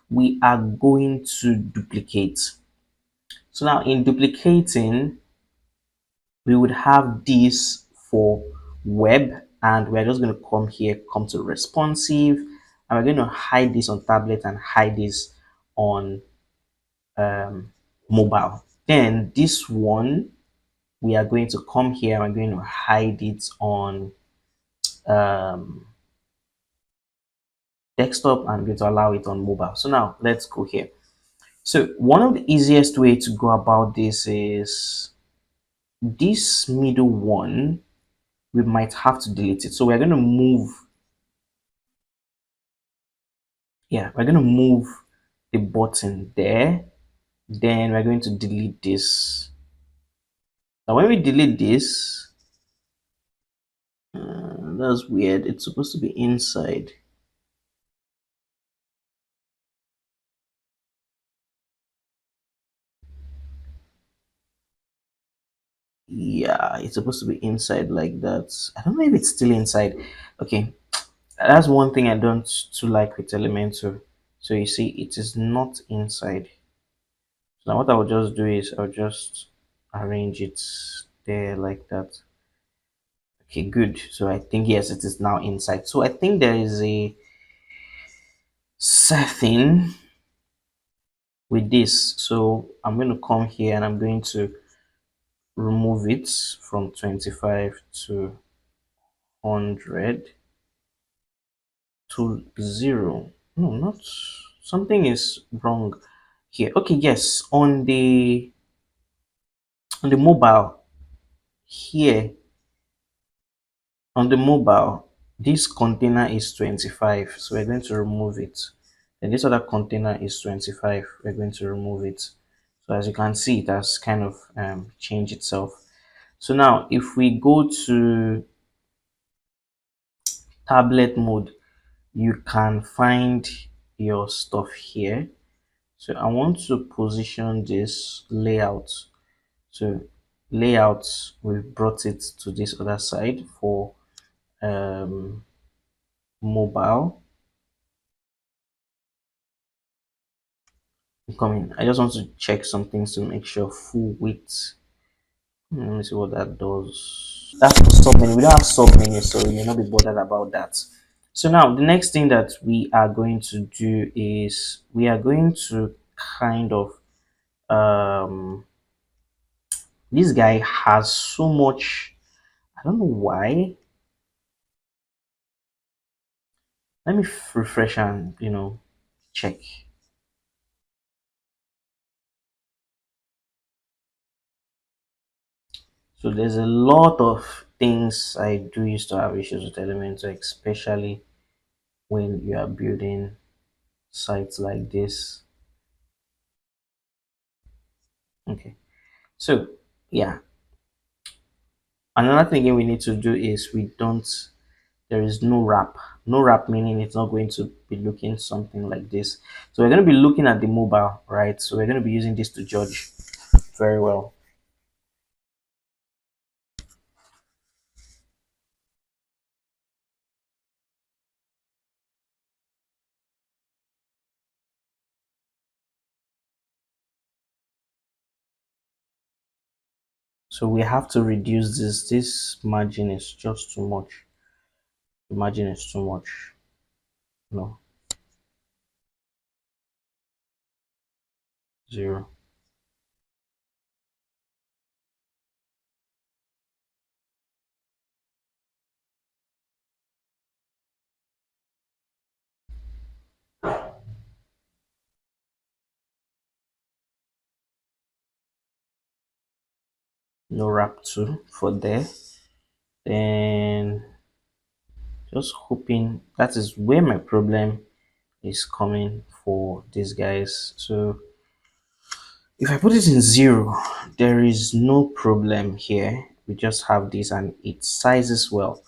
we are going to duplicate. So now in duplicating, we would have this for web, and we're just going to come here, come to responsive, and we're going to hide this on tablet and hide this on mobile. Then this one, we are going to come here and we're going to hide it on um, desktop, and we're going to allow it on mobile. So now let's go here. So one of the easiest way to go about this is this middle one, we might have to delete it. So we're going to move, yeah, we're going to move the button there. Then we're going to delete this. Now when we delete this, that's weird. It's supposed to be inside. Yeah, it's supposed to be inside like that. I don't know if it's still inside. Okay, that's one thing I don't too like with Elementor. So you see, it is not inside. So now what I will just do is I'll just arrange it there like that. Okay, good. So I think yes, it is now inside. So I think there is a setting with this. So I'm going to come here and I'm going to remove it from 25 to 100 to 0. No, not something is wrong here. Okay, yes, on the mobile here, on the mobile, this container is 25, so we're going to remove it. And this other container is 25, we're going to remove it. So as you can see, it has kind of changed itself. So now if we go to tablet mode, you can find your stuff here. So I want to position this layout. So layout, we've brought it to this other side for um, mobile. Coming, I just want to check some things to make sure full width. Let me see what that does. That's for sub menu. We don't have sub menu, so you may not be bothered about that. So now the next thing that we are going to do is we are going to kind of this guy has so much, I don't know why. Let me refresh and check. So there's a lot of things I do used to have issues with Elementor, especially when you are building sites like this. Okay, so yeah, another thing we need to do is there is no wrap, meaning it's not going to be looking something like this. So we're going to be looking at the mobile, right? So we're going to be using this to judge very well. So we have to reduce this margin is just too much. The margin is too much. No, 0. No wrap 2 for there. Then just hoping that is where my problem is coming for these guys. So if I put it in 0, there is no problem here. We just have this and it sizes well.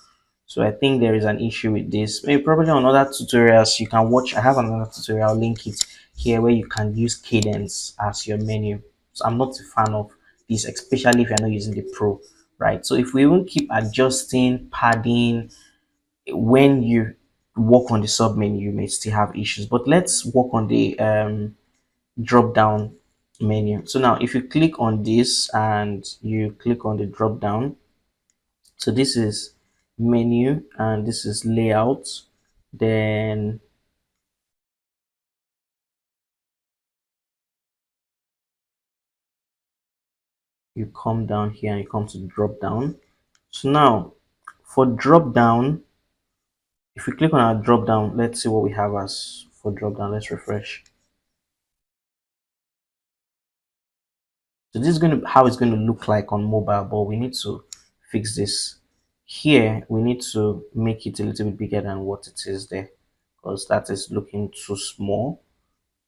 So I think there is an issue with this. Maybe probably on other tutorials you can watch. I have another tutorial, link it here, where you can use Kadence as your menu. So I'm not a fan of this, especially if you're not using the Pro, right? So if we won't keep adjusting padding when you work on the sub menu, you may still have issues. But let's work on the drop down menu. So now if you click on this and you click on the drop down, so this is menu and this is layout, then you come down here and you come to drop down. So now for drop down, if we click on our drop down, let's see what we have as for drop down. Let's refresh. So this is going to how it's going to look like on mobile, but we need to fix this. Here we need to make it a little bit bigger than what it is there, because that is looking too small.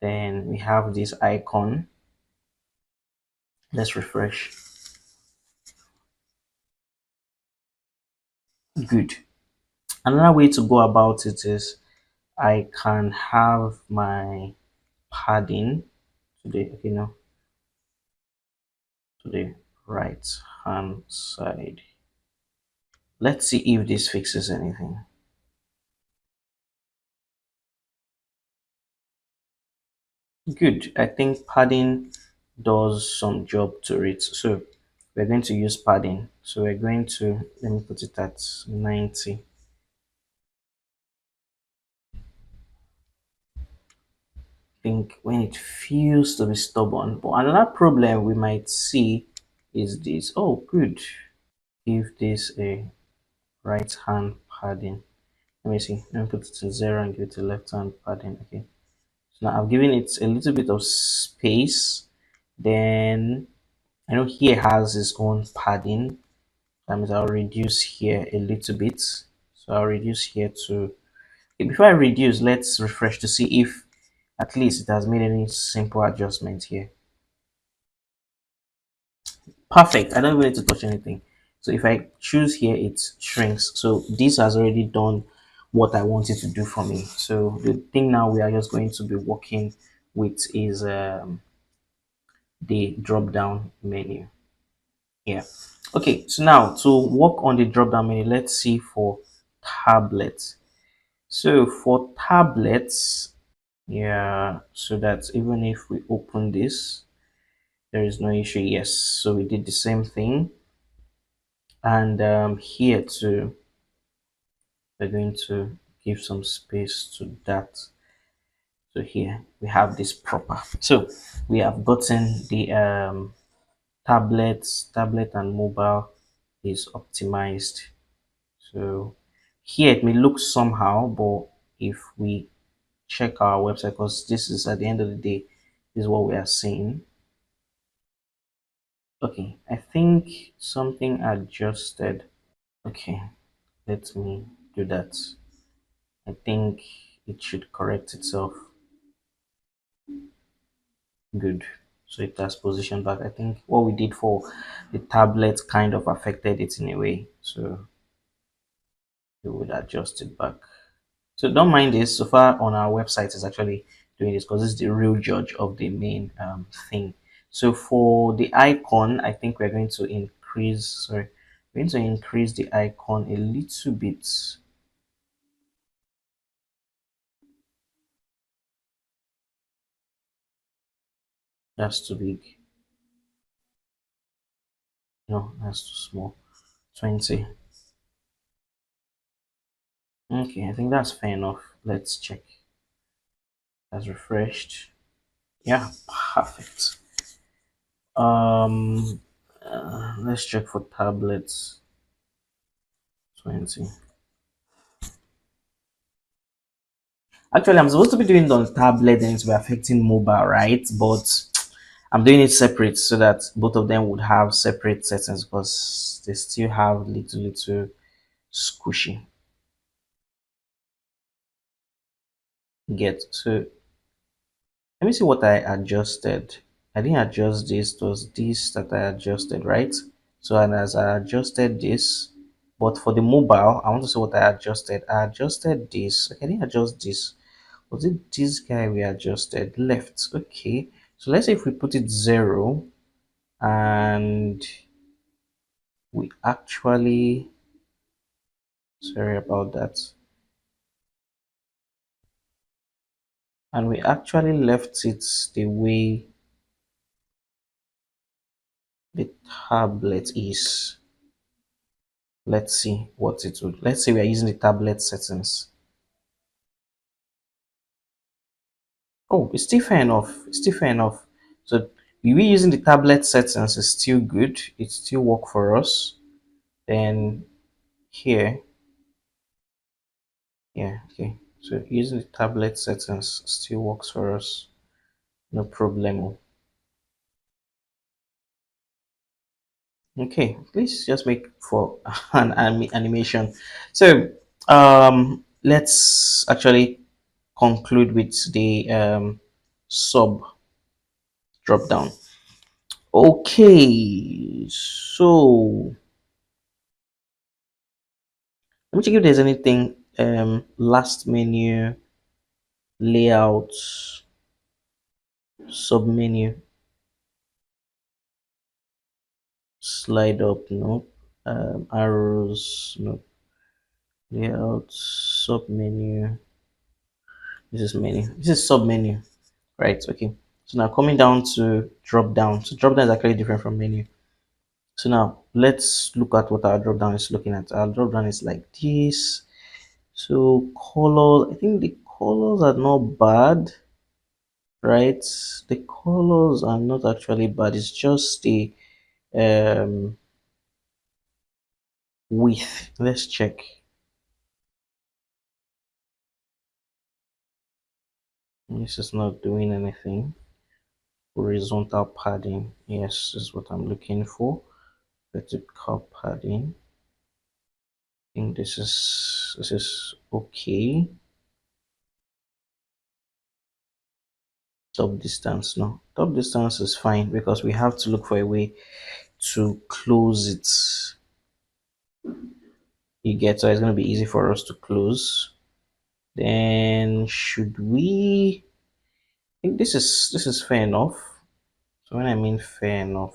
Then we have this icon. Let's refresh. Good. Another way to go about it is I can have my padding okay, no, to the right hand side. Let's see if this fixes anything. Good. I think padding does some job to it. So we're going to use padding. So we're going to, let me put it at 90. I think when it feels to be stubborn. But another problem we might see is this. Oh, good. Give this a right hand padding. Let me see. Let me put it to 0 and give it a left hand padding. Okay. So now I've given it a little bit of space. Then I know here has its own padding. That means I'll reduce here a little bit. So I'll reduce here to, okay, before I reduce, let's refresh to see if at least it has made any simple adjustment here. Perfect. I don't even need to touch anything. So if I choose here, it shrinks. So this has already done what I wanted to do for me. So the thing now we are just going to be working with is the drop down menu. Yeah. Okay. So now to work on the drop down menu, let's see for tablets. So for tablets, yeah, so that even if we open this, there is no issue. Yes. So we did the same thing. And here too, we're going to give some space to that. So here we have this proper. So we have gotten the tablet and mobile is optimized. So here it may look somehow, but if we check our website, because this is at the end of the day, this is what we are seeing. Okay, I think something adjusted. Okay, let me do that. I think it should correct itself. Good. So it has positioned back. I think what we did for the tablet kind of affected it in a way. So we would adjust it back. So don't mind this. So far on our website is actually doing this because it's the real judge of the main thing. So for the icon, I think we're going to increase, sorry, we're going to increase the icon a little bit. That's too big. No, that's too small. 20. Okay, I think that's fair enough. Let's check. Has refreshed. Yeah, perfect. Let's check for tablets. 20. Actually, I'm supposed to be doing it on tablet and it's be affecting mobile, right? But I'm doing it separate so that both of them would have separate settings because they still have little squishy. Get so let me see what I adjusted. I didn't adjust this, it was this that I adjusted, right? So and as I adjusted this, but for the mobile, I want to see what I adjusted. I adjusted this. Okay, I didn't adjust this. Was it this guy we adjusted? Left. Okay. So let's say if we put it 0 and we actually, sorry about that, and we actually left it the way the tablet is. Let's see what it would. Let's say we are using the tablet settings. Oh, it's still fair enough. It's still fair enough. So we using the tablet settings is still good. It still work for us. Then here, yeah, okay. So using the tablet settings still works for us. No problem. Okay, please just make for an animation. So let's actually conclude with the sub drop down. Okay, so let me check if there's anything last menu, layout, sub menu, slide up, no, arrows, no, layout, sub menu. This is menu. This is sub menu, right? Okay. So now coming down to drop down. So drop down is actually different from menu. So now let's look at what our drop down is looking at. Our drop down is like this. So color, I think the colors are not bad, right? The colors are not actually bad. It's just the um width. Let's check. This is not doing anything. Horizontal padding. Yes, is what I'm looking for. Vertical padding. I think this is okay. Top distance, no. Top distance is fine because we have to look for a way to close it. You get, so it's going to be easy for us to close. Then should we, I think this is fair enough. So when I mean fair enough,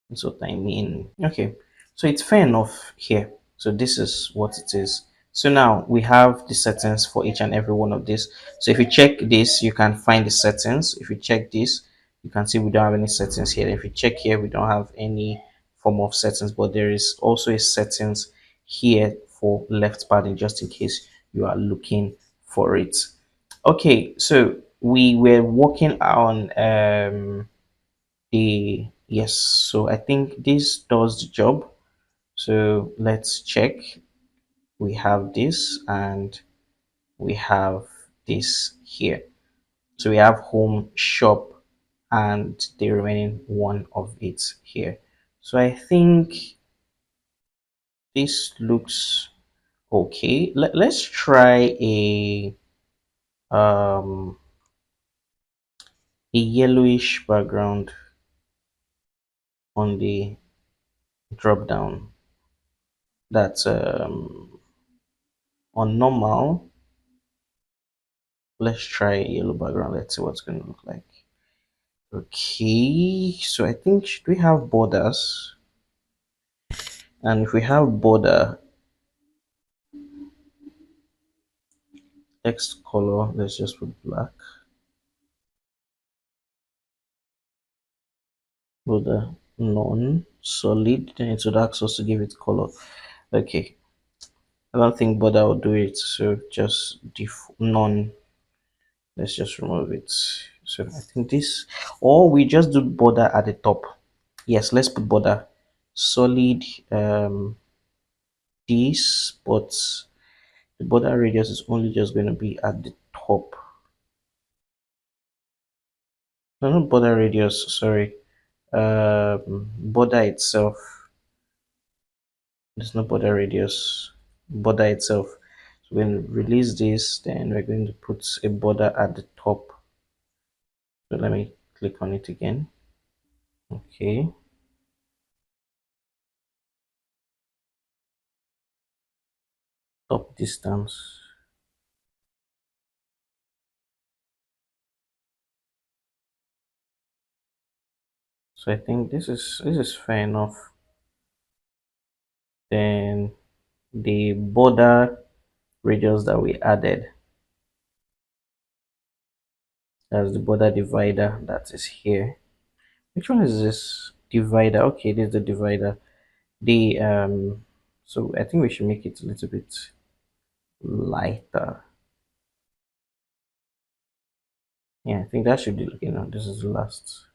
that's what I mean. Okay, so it's fair enough here. So this is what it is. So now we have the settings for each and every one of these. So if you check this, you can find the settings. If you check this, you can see we don't have any settings here. If you check here, we don't have any form of settings, but there is also a settings here for left padding, just in case you are looking for it. Okay, so we were working on yes, so I think this does the job. So let's check. We have this and we have this here. So we have home, shop, and the remaining one of it here. So I think this looks okay. Let's try um a yellowish background on the drop down. That's on normal. Let's try a yellow background. Let's see what's going to look like. Okay, so I think should we have borders? And if we have border, text color, let's just put black. Border non solid, then it would ask us to give it color. Okay, I don't think border will do it, so just none. Let's just remove it. So I think this, or we just do border at the top. Yes, let's put border solid this, but the border radius is only just going to be at the top. No, not border radius, sorry. Border itself. There's no border radius. Border itself. So when we release this, then we're going to put a border at the top. So let me click on it again. Okay. Top distance. So I think this is fair enough. Then the border radius that we added, that's the border divider that is here. Which one is this divider? Okay, this is the divider. The so I think we should make it a little bit lighter. Yeah, I think that should be, this is the last.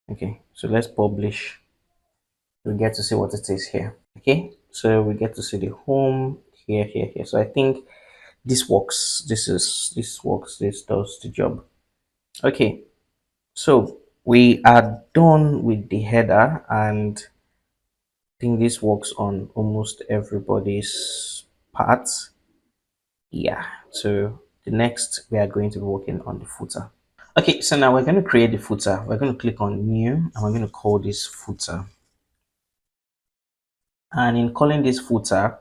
Okay, so let's publish. We get to see what it is here. Okay, so we get to see the home here, here, here. So I think this works. This works. This does the job. Okay, so we are done with the header, and I think this works on almost everybody's part. Yeah, so the next we are going to be working on the footer. Okay, so now we're going to create the footer. We're going to click on new, and we're going to call this footer. And in calling this footer,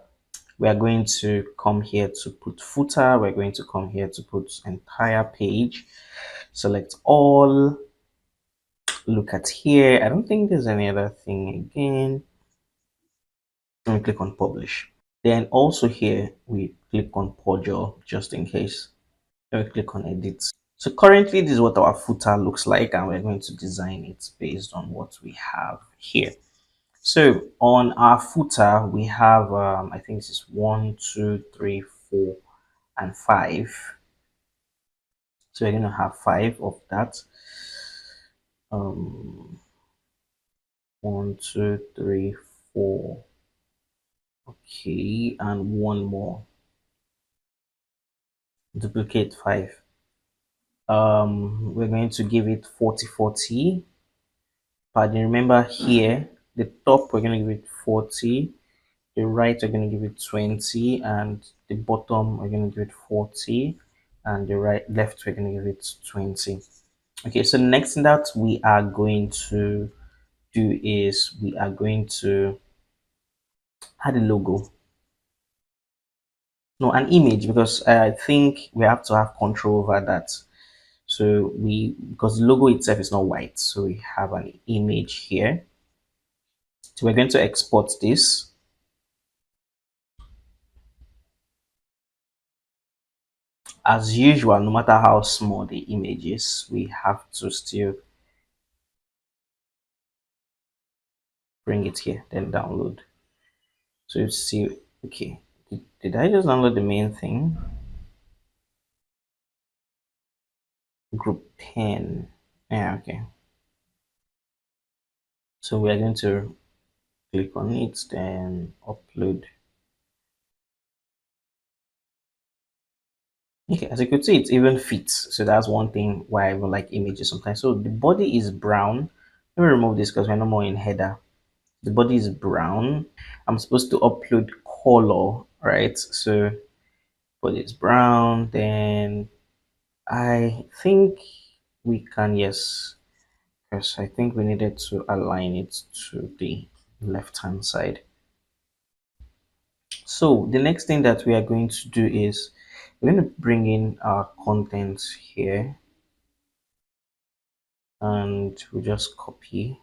we are going to come here to put footer. We're going to come here to put entire page. Select all. Look at here. I don't think there's any other thing again. Let me click on publish. Then also here, we click on Pojo just in case. Then we click on edit. So currently this is what our footer looks like, and we're going to design it based on what we have here. So on our footer, we have, I think this is 1, 2, 3, 4, and 5. So we're going to have 5 of that. 1, 2, 3, 4. Okay, and one more. Duplicate 5. We're going to give it 40, 40. But remember here, the top we're going to give it 40. The right we're going to give it 20, and the bottom we're going to give it 40, and the left we're going to give it 20. Okay, so the next thing that we are going to do is we are going to add a logo. No, an image, because I think we have to have control over that. So because the logo itself is not white, so we have an image here. So we're going to export this. As usual, no matter how small the image is, we have to still bring it here, then download. So you see, okay, did I just download the main thing? Group 10. Yeah, okay. So we are going to click on it, then upload. Okay, as you could see, it even fits. So that's one thing why I even like images sometimes. So the body is brown. Let me remove this because we're no more in header. The body is brown. I'm supposed to upload color, right? So body is brown. Then I think we can, yes, because I think we needed to align it to the left hand side. So the next thing that we are going to do is we're going to bring in our content here, and we just copy.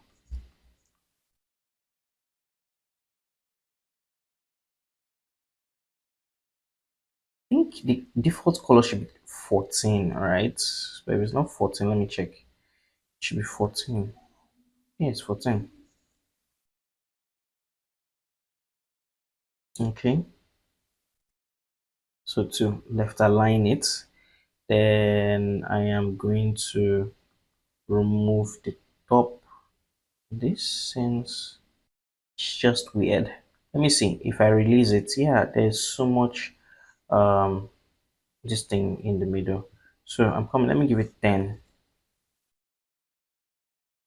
I think the default color should be 14, right? But if it's not 14, let me check. It should be 14. Yeah, it's 14. Okay. So to left align it, then I am going to remove the top. This seems it's just weird. Let me see if I release it. Yeah, there's so much um this thing in the middle. So I'm coming. Let me give it 10.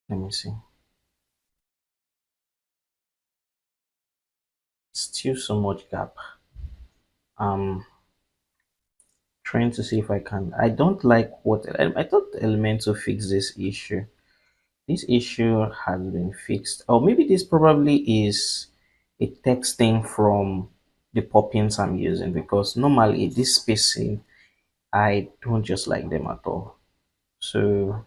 Let me see. Still so much gap. Um, trying to see if I can. I don't like what I thought Elementor fixed this issue. This issue has been fixed. Or maybe this probably is a texting from the plugins I'm using, because normally this spacing I don't just like them at all. So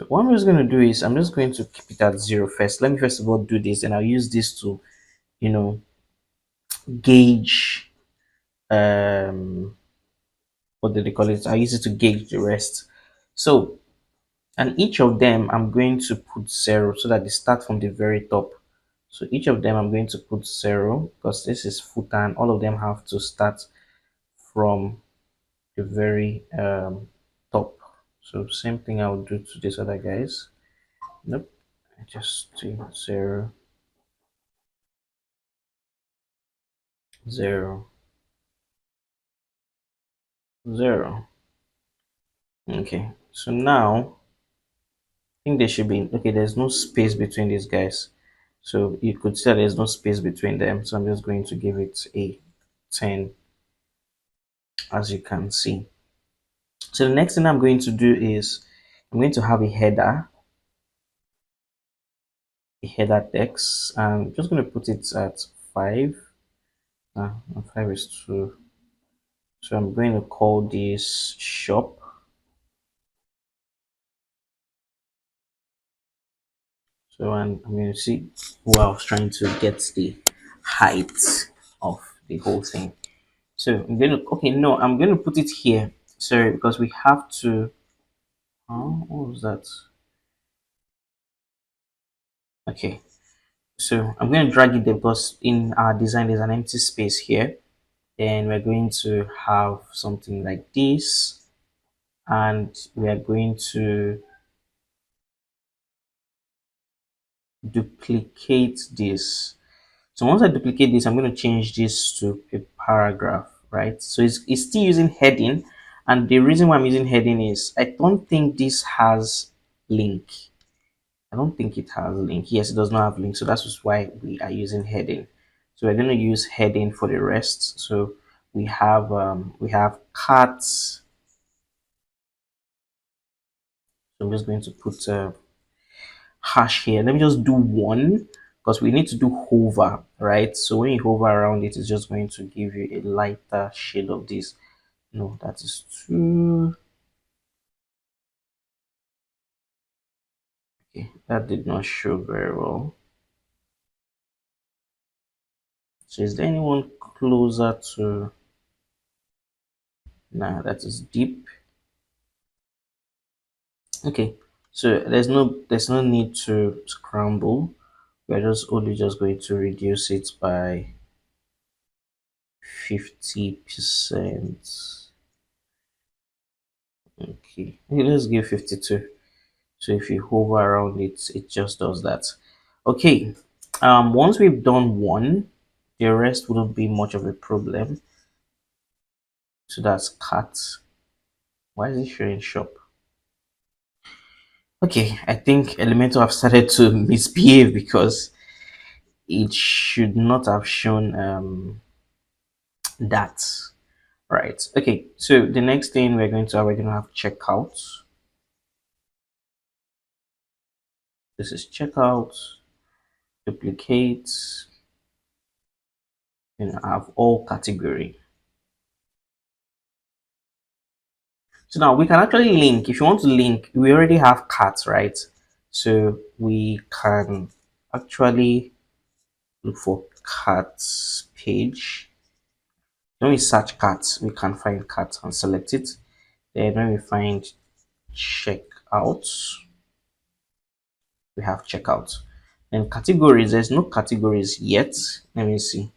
what I'm just going to do is I'm just going to keep it at 0 first. Let me first of all do this, and I'll use this to, you know, gauge what do they call it? I use it to gauge the rest. So, and each of them I'm going to put 0 so that they start from the very top. So each of them I'm going to put 0 because this is footer, and all of them have to start from the very top. So same thing I will do to these other guys. Nope, I just do 0, 0, 0. Okay, so now I think they should be okay. There's no space between these guys, so you could say there's no space between them. So I'm just going to give it a 10, as you can see. So the next thing I'm going to do is I'm going to have a header text. I'm just going to put it at 5. 5 is 2. So I'm going to call this shop. So I'm going to see who I was trying to get the height of the whole thing. So I'm going to, okay, no, I'm going to put it here. Sorry, because we have to, oh, what was that? Okay, so I'm going to drag it there because in our design there's an empty space here. Then we're going to have something like this, and we are going to duplicate this. So once I duplicate this, I'm going to change this to a paragraph, right? So it's still using heading, and the reason why I'm using heading is I don't think this has link. I don't think it has link. Yes, it does not have link, so that's just why we are using heading. So we're going to use heading for the rest. So we have carts. So I'm just going to put hash here. Let me just do 1 because we need to do hover, right? So when you hover around it, it's just going to give you a lighter shade of this. No, that is 2. Okay, that did not show very well. So is there anyone closer to? Nah, that is deep. Okay, so there's no need to scramble. We're just only just going to reduce it by 50%. Okay, let's give 52. So if you hover around it, it just does that. Okay, once we've done 1, the rest wouldn't be much of a problem. So that's cat. Why is it showing shop? Okay, I think Elementor have started to misbehave because it should not have shown that. Right. Okay, so the next thing we're going to have checkout. This is checkout, duplicate, and I have all category. So now we can actually link. If you want to link, we already have carts, right? So we can actually look for carts page. When we search carts, we can find carts and select it. Then when we find checkout, we have checkout. Then categories, there's no categories yet. Let me see.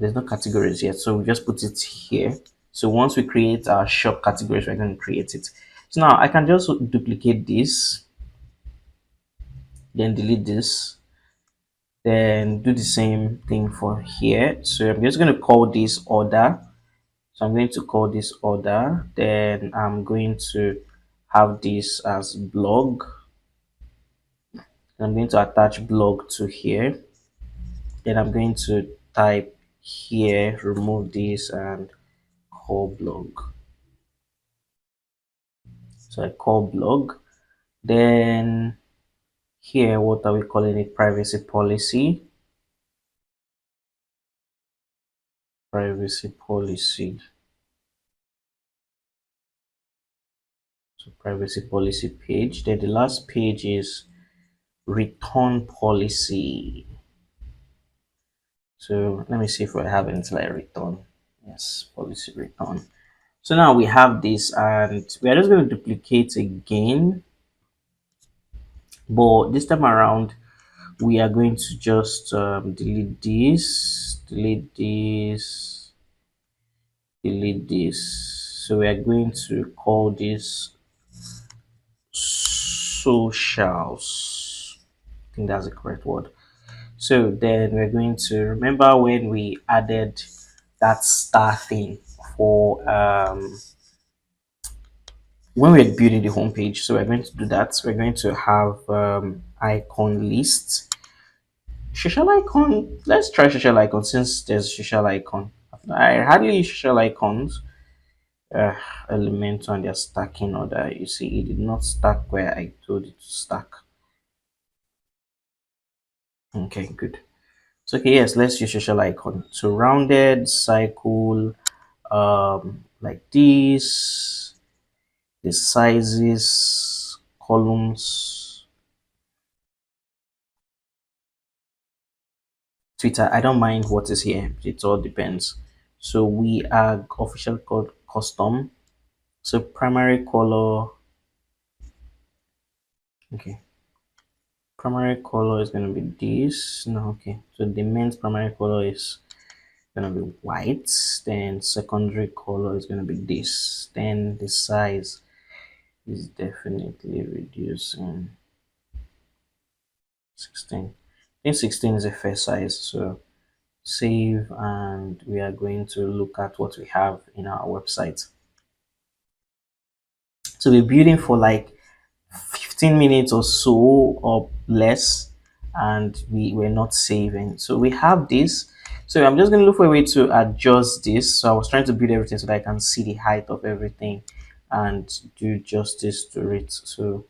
There's no categories yet, so we just put it here. So once we create our shop categories, we're going to create it. So now I can just duplicate this, then delete this, then do the same thing for here. So I'm just going to call this order. So I'm going to call this order, then I'm going to have this as blog. I'm going to attach blog to here. Then I'm going to type here, remove this and call blog. So I call blog. Then here, what are we calling it? Privacy policy. Privacy policy. So privacy policy page. Then the last page is return policy. So let me see if I have anything like return. Yes, policy return. So now we have this, and we are just going to duplicate again, but this time around we are going to just delete this, delete this. So we are going to call this socials. I think that's the correct word. So then we're going to remember when we added that star thing for when we're building the homepage. So we're going to do that. We're going to have icon list, social icon. Let's try social icon since there's social icon. I hardly use social icons. Elementor and their stacking order. You see, it did not stack where I told it to stack. Okay, good. So okay, yes, let's use social icon. So rounded cycle, like this, the sizes, columns, Twitter. I don't mind what is here. It all depends. So we are official called custom. So primary color. Okay. Primary color is going to be this. No, okay. So the main primary color is going to be white. Then secondary color is going to be this. Then the size is definitely reducing 16. I think 16 is a fair size. So save, and we are going to look at what we have in our website. So we're building for like 15 minutes or so or less, and we were not saving. So we have this. So I'm just going to look for a way to adjust this. So I was trying to build everything so that I can see the height of everything and do justice to it. So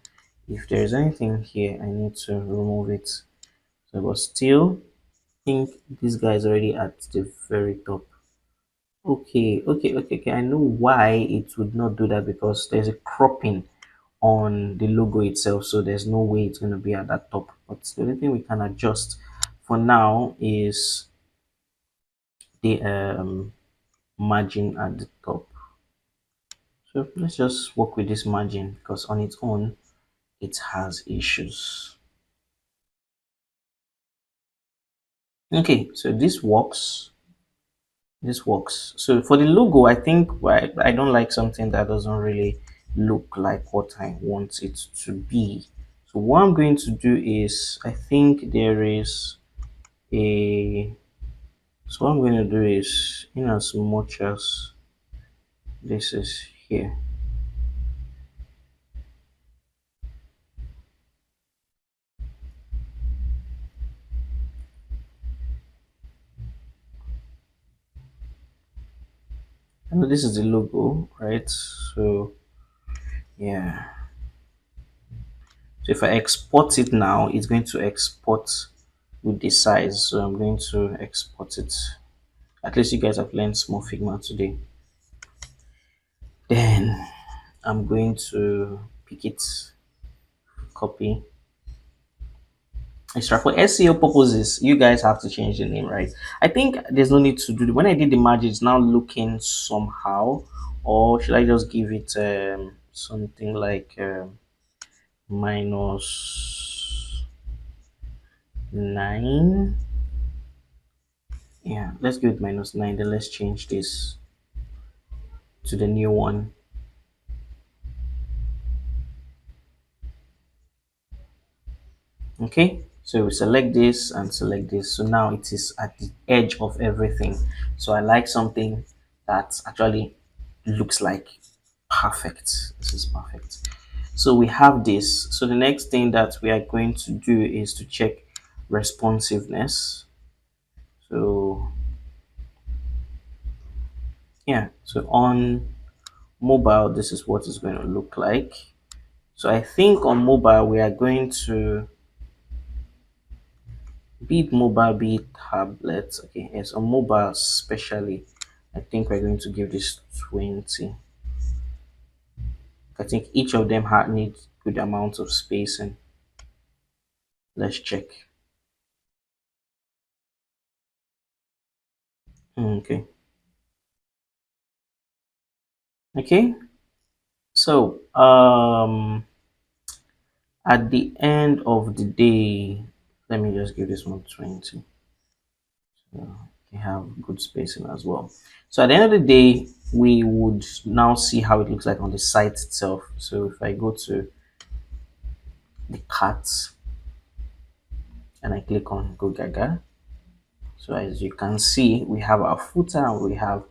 if there's anything here, I need to remove it. So but still, I think this guy is already at the very top. Okay. I know why it would not do that, because there's a cropping on the logo itself, so there's no way it's going to be at that top. But the only thing we can adjust for now is the margin at the top. So let's just work with this margin, because on its own it has issues. Okay, so this works. So for the logo, I think I don't like something that doesn't really look like what I want it to be. So what I'm going to do is, I think there is a, so what I'm going to do is, in as much as this is here, I know this is the logo, right? So yeah, so if I export it now, it's going to export with the size. So I'm going to export it. At least you guys have learned small Figma today. Then I'm going to pick it, copy, extract. For SEO purposes, you guys have to change the name, right? I think there's no need to do it. When I did the margin, it's now looking somehow. Or should I just give it something like -9? Yeah, let's go with -9. Then let's change this to the new one. Okay, so we select this and select this. So now it is at the edge of everything. So I like something that actually looks like perfect. This is perfect. So we have this. So the next thing that we are going to do is to check responsiveness. So yeah, so on mobile, this is what it's going to look like. So I think on mobile, we are going to, be it mobile, be it tablet. Okay, yes, on mobile especially, I think we're going to give this 20. I think each of them needs good amounts of spacing. Let's check. Okay. Okay. So at the end of the day, let me just give this one 20. So you have good spacing as well. So at the end of the day, we would now see how it looks like on the site itself. So if I go to the carts and I click on Go Gaga, so as you can see, we have our footer and we have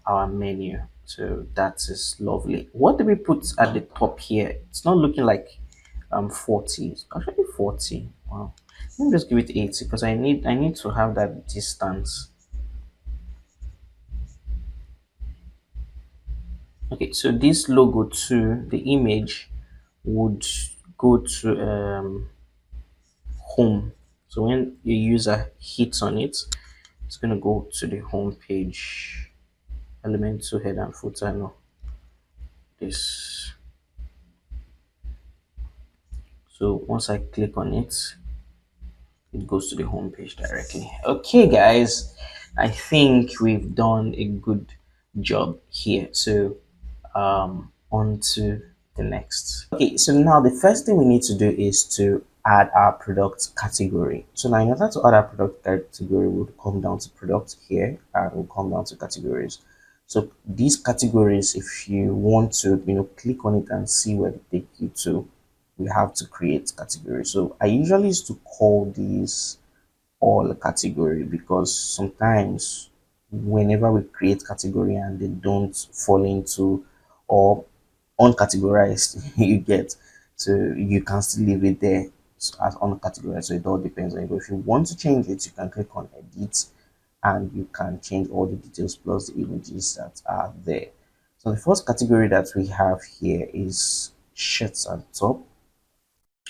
our menu. So that is lovely. What do we put at the top here? It's not looking like 40. It's actually 40. Wow. Let me just give it 80 because I need to have that distance. Okay, so this logo to the image would go to home. So when your user hits on it, it's going to go to the home page. Elementor head and footer. No, this. So once I click on it, it goes to the home page directly. Okay, guys, I think we've done a good job here. So on to the next. Okay, so now the first thing we need to do is to add our product category. So now in order to add our product category, we'll come down to product here and we'll come down to categories. So these categories, if you want to, click on it and see where they take you to, we have to create categories. So I usually used to call these all category because sometimes whenever we create category and they don't fall into or uncategorized you get, so you can still leave it there as uncategorized. So it all depends on you. But if you want to change it, you can click on edit and you can change all the details plus the images that are there. So the first category that we have here is shirts and top.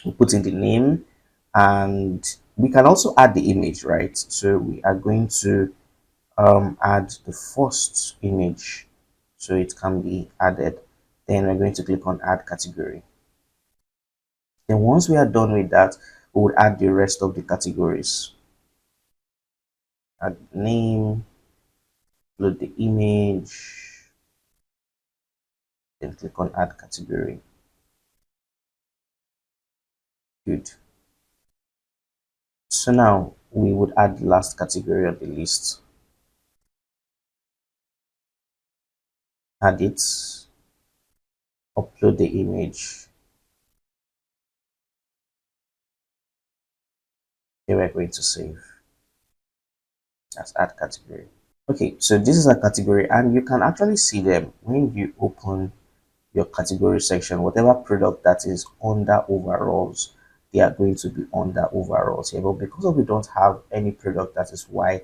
We put in the name and we can also add the image, right? So we are going to add the first image so it can be added. Then we're going to click on add category. Then once we are done with that, we will add the rest of the categories. Add name, load the image, then click on add category. Good. So now we would add the last category of the list. Add it, upload the image. Here we're going to save. That's add category. Okay, so this is a category and you can actually see them when you open your category section. Whatever product that is under overalls, they are going to be under overalls here. But because we don't have any product, that is why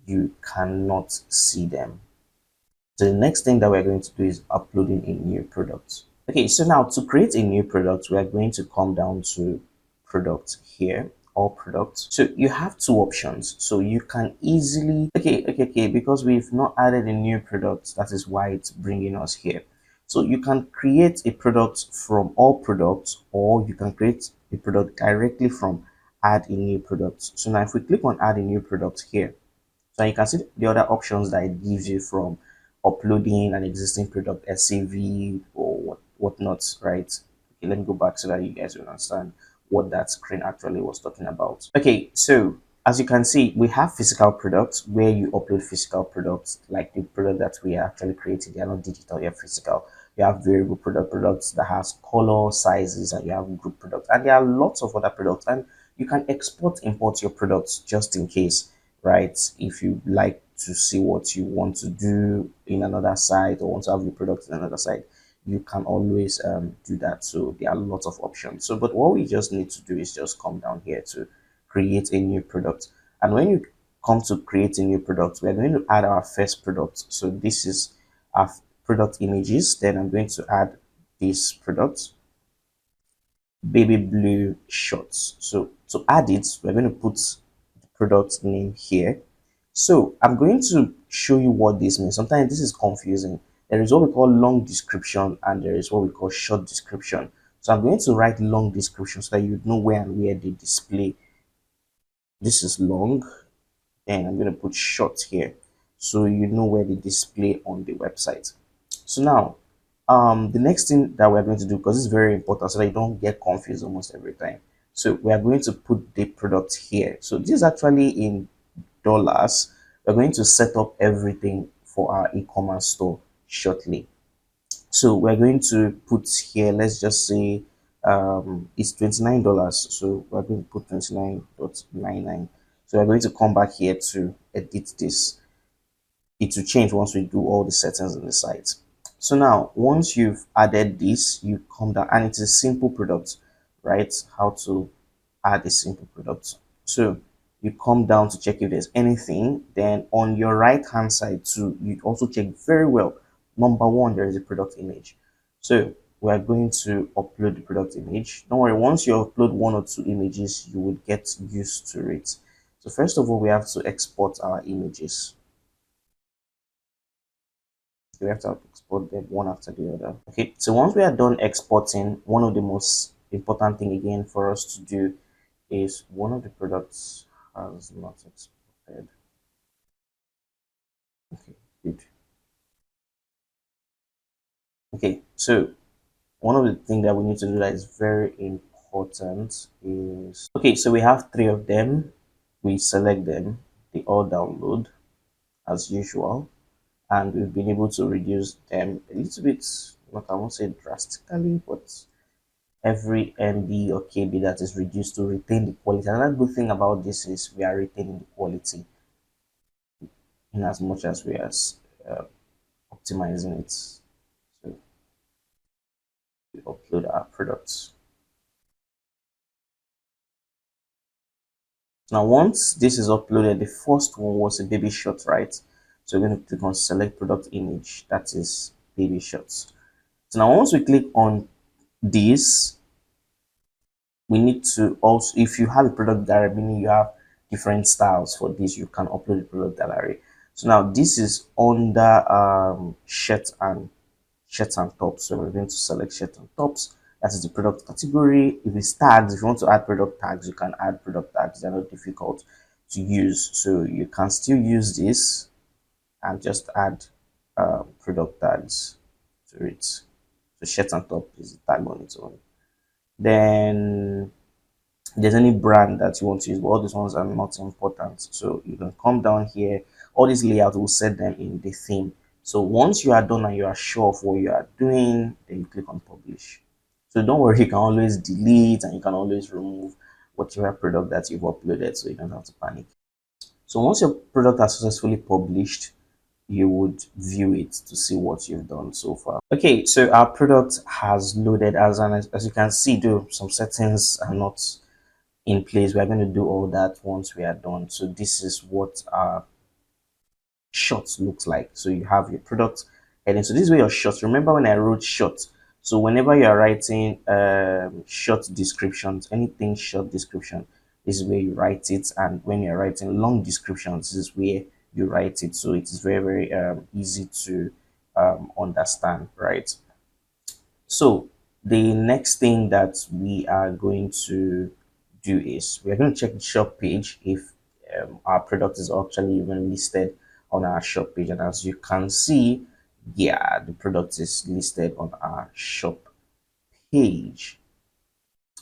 you cannot see them. So the next thing that we're going to do is uploading a new product. Okay, so now to create a new product, we are going to come down to product here, all products. So you have two options. So you can easily, okay, because we've not added a new product, that is why it's bringing us here. So you can create a product from all products, or you can create a product directly from add a new product. So now if we click on add a new product here, so you can see the other options that it gives you from uploading an existing product, SCV or whatnot, right? Okay, let me go back so that you guys will understand what that screen actually was talking about. Okay, so as you can see, we have physical products where you upload physical products, like the product that we are actually creating. They are not digital, they are physical. You have variable products that has color, sizes, and you have group products. And there are lots of other products. And you can export, import your products just in case, right? If you like to see what you want to do in another site or want to have your product in another site, you can always do that. So there are lots of options. So, but what we just need to do is just come down here to create a new product. And when you come to create a new product, we're going to add our first product. So this is our product images. Then I'm going to add this product, baby blue shorts. So to add it, we're going to put the product name here. So I'm going to show you what this means. Sometimes this is confusing. There is what we call long description and there is what we call short description. So I'm going to write long description so that you know where and where they display. This is long, and I'm going to put short here so you know where they display on the website. So now the next thing that we're going to do, because it's very important so that you don't get confused almost every time, so we are going to put the product here. So this is actually in dollars. We're going to set up everything for our e-commerce store shortly. So we're going to put here, let's just say it's $29. So we're going to put 29.99. So we're going to come back here to edit this. It will change once we do all the settings on the site. So now once you've added this, you come down, and it's a simple product, right? How to add a simple product. So you come down to check if there's anything. Then on your right hand side too, you also check very well. Number one, there is a product image. So we are going to upload the product image. Don't worry, once you upload one or two images, you will get used to it. So first of all, we have to export our images. We have to export them one after the other. Okay, so once we are done exporting, one of the most important thing again for us to do is one of the products has not exported. Okay, good. Okay, so one of the things that we need to do that is very important is, okay, so we have three of them. We select them, they all download as usual, and we've been able to reduce them a little bit, not I won't say drastically, but every MB or KB that is reduced to retain the quality. Another good thing about this is we are retaining the quality in as much as we are uh, optimizing it. So we upload our products. Now, once this is uploaded, the first one was a baby shot, right? So we're going to click on select product image, that is baby shots. So now once we click on this, we need to also, if you have a product gallery, meaning you have different styles for this, you can upload the product gallery. So now this is under shirts and tops. So we're going to select shirts and tops. That is the product category. If it's tags, if you want to add product tags, you can add product tags. They're not difficult to use, so you can still use this and just add product tags to it. So shirts and top is a tag on its own. Then if there's any brand that you want to use, but all these ones are not important, so you can come down here. All these layouts will set them in the theme. So once you are done and you are sure of what you are doing, then you click on publish. So don't worry, you can always delete and you can always remove whatever product that you've uploaded, so you don't have to panic. So once your product has successfully published, you would view it to see what you've done so far. Okay, so our product has loaded, as you can see, though some settings are not in place. We're going to do all that once we are done. So this is what our shorts looks like. So you have your product, and then so this is where your shorts. Remember when I wrote short? So whenever you are writing short descriptions, anything short description, this is where you write it. And when you're writing long descriptions, this is where you write it. So it is very, very easy to understand, right? So the next thing that we are going to do is we're going to check the shop page if our product is actually even listed on our shop page. And as you can see, yeah, the product is listed on our shop page.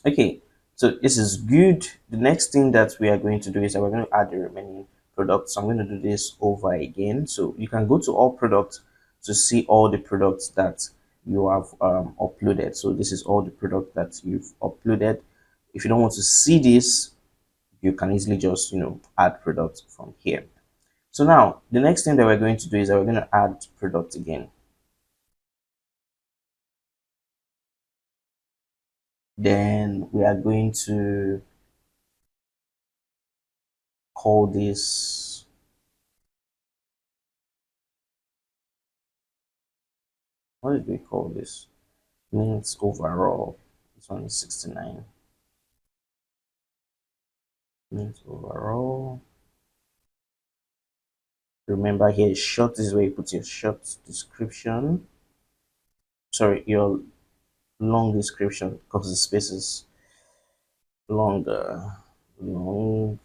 Okay, So this is good. The next thing that we are going to do is that we're going to add the remaining products. So I'm going to do this over again. So you can go to all products to see all the products that you have uploaded. So this is all the product that you've uploaded. If you don't want to see this, you can easily just add products from here. So now the next thing that we're going to do is that we're going to add product again. Then we are going to call this, what did we call this? Means overall. This one is 69. Means overall. Remember here, short is where you put your short description. Sorry, your long description because the space is longer. Long.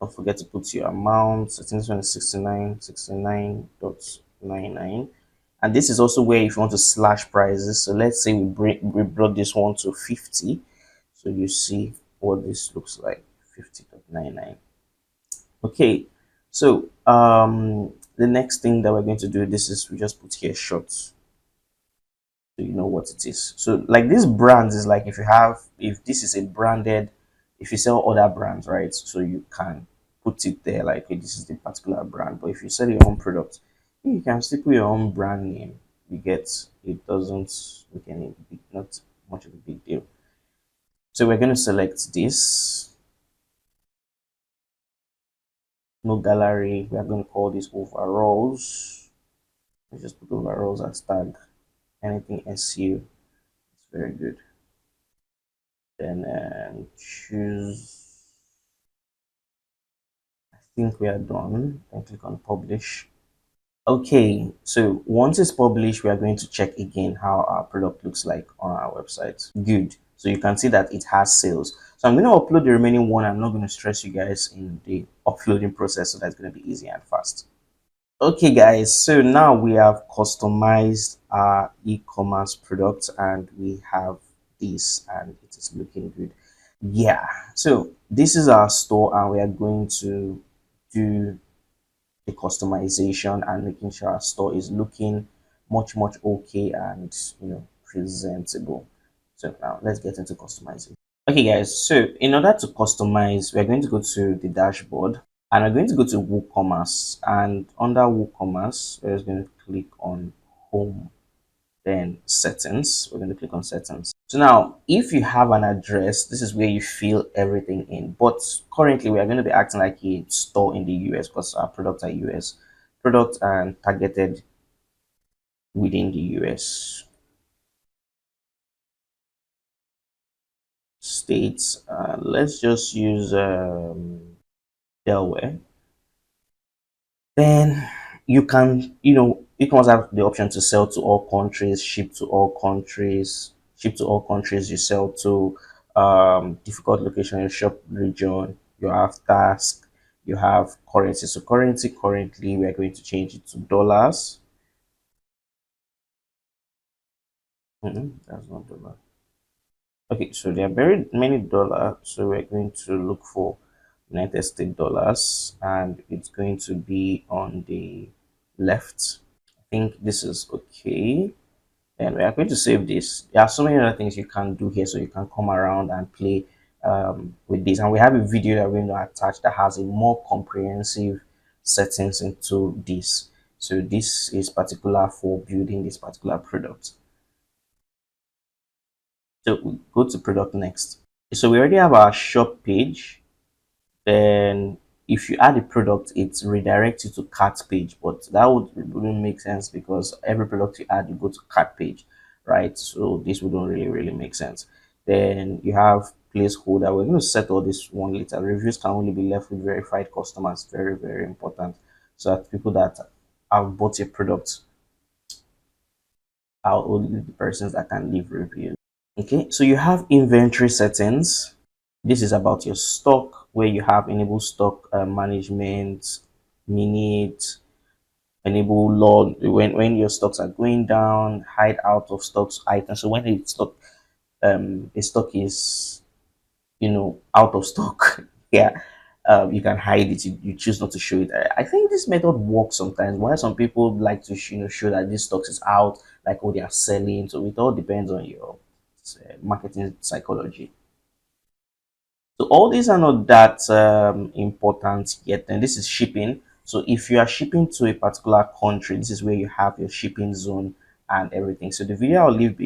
Don't forget to put your amount. I think this one is 69.99. And this is also where if you want to slash prices. So let's say we brought this one to 50. So you see what this looks like, 50.99. Okay, so the next thing that we're going to do, this is we just put here shorts, so you know what it is. So like this brands is like if this is a branded, if you sell other brands, right? So you can put it there like, okay, this is the particular brand. But if you sell your own product, you can still put your own brand name. You get, it doesn't make any big, not much of a big deal. So we're going to select this, no gallery. We are going to call this overalls. Let's just put overalls as tag. Anything SU, it's very good. Then choose, I think we are done. Then click on publish. Okay, so once it's published, we are going to check again how our product looks like on our website. Good. So you can see that it has sales. So I'm going to upload the remaining one. I'm not going to stress you guys in the uploading process, so that's going to be easy and fast. Okay guys, so now we have customized our e-commerce product and we have this and it is looking good. Yeah, so this is our store and we are going to do the customization and making sure our store is looking much okay and presentable. So now let's get into customizing. Okay guys, so in order to customize, we're going to go to the dashboard and we're going to go to WooCommerce, and under WooCommerce we're just going to click on home, then settings. We're going to click on settings. So now if you have an address, this is where you fill everything in, but currently we are going to be acting like a store in the US because our products are US products and targeted within the US states. Let's just use Delaware. Then you can, you can also have the option to sell to all countries, ship to all countries, you sell to difficult location, your shop region, you have task, you have currency. So currency, currently we are going to change it to dollars. That's not dollar. Okay, so there are very many dollars, so we're going to look for United States dollars and it's going to be on the left. I think this is okay. And we are going to save this. There are so many other things you can do here, so you can come around and play with this. And we have a video that we're going to attach that has a more comprehensive settings into this. So this is particular for building this particular product. So we go to product next. So we already have our shop page. Then if you add a product, it redirects you to cart page, but that wouldn't make sense because every product you add, you go to cart page, right? So this wouldn't really make sense. Then you have placeholder. We're going to set all this one later. Reviews can only be left with verified customers. Very important, so that people that have bought your product are only the persons that can leave reviews. Okay, so you have inventory settings. This is about your stock, where you have enable stock management, minute, enable log when your stocks are going down, hide out of stocks items. So when a stock is out of stock. Yeah, you can hide it. You choose not to show it. I think this method works sometimes. Why some people like to show that this stock is out, like, oh, they are selling. So it all depends on your marketing psychology. So all these are not that important yet. And this is shipping. So if you are shipping to a particular country, this is where you have your shipping zone and everything. So the video I'll leave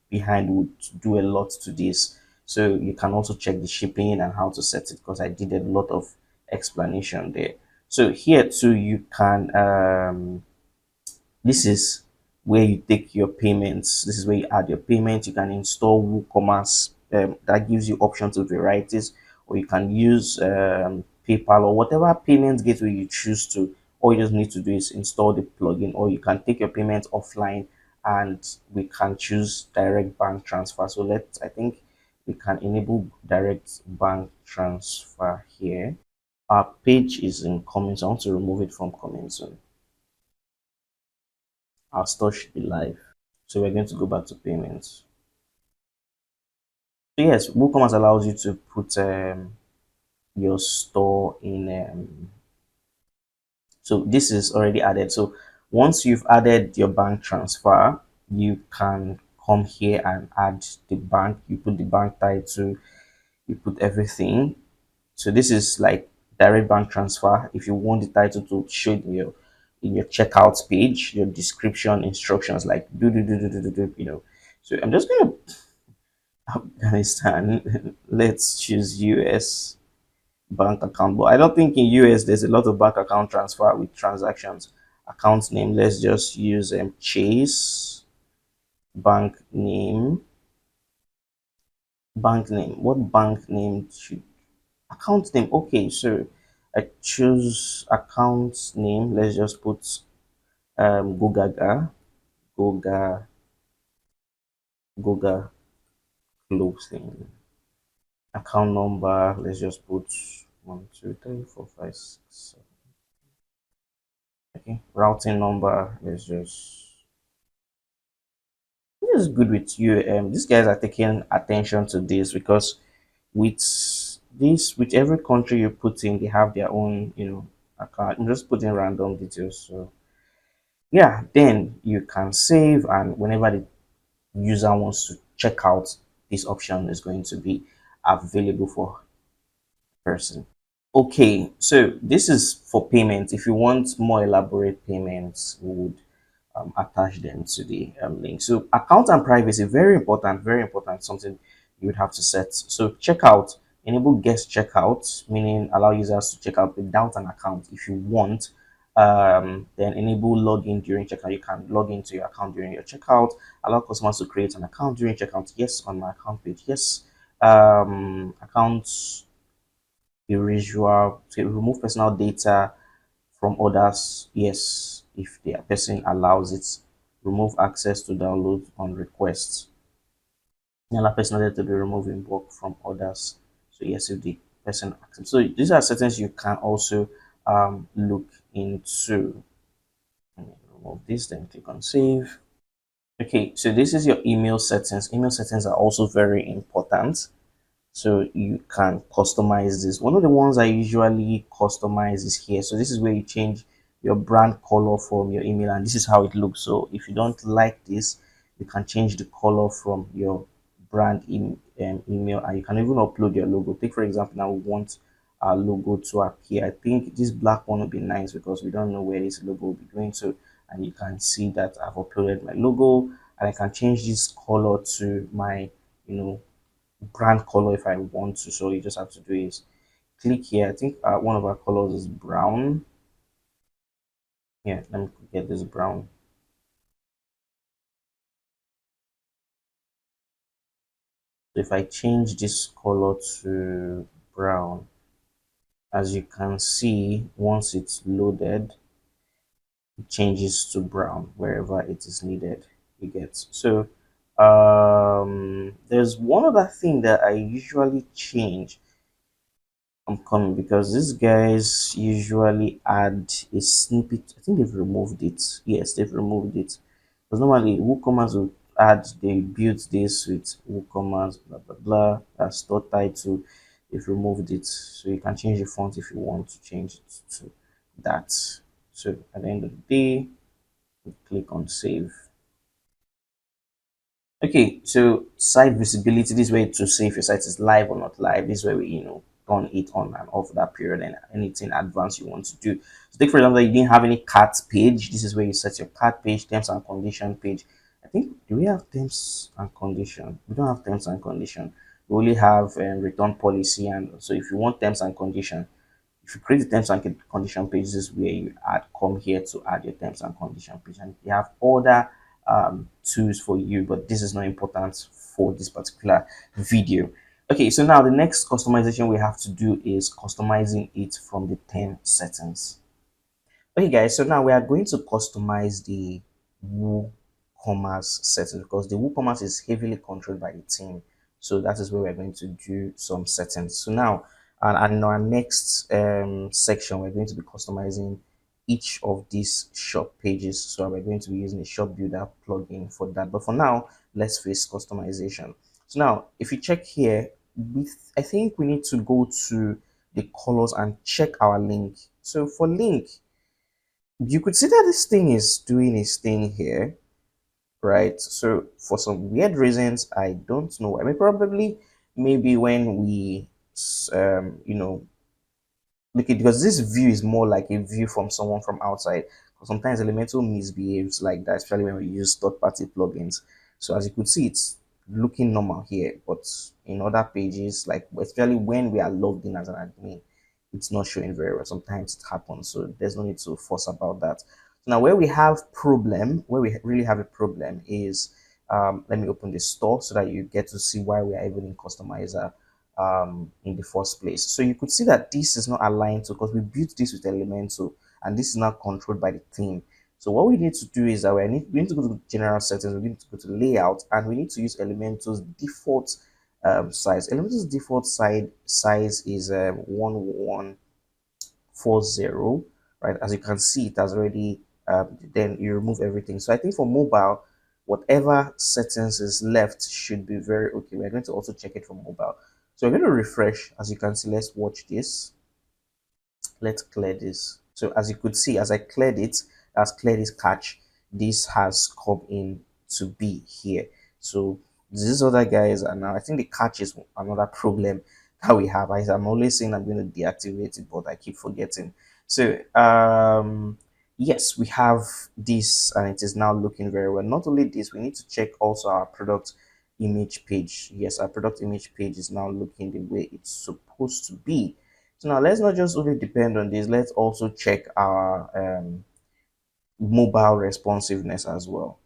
behind would do a lot to this. So you can also check the shipping and how to set it, because I did a lot of explanation there. So here too, you can this is where you take your payments. This is where you add your payments. You can install WooCommerce. That gives you options of varieties, or you can use PayPal or whatever payment gateway you choose to. All you just need to do is install the plugin, or you can take your payments offline and we can choose direct bank transfer. So I think we can enable direct bank transfer here. Our page is in comments. I want to remove it from comments soon. Our store should be live. So we're going to go back to payments. So yes, WooCommerce allows you to put your store in. So this is already added. So once you've added your bank transfer, you can come here and add the bank. You put the bank title, you put everything. So this is like direct bank transfer. If you want the title to show in your checkout page, your description, instructions, like do. So I'm just gonna Afghanistan. Let's choose US bank account. But I don't think in US there's a lot of bank account transfer with transactions. Account name, let's just use Chase. Bank name. Bank name. What bank name should account name? Okay, so I choose account name. Let's just put Gogaga. Goga Goga clothing. Account number, let's just put 1, 2, 3, 4, 5, 6, 7. Okay, routing number, let's just this is good with you. These guys are taking attention to this, because with with every country you put in, they have their own, account. I'm just putting random details. So yeah, then you can save, and whenever the user wants to check out, this option is going to be available for person. Okay, so this is for payments. If you want more elaborate payments, we would attach them to the link. So account and privacy, very important, something you would have to set. So checkout, enable guest checkout, meaning allow users to check out without an account if you want. Then enable login during checkout. You can log into your account during your checkout. Allow customers to create an account during checkout. Yes, on my account page. Yes. Accounts erasure, to remove personal data from others. Yes, if the person allows it. Remove access to download on request. Allow personal data to be removed in bulk from others. So yes, if the person accepts. So these are settings you can also look into. Let me remove this, then click on save. Okay, so this is your email settings. Email settings are also very important. So you can customize this. One of the ones I usually customize is here. So this is where you change your brand color from your email, and this is how it looks. So if you don't like this, you can change the color from your email, and you can even upload your logo. Take for example, now we want our logo to appear. I think this black one will be nice, because we don't know where this logo will be going to. And you can see that I've uploaded my logo, and I can change this color to my, brand color if I want to. So you just have to do is click here. I think one of our colors is brown. Yeah, let me get this brown. So if I change this color to brown, as you can see, once it's loaded, it changes to brown wherever it is needed. You get. So there's one other thing that I usually change. I'm coming, because these guys usually add a snippet. I think they've removed it. Yes, they've removed it. Because normally WooCommerce will add, they built this with WooCommerce, blah blah blah. That's store title. If you removed it, so you can change the font if you want to change it to that. So at the end of the day, we click on save. Okay, so site visibility, this way to say if your site is live or not live. This way we, turn it on and off that period and anything advanced you want to do. So take for example, you didn't have any cart page. This is where you set your cart page, terms and condition page. I think, do we have terms and condition? We don't have terms and condition. We only have return policy. And so if you want terms and condition, if you create the terms and condition page, this is where you come here to add your terms and condition page, and you have other tools for you, but this is not important for this particular video. Okay, so now the next customization we have to do is customizing it from the theme settings. Okay, guys, so now we are going to customize the WooCommerce settings because the WooCommerce is heavily controlled by the team. So that is where we're going to do some settings. So now, and in our next section, we're going to be customizing each of these shop pages. So we're going to be using a shop builder plugin for that. But for now, let's face customization. So now, if you check here, I think we need to go to the colors and check our link. So for link, you could see that this thing is doing its thing here, right? So for some weird reasons, I don't know. I mean, probably maybe when we, look at, because this view is more like a view from someone from outside. Because sometimes Elementor misbehaves like that, especially when we use third-party plugins. So as you could see, it's looking normal here, but in other pages, like especially when we are logged in as an admin, it's not showing very well. Sometimes it happens, so there's no need to fuss about that. Now, where we have problem, where we really have a problem is, let me open the store so that you get to see why we are even in customizer in the first place. So you could see that this is not aligned to, because we built this with Elementor and this is now controlled by the theme. So what we need to do is that we need to go to general settings, we need to go to layout, and we need to use Elementor's default size. Elementor's default size is 1140, right? As you can see, it has already then you remove everything. So I think for mobile, whatever settings is left should be very okay. We're going to also check it for mobile. So we're going to refresh. As you can see, let's watch this. Let's clear this. So as you could see, as I cleared it, that's cleared this catch. This has come in to be here. So these other guys are now, I think the catch is another problem that we have. I'm always saying I'm going to deactivate it, but I keep forgetting. So yes, we have this and it is now looking very well. Not only this, we need to check also our product image page. Yes, our product image page is now looking the way it's supposed to be. So now let's not just only depend on this, let's also check our mobile responsiveness as well.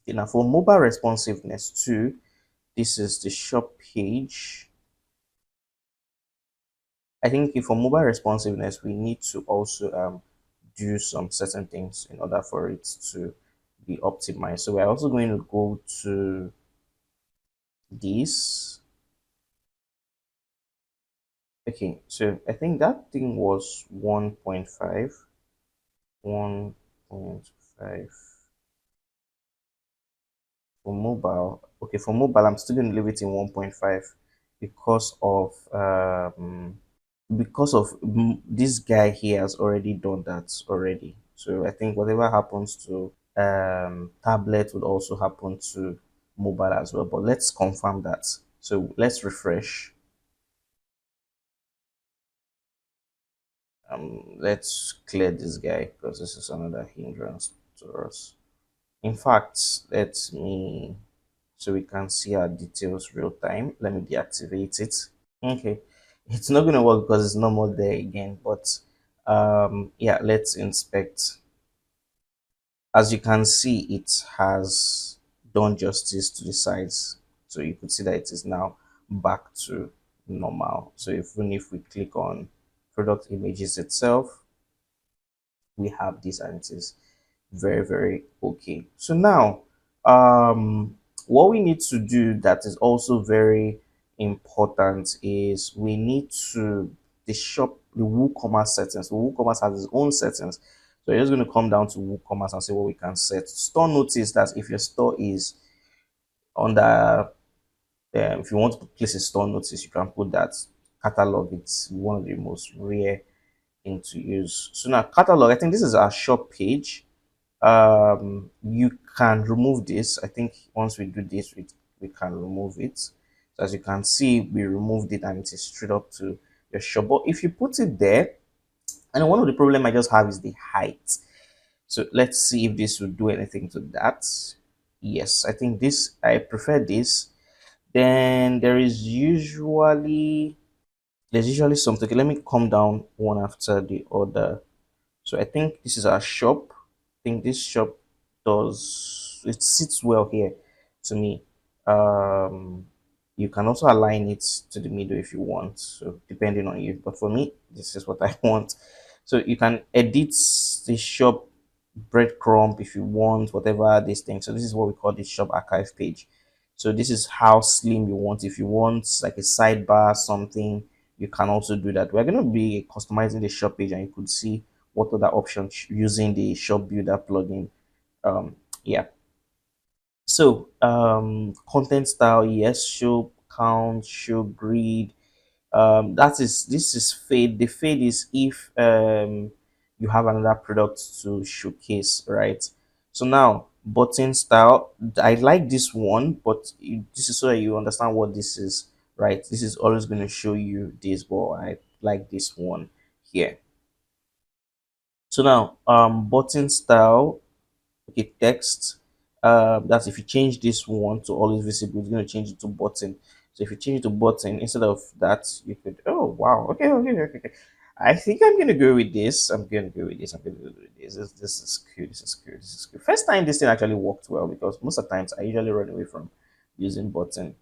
Okay, now for mobile responsiveness too, this is the shop page. I think for mobile responsiveness, we need to also do some certain things in order for it to be optimized. So we're also going to go to this. Okay, so I think that thing was 1.5. 1.5 for mobile. Okay, for mobile, I'm still going to leave it in 1.5 because of this guy here has already done that already. So I think whatever happens to tablet would also happen to mobile as well. But let's confirm that. So let's refresh. Let's clear this guy because this is another hindrance to us. In fact, let me, so we can see our details real time. Let me deactivate it. Okay, it's not going to work because it's no more there again, but yeah, let's inspect. As you can see, it has done justice to the sides, so you could see that it is now back to normal. So even if we click on product images itself, we have this and it is very okay. So now what we need to do that is also very important is we need to the WooCommerce settings. WooCommerce has its own settings. So you're just going to come down to WooCommerce and see what we can set. Store notice, that if your store is under, if you want to place a store notice, you can put that. Catalog, it's one of the most rare thing to use. So now catalog, I think this is our shop page. You can remove this. I think once we do this, we can remove it. So as you can see, we removed it and it is straight up to your shop. But if you put it there, and one of the problem I just have is the height. So let's see if this will do anything to that. Yes, I think this, I prefer this. Then there's usually something. Okay, let me come down one after the other. So I think this is our shop. I think this shop does, it sits well here to me. Um, you can also align it to the middle if you want. So depending on you, but for me, this is what I want. So you can edit the shop breadcrumb if you want, whatever this thing. So this is what we call the shop archive page. So this is how slim you want. If you want like a sidebar, something, you can also do that. We're going to be customizing the shop page, and you could see what other options using the shop builder plugin. Yeah. So content style, yes, show count, show grid. That is, this is fade. The fade is if you have another product to showcase, right? So now button style, I like this one, but this is so that you understand what this is, right? This is always going to show you this, but I like this one here. So now button style, okay, text, that's if you change this one to always visible, it's going to change it to button. So if you change it to button instead of that, you could, oh wow, okay. I think I'm gonna go with this. I'm gonna go with this. I'm gonna go with this. This is cool. This is cool. This is cool. First time this thing actually worked well, because most of the times I usually run away from using button.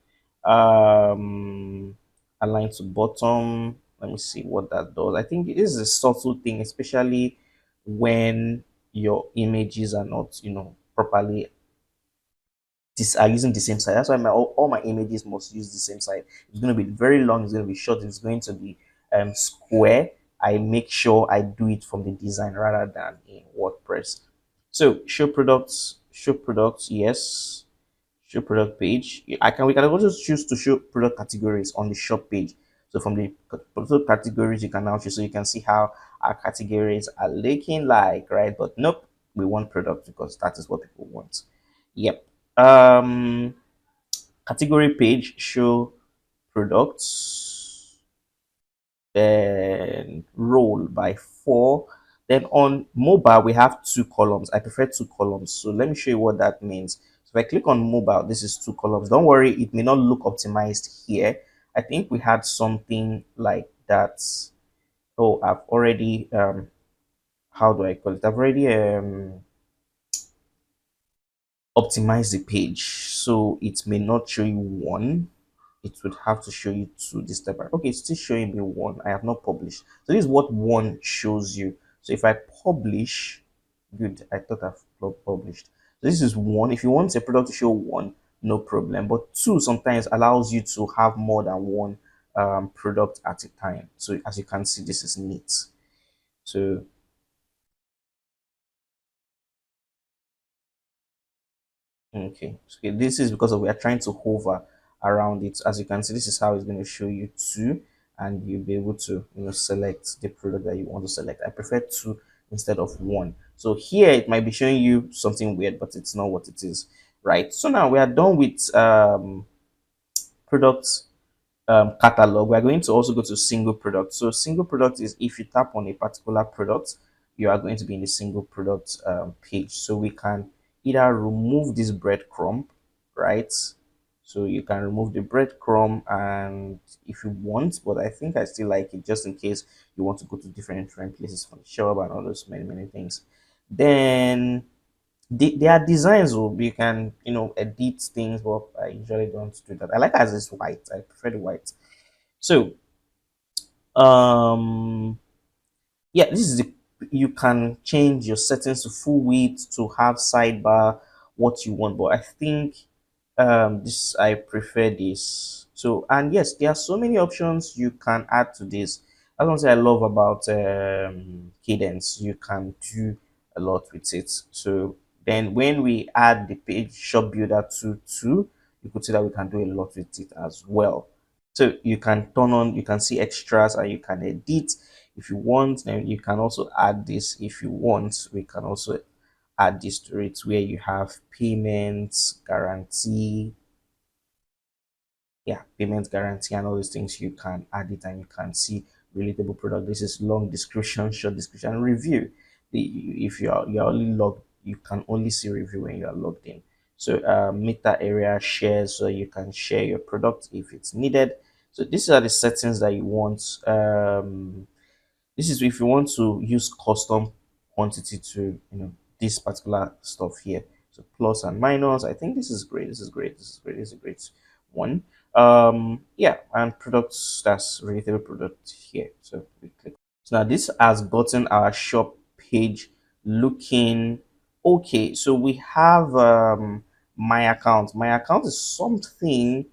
Align to bottom. Let me see what that does. I think it is a subtle thing, especially when your images are not, properly, this are using the same side. That's why all my images must use the same side. It's going to be very long, it's going to be short, it's going to be square. I make sure I do it from the design rather than in WordPress. So show products, yes. Show product page. We can also choose to show product categories on the shop page. So from the product categories, you can now choose, so you can see how our categories are looking like, right? But nope, we want product because that is what people want. Yep. Category page, show products, then roll by 4. Then on mobile, we have 2 columns. I prefer 2 columns. So let me show you what that means. So if I click on mobile, this is 2 columns. Don't worry, it may not look optimized here. I think we had something like that. Oh, I've already how do I call it? I've already optimized the page, so it may not show you one. It would have to show you 2 this time. Okay, it's still showing me 1. I have not published. So this is what 1 shows you. So if I publish, good, I thought I've published. So this is 1. If you want a product to show 1, no problem. But 2 sometimes allows you to have more than one product at a time. So as you can see, this is neat. So okay, so this is because of, we are trying to hover around it. As you can see, this is how it's going to show you 2, and you'll be able to select the product that you want to select. I prefer 2 instead of 1. So here it might be showing you something weird, but it's not what it is, right? So now we are done with products catalog. We're going to also go to single product. So single product is if you tap on a particular product, you are going to be in the single product page. So we can either remove this breadcrumb, right? So you can remove the breadcrumb, and if you want, but I think I still like it just in case you want to go to different places for the shop and all those many things. Then there are designs, or you can edit things, but I usually don't do that. I like as it's white. I prefer the white. So um yeah, this is the, you can change your settings to full width, to have sidebar, what you want, but I think this, I prefer this. So, and yes, there are so many options you can add to this. That's one thing I love about Kadence. You can do a lot with it. So then when we add the page shop builder to, you could see that we can do a lot with it as well. So you can turn on, you can see extras and you can edit if you want. Then you can also add this if you want. We can also add this to it where you have payments, guarantee, yeah, payment guarantee and all these things. You can add it and you can see relatable product. This is long description, short description, review. If you're only logged, you can only see review when you are logged in. So meta area shares, so you can share your product if it's needed. So these are the settings that you want. This is if you want to use custom quantity to, this particular stuff here. So plus and minus. I think this is great. This is great. This is great. This is a great one. Yeah, and products, that's relatable product here. So we click. So now this has gotten our shop page looking okay. So we have my account. My account is something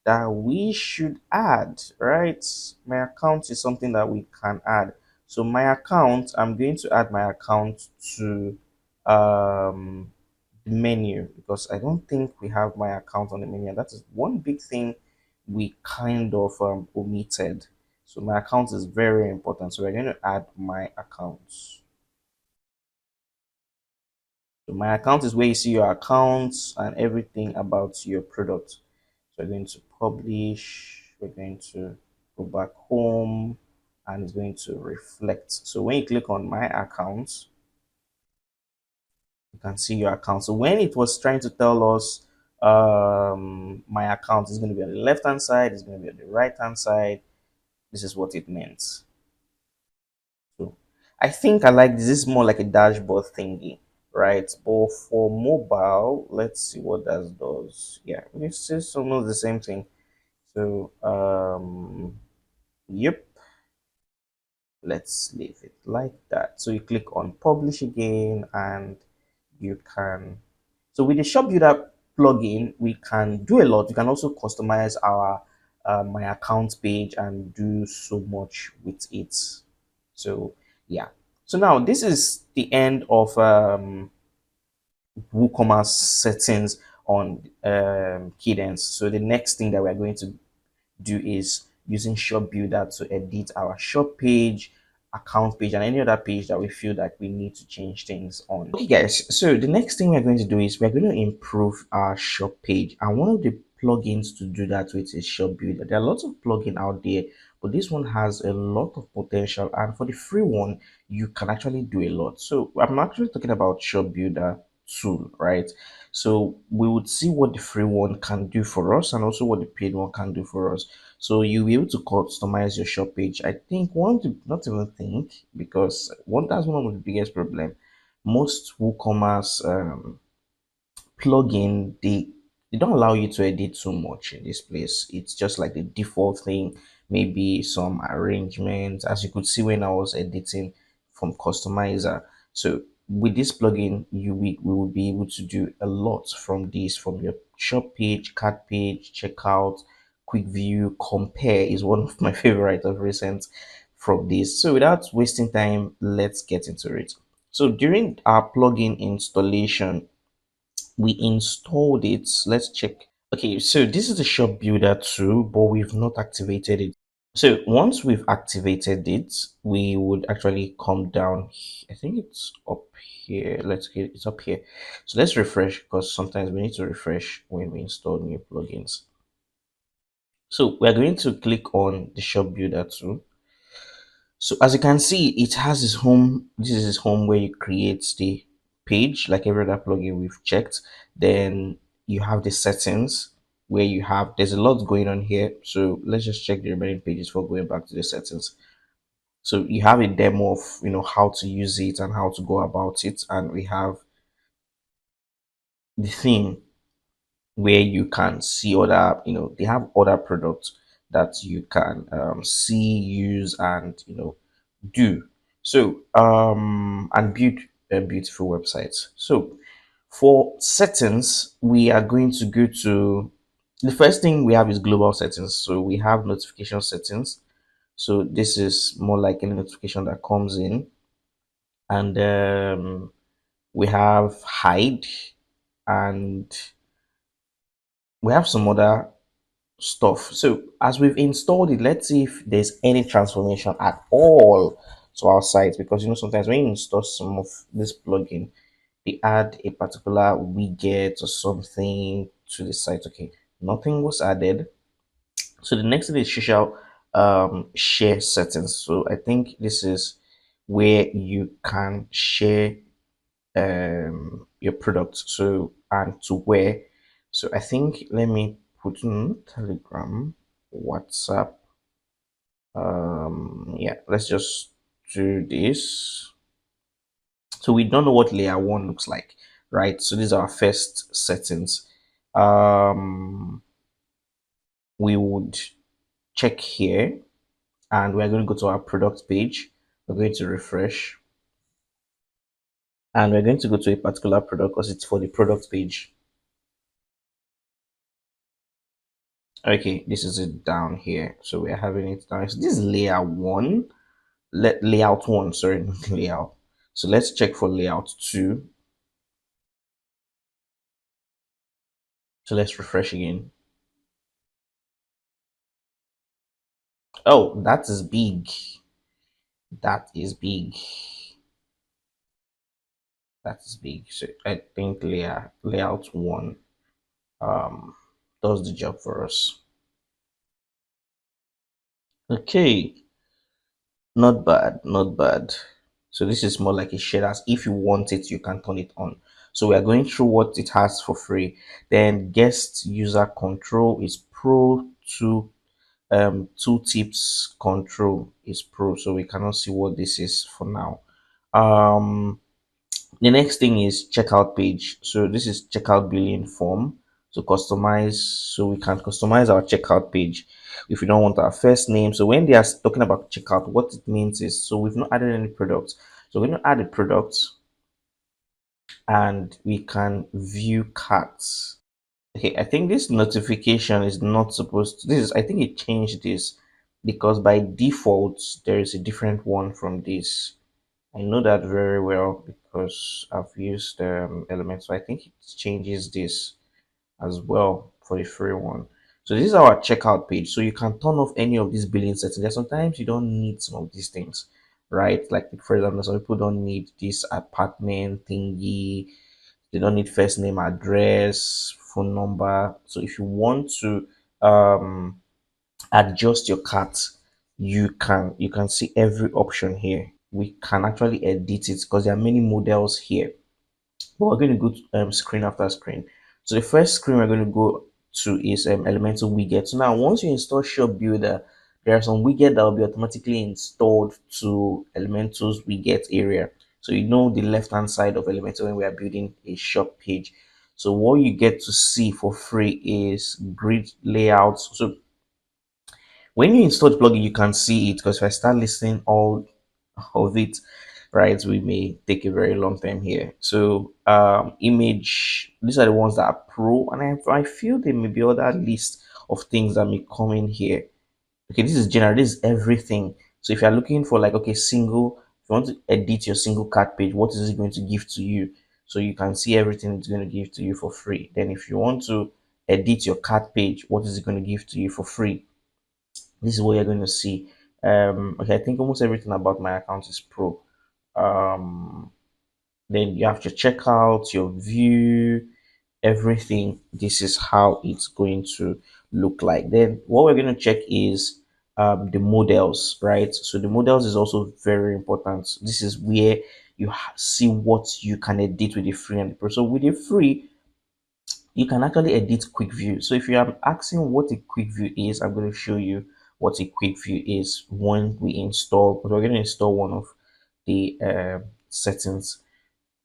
that we should add, right? My account is something that we can add. So my account, I'm going to add my account to the menu because I don't think we have my account on the menu. That is one big thing we kind of omitted. So my account is very important. So we're going to add my account. So my account is where you see your accounts and everything about your product. So we're going to publish, we're going to go back home, and it's going to reflect. So when you click on my account, you can see your account. So when it was trying to tell us my account is going to be on the left hand side, it's going to be on the right hand side, this is what it meant. So I think I like this. This is more like a dashboard thingy, right? But for mobile, let's see what that does. Yeah, it's just almost the same thing. So yep, let's leave it like that. So you click on publish again and you can, so with the shop builder plugin we can do a lot. We can also customize our my account page and do so much with it. So yeah, so now this is the end of WooCommerce settings on Kadence. So the next thing that we're going to do is using shop builder to edit our shop page, account page, and any other page that we feel that we need to change things on. Okay guys, so the next thing we're going to do is we're going to improve our shop page, and one of the plugins to do that with is shop builder. There are lots of plugins out there, but this one has a lot of potential, and for the free one you can actually do a lot. So I'm actually talking about shop builder tool, right? So we would see what the free one can do for us and also what the paid one can do for us. So you'll be able to customize your shop page. I think one to not even think, because one that's one of the biggest problem. Most WooCommerce plugin, they don't allow you to edit too much in this place. It's just like the default thing, maybe some arrangements, as you could see when I was editing from customizer. So with this plugin, we will be able to do a lot from this, from your shop page, cart page, checkout, quick view, compare is one of my favorite of recent from this. So without wasting time, let's get into it. So during our plugin installation, we installed it. Let's check. Okay, so this is the shop builder too, but we've not activated it. So once we've activated it, we would actually come down. I think it's up here. Let's get it's up here. So let's refresh, because sometimes we need to refresh when we install new plugins. So we're going to click on the shop builder too. So as you can see, it has its home. This is its home where you create the page like every other plugin we've checked. Then you have the settings where you have, there's a lot going on here. So let's just check the remaining pages before going back to the settings. So you have a demo of, how to use it and how to go about it. And we have the theme where you can see other, they have other products that you can see, use, and do. So and build a beautiful website. So for settings, we are going to go to, the first thing we have is global settings. So we have notification settings. So this is more like any notification that comes in, and we have hide, and we have some other stuff. So as we've installed it, let's see if there's any transformation at all to our site, because sometimes when you install some of this plugin, they add a particular widget or something to the site. Okay, nothing was added. So the next thing is social share settings. So I think this is where you can share your product, so and to where. So I think, let me put in Telegram, WhatsApp. Yeah, let's just do this. So we don't know what layer one looks like, right? So these are our first settings. We would check here, and we're going to go to our product page. We're going to refresh, and we're going to go to a particular product because it's for the product page. Okay, this is it down here. So we're having it down. So this is layer one, layout one, sorry, not layout. So let's check for layout two. So let's refresh again. Oh, that is big. That is big. That is big. So I think layout one um does the job for us. Okay, not bad, not bad. So this is more like a shaders. If you want it, you can turn it on. So we are going through what it has for free. Then guest user control is pro, to tooltips control is pro. So we cannot see what this is for now. The next thing is checkout page. So this is checkout billing form. So customize, so we can customize our checkout page if we don't want our first name. So when they are talking about checkout, what it means is, so we've not added any products. So we're going to add a product, and we can view carts. Okay, I think this notification is not supposed to, this is, I think it changed this, because by default there is a different one from this. I know that very well because I've used Element, so I think it changes this as well for the free one. So this is our checkout page. So you can turn off any of these billing settings. There's sometimes you don't need some of these things, right? Like for example, some people don't need this apartment thingy. They don't need first name, address, phone number. So if you want to um, adjust your cart, you can see every option here. We can actually edit it because there are many models here, but we're going to go to screen after screen. So the first screen we're going to go to is Elementor widget. So now once you install Shopbuilder, there are some widget that will be automatically installed to Elementor's widget area. So the left hand side of Elementor when we are building a shop page. So what you get to see for free is grid layouts. So when you install the plugin, you can see it, because if I start listing all of it, right, we may take a very long time here. So image, these are the ones that are pro, and I feel there may be other list of things that may come in here. Okay, this is general, this is everything. So if you're looking for, like, okay, single, if you want to edit your single cart page, what is it going to give to you? So you can see everything it's going to give to you for free. Then if you want to edit your cart page, what is it going to give to you for free? This is what you're going to see. Okay, I think almost everything about my account is pro. um then you have your checkout, your view, everything. This is how it's going to look like. Then what we're going to check is the models, right? So the models is also very important. This is where you see what you can edit with the free and the pro. So with the free, you can actually edit quick view. So if you are asking what a quick view is, I'm going to show you what a quick view is when we install, because we're going to install one of the settings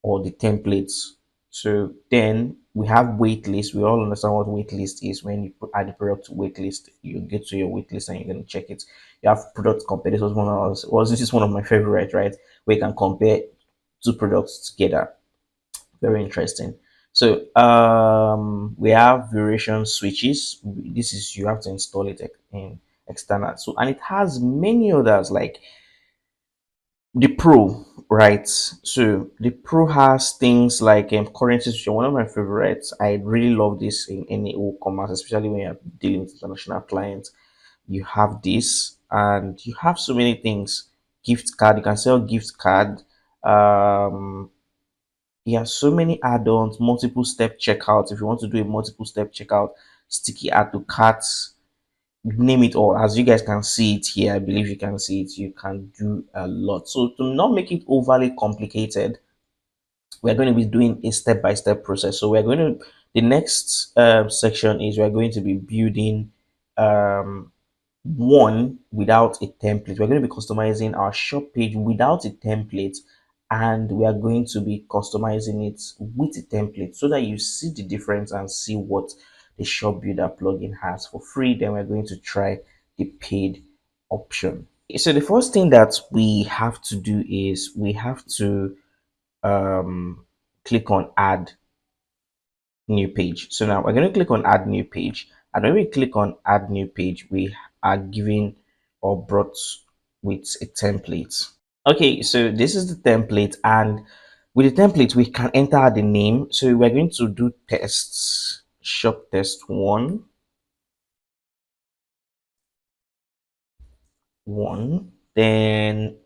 or the templates. So then we have waitlist. We all understand what waitlist is. When you add the product to waitlist, you get to your waitlist and you're going to check it. You have product compare. This was one of us. Was This is one of my favorite, right? Where you can compare two products together. Very interesting. So we have variation switches. This is, you have to install it in external. So, and it has many others, like The Pro, right? So the Pro has things like currencies, which are one of my favorites. I really love this in any WooCommerce, especially when you're dealing with international clients. You have this, and you have so many things. Gift card, you can sell gift card. Yeah, so many add-ons, multiple step checkout. If you want to do a multiple step checkout, sticky add to carts, name it all. As you guys can see it here, I believe you can see it. You can do a lot. So to not make it overly complicated, we're going to be doing a step-by-step process. So we're going to, the next section is we're going to be building um, one without a template. We're going to be customizing our shop page without a template, and we are going to be customizing it with a template so that you see the difference and see what the shop builder plugin has for free. Then we're going to try the paid option. So the first thing that we have to do is we have to click on add new page. So now we're going to click on add new page, and when we click on add new page, we are given or brought with a template. Okay, so this is the template, and with the template we can enter the name. So we're going to do tests, shop test one, then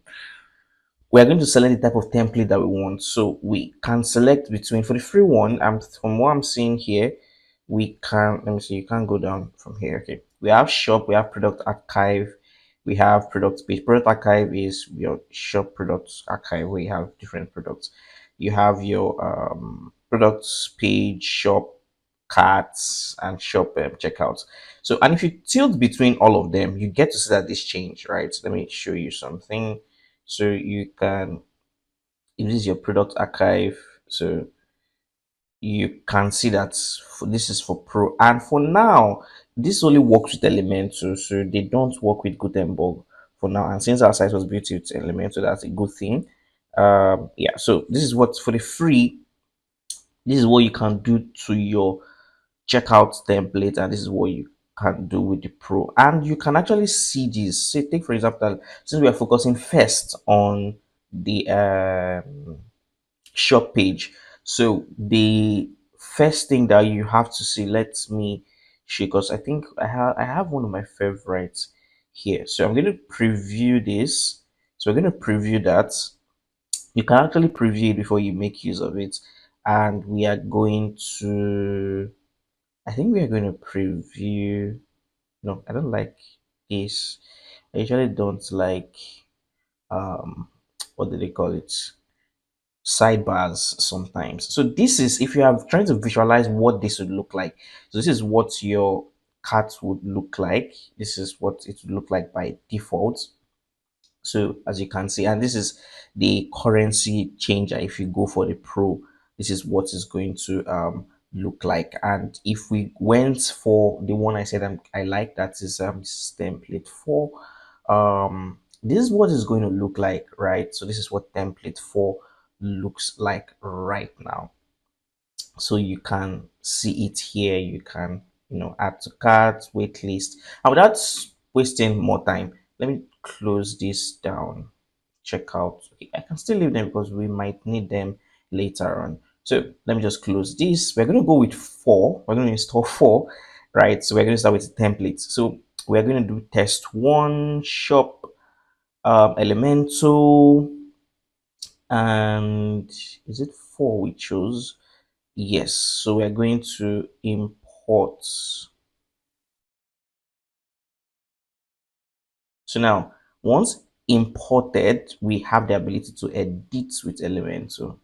we're going to select the type of template that we want. So we can select between, for the free one, from what I'm seeing here, we can, let me see, you can go down from here. Okay, we have shop, we have product archive, we have product page. Product archive is your shop products archive where you have different products. You have your products page, shop carts, and shop checkouts. So, and if you tilt between all of them, you get to see that this change, right? So let me show you something. So you can, if this is your product archive, so you can see that this is for Pro, and for now this only works with Elementor, so they don't work with Gutenberg for now. And since our site was built with Elementor, that's a good thing. Yeah, so this is what, for the free, this is what you can do to your checkout template, and this is what you can do with the Pro. And you can actually see this. Say, take for example, since we are focusing first on the shop page, so the first thing that you have to see, let me show, because I think I have one of my favorites here. So I'm going to preview this. So we're going to preview that. You can actually preview it before you make use of it, and we are going to, I think we are going to preview. No, I don't like this. I usually don't like what do they call it? Sidebars sometimes. So this is, if you are trying to visualize what this would look like. So this is what your cart would look like. This is what it would look like by default. So as you can see, and this is the currency changer. If you go for the Pro, this is what is going to look like. And if we went for the one I said I like, that is this is template 4, this is what is going to look like, right? So this is what template 4 looks like right now. So you can see it here. You can, add to cart, wait list. And without wasting more time, let me close this down. Check out. Okay, I can still leave them because we might need them later on. So let me just close this. We're going to go with 4. We're going to install 4, right? So we're going to start with the templates. So we're going to do test 1, shop, Elementor, and is it 4 we chose? Yes. So we're going to import. So now, once imported, we have the ability to edit with Elementor.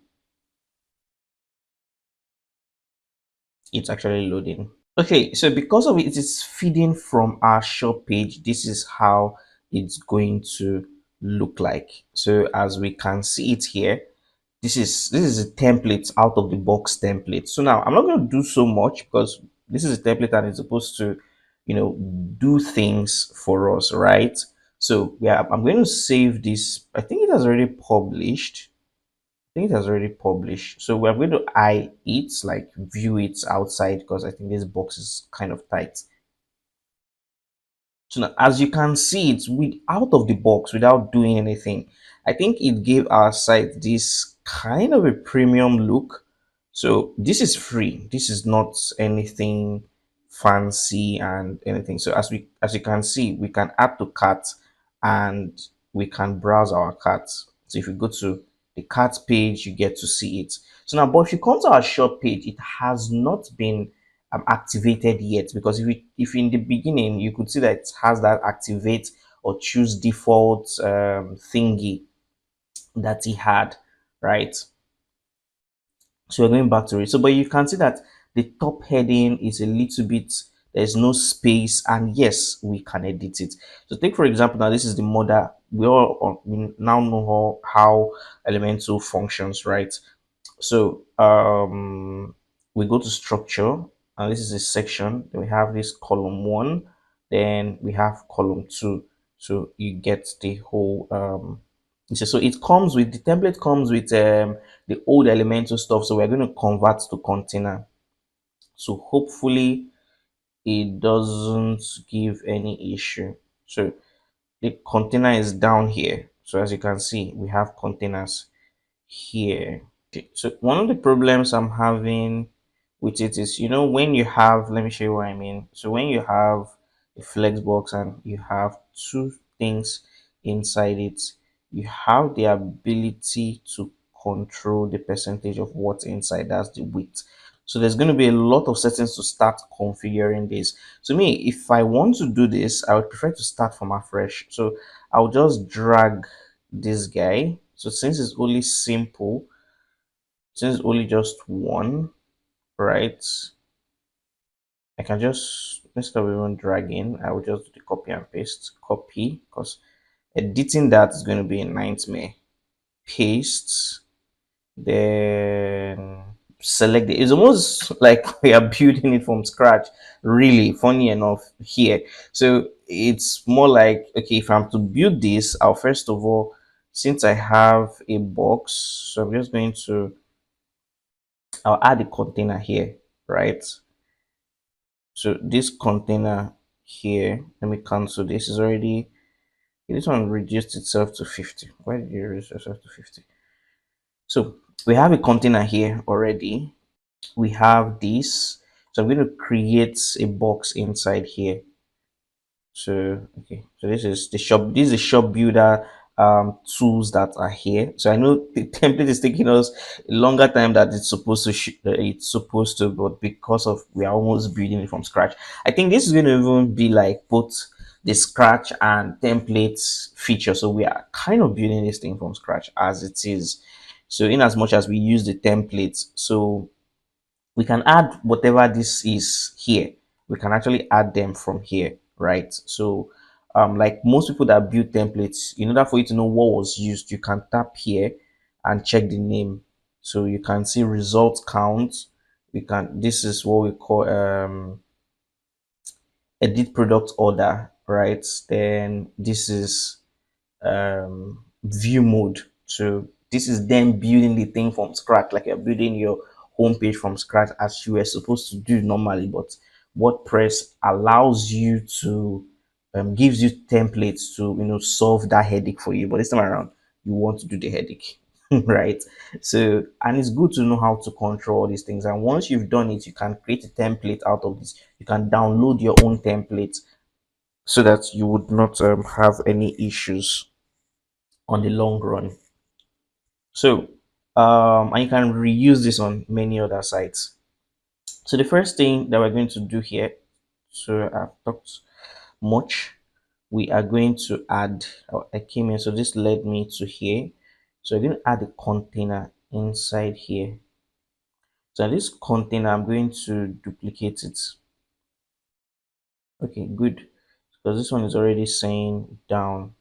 It's actually loading. Okay, so because of it is feeding from our shop page, this is how it's going to look like. So as we can see it here, this is a template, out of the box template. So now I'm not going to do so much because this is a template and it's supposed to, do things for us, right? So yeah, I'm going to save this. I think it has already published. I think it has already published. So we're going to eye it, like view it outside, because I think this box is kind of tight. So now, as you can see, it's out of the box without doing anything. I think it gave our site this kind of a premium look. So this is free. This is not anything fancy and anything. So as you can see, we can add to cart and we can browse our cart. So if you go to the cart page, you get to see it. So now, but if you come to our shop page, it has not been activated yet, because if in the beginning you could see that it has that activate or choose default thingy that he had, right? So we're going back to it. So but you can see that the top heading is a little bit, there's no space, and yes, we can edit it. So take for example, now this is the mother. We now know how Elementor functions, right? So we go to structure, and this is a section. Then we have this column one, then we have column two. So you get the whole so it comes with the template comes with the old Elementor stuff. So we're going to convert to container. So hopefully it doesn't give any issue. So the container is down here. So as you can see, we have containers here. Okay, so one of the problems I'm having with it is, when you have, let me show you what I mean. So when you have a flex box and you have two things inside it, you have the ability to control the percentage of what's inside. That's the width. So there's going to be a lot of settings to start configuring this. To me, if I want to do this, I would prefer to start from afresh. So I'll just drag this guy. So since it's only just one, right? I can just, instead of even dragging, I will just do the copy and paste. Copy, because editing that is going to be a nightmare. Paste, then select it. It's almost like we are building it from scratch, really, funny enough here. So it's more like, okay, if I'm to build this, I'll first of all, since I have a box, so I'm just going to, I'll add a container here, right? So this container here, let me cancel this, is already, this one reduced itself to 50. Why did you reduce yourself to 50? So we have a container here already. We have this. So I'm going to create a box inside here. So okay, so this is the shop builder tools that are here. So I know the template is taking us a longer time that it's supposed to, but because of we are almost building it from scratch, I think this is going to even be like both the scratch and templates feature. So we are kind of building this thing from scratch as it is. So in as much as we use the templates, so we can add whatever this is here. We can actually add them from here, right? So like most people that build templates, in order for you to know what was used, you can tap here and check the name. So you can see result count. We can, this is what we call edit product order, right? Then this is view mode. So this is then building the thing from scratch, like you're building your homepage from scratch as you were supposed to do normally. But WordPress allows you to gives you templates to solve that headache for you. But this time around, you want to do the headache. Right? So, and it's good to know how to control all these things, and once you've done it, you can create a template out of this. You can download your own template so that you would not have any issues on the long run. So, and you can reuse this on many other sites. So the first thing that we're going to do here, so I've talked much, we are going to add, oh, I came in, so this led me to here. So I'm going to add a container inside here. So this container, I'm going to duplicate it. Okay, good. Because this one is already saying down.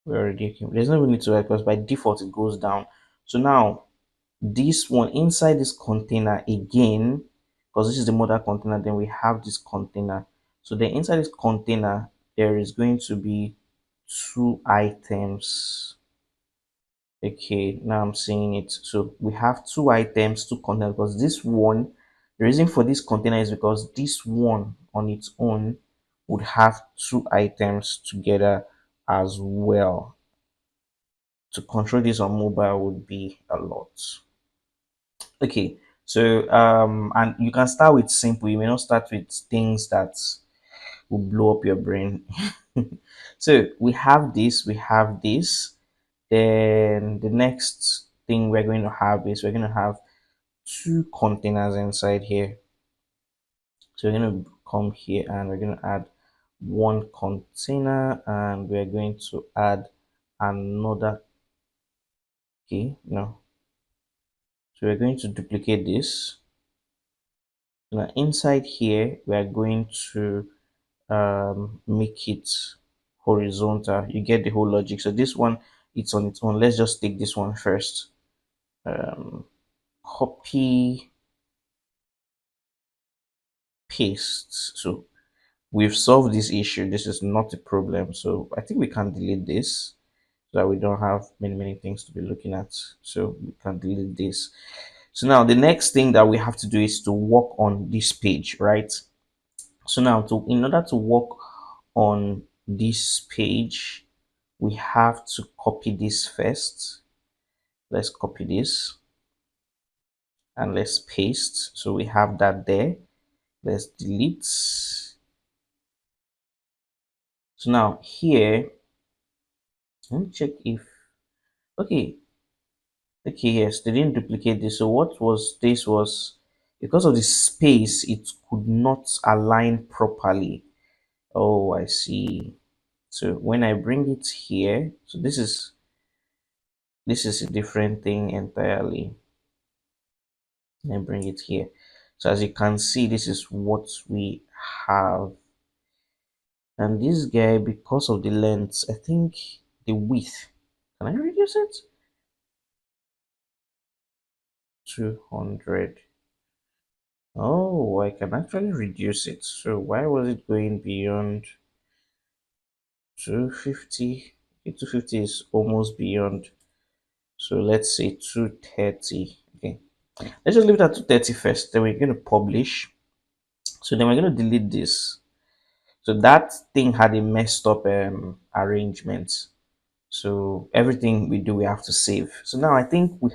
We already came. There's no need to write because by default it goes down. So now this one inside this container again, because this is the mother container, then we have this container. So then inside this container there is going to be two items. Okay, now I'm seeing it. So we have two items, two containers, because this one, the reason for this container is because this one on its own would have two items together as well. To control this on mobile would be a lot. Okay, so and you can start with simple. You may not start with things that will blow up your brain. So we have this. Then the next thing we're going to have is we're going to have two containers inside here. So we're going to come here and we're going to add one container and we're going to add another. Okay, no. So we're going to duplicate this. Now inside here, we are going to make it horizontal. You get the whole logic. So this one, it's on its own. Let's just take this one first. Um, Copy, paste. So we've solved this issue. This is not a problem. So I think we can delete this so that we don't have many things to be looking at. So we can delete this. So now the next thing that we have to do is to work on this page, right? So now in order to work on this page, we have to copy this first. Let's copy this and let's paste. So we have that there. Let's delete. So now here, let me check if, okay, yes, they didn't duplicate this. So what was this was, because of the space, it could not align properly. Oh, I see. So when I bring it here, so this is a different thing entirely. And bring it here. So as you can see, this is what we have. And this guy, because of the length, I think the width, can I reduce it? 200. Oh, I can actually reduce it. So why was it going beyond 250? 250 is almost beyond. So let's say 230. Okay. Let's just leave it at 230 first. Then we're going to publish. So then we're going to delete this. So that thing had a messed up arrangement. So everything we do, we have to save. So now I think this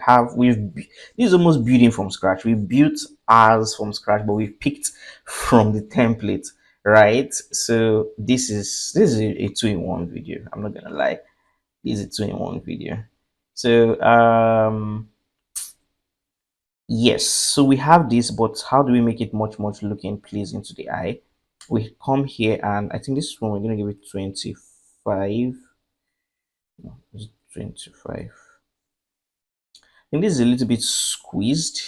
is almost building from scratch. We built ours from scratch, but we picked from the template, right? So this is a two-in-one video. I'm not gonna lie, this is a two-in-one video. So yes, so we have this, but how do we make it much looking pleasing to the eye? We come here and I think this one we're gonna give it 25. No, it's 25. I think this is a little bit squeezed,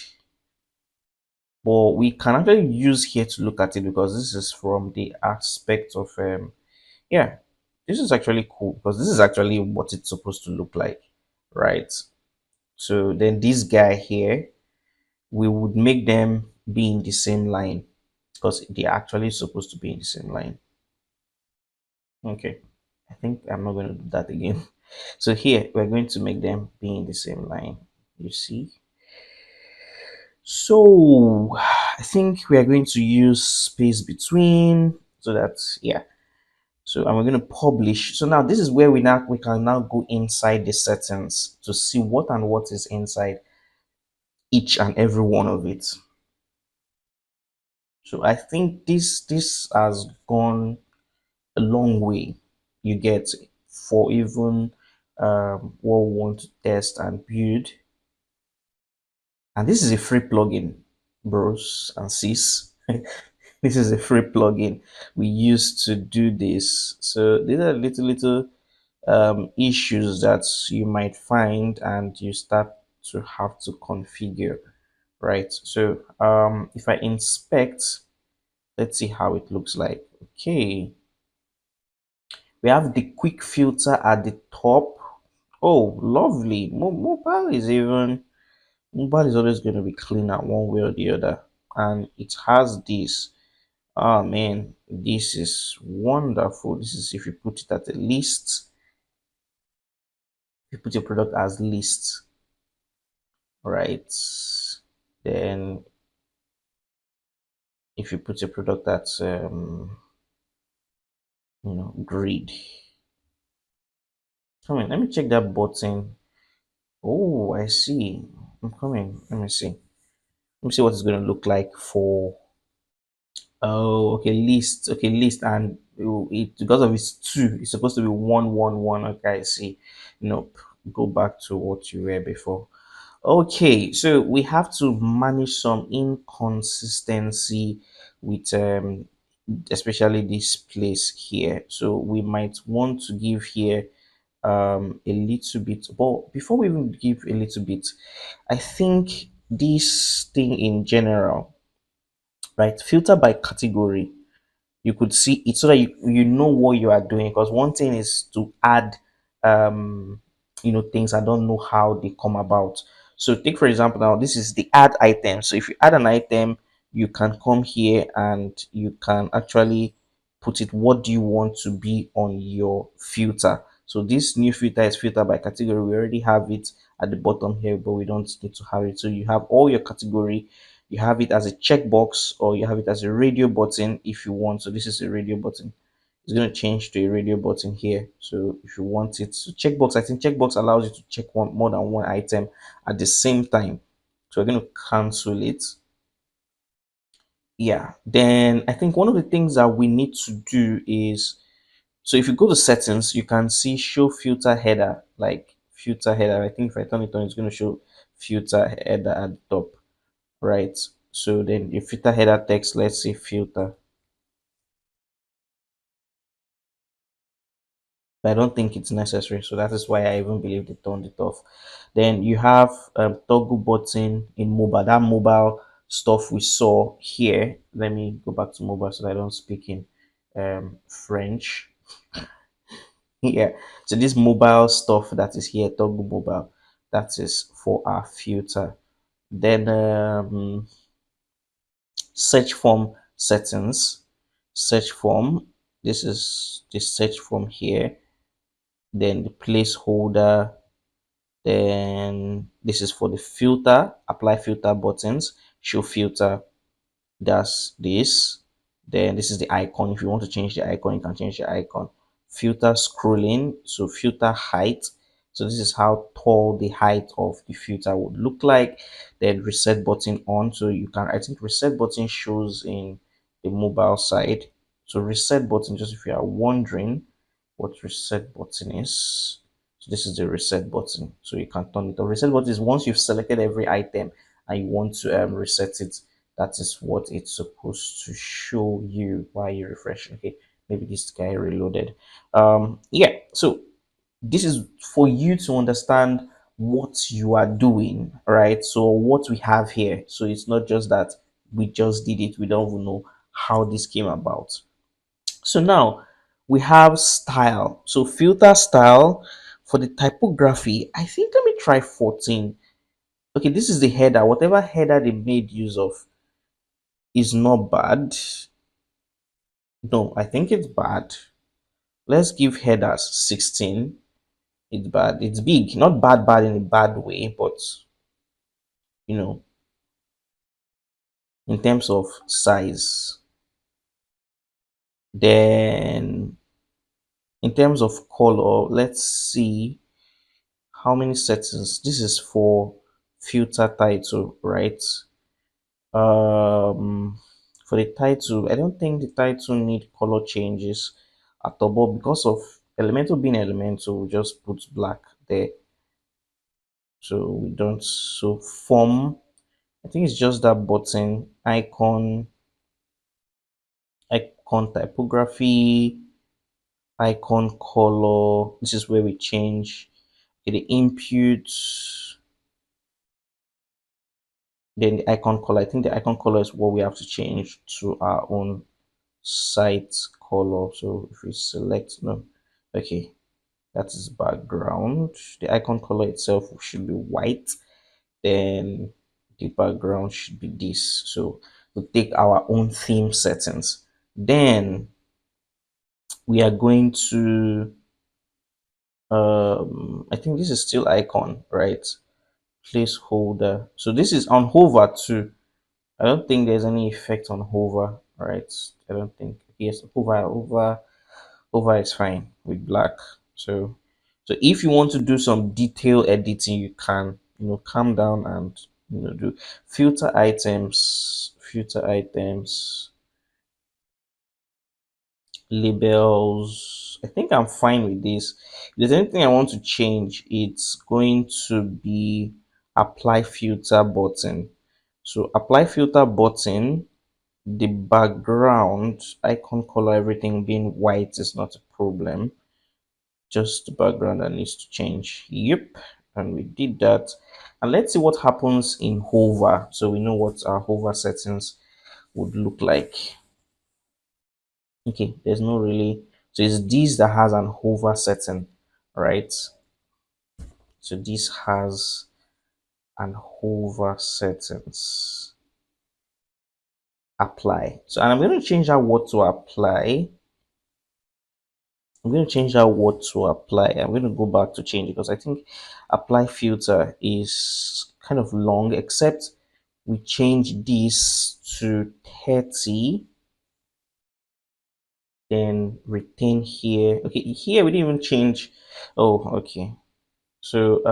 but we can actually use here to look at it because this is from the aspect of yeah, this is actually cool because this is actually what it's supposed to look like, right? So then this guy here, we would make them be in the same line because they're actually supposed to be in the same line. Okay, I think I'm not going to do that again. So here we're going to make them be in the same line. You see, so I think we are going to use space between so that, yeah. So and we're going to publish. So now this is where we can now go inside the settings to see what and what is inside each and every one of it. So I think this has gone a long way. You get, for even what we want to test and build. And this is a free plugin, bros and sis. This is a free plugin we use to do this. So these are little issues that you might find and you start to have to configure, right? So if I inspect, let's see how it looks like. Okay, we have the quick filter at the top. Oh, lovely. Mobile is always going to be cleaner one way or the other, and it has this. Oh man, this is wonderful. This is if you put it at a list, you put your product as list, right? Then if you put a product that's grid. Come on, let me check that button. Oh, I see. I'm coming. Let me see. Let me see what it's going to look like for. Oh, okay, list. Okay, list, and it because of its two, it's supposed to be 111. Okay, I see. Nope. Go back to what you were before. Okay, so we have to manage some inconsistency with especially this place here. So we might want to give here a little bit. But before we even give a little bit, I think this thing in general, right? Filter by category, you could see it so that you know what you are doing, because one thing is to add things. I don't know how they come about. So take for example, now this is the add item. So if you add an item, you can come here and you can actually put it, what do you want to be on your filter. So this new filter is filter by category. We already have it at the bottom here, but we don't need to have it. So you have all your category, you have it as a checkbox, or you have it as a radio button if you want. So this is a radio button. It's going to change to a radio button here. So if you want it, so checkbox, I think checkbox allows you to check more than one item at the same time. So we're going to cancel it. Yeah, then I think one of the things that we need to do is, so if you go to settings, you can see show filter header, like filter header. I think if I turn it on, it's going to show filter header at the top, right? So then your filter header text, let's say filter. But I don't think it's necessary, so that is why I even believe they turned it off. Then you have toggle button in mobile, that mobile stuff we saw here. Let me go back to mobile so that I don't speak in French. Yeah, so this mobile stuff that is here, toggle mobile, that is for our filter. Then search form settings, search form, this is the search form here. Then the placeholder, then this is for the filter, apply filter buttons, show filter, that's this. Then this is the icon. If you want to change the icon, you can change the icon. Filter scrolling, so filter height. So this is how tall the height of the filter would look like. Then reset button on, so you can, I think reset button shows in the mobile side. So reset button, just if you are wondering what reset button is, so this is the reset button. So you can turn it on. Reset button is once you've selected every item and you want to reset it, that is what it's supposed to show you while you refresh. Okay, maybe this guy reloaded. Yeah, so this is for you to understand what you are doing, right? So what we have here, so it's not just that we just did it, we don't even know how this came about. So now we have style. So filter style for the typography, I think, let me try 14. Okay, this is the header. Whatever header they made use of is not bad. No, I think it's bad. Let's give headers 16. It's bad. It's big. Not bad in a bad way, but you know, in terms of size. Then in terms of color, let's see how many settings. This is for filter title, right? For the title, I don't think the title need color changes at all, but because of Elementor being Elementor, we just put black there. So we don't, so form, I think it's just that button, icon typography, icon color. This is where we change the input, then the icon color. I think the icon color is what we have to change to our own site color. So if we select, no, okay, that is background. The icon color itself should be white, then the background should be this. So we take our own theme settings, then we are going to I think this is still icon, right? Placeholder. So this is on hover too. I don't think there's any effect on hover, right? I don't think. Yes, hover is fine with black. So, so if you want to do some detail editing, you can, calm down and, do filter items, labels. I think I'm fine with this. If there's anything I want to change, it's going to be apply filter button. So apply filter button, the background icon color, everything being white is not a problem. Just the background that needs to change. Yep. And we did that. And let's see what happens in hover. So we know what our hover settings would look like. Okay, there's no really, so it's this that has an hover setting, right? So this has an hover settings. Apply. So, and I'm going to change out what to apply. I'm going to change out what to apply. I'm going to go back to change because I think apply filter is kind of long, except we change this to 30, then retain here. Okay, here we didn't even change. Oh, okay. So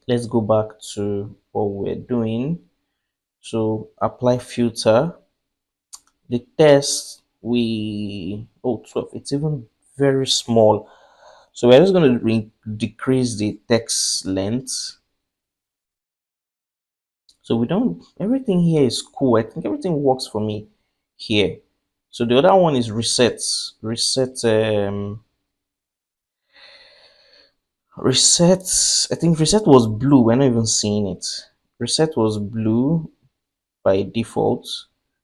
let's go back to what we're doing. So apply filter. The text we 12. It's even very small. So we're just going to decrease the text length. So we don't, everything here is cool. I think everything works for me here. So the other one is reset. Reset, I think reset was blue. We're not even seeing it. Reset was blue by default.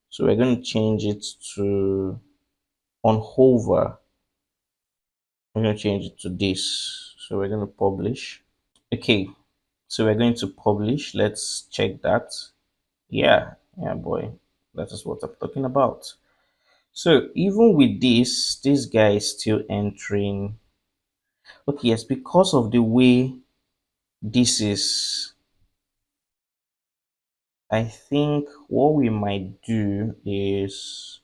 So we're going to change it to on hover. We're going to change it to this. So we're going to publish. Okay. So we're going to publish. Let's check that. Yeah. Yeah, boy. That is what I'm talking about. So even with this guy is still entering. Okay, yes, because of the way this is, I think what we might do is,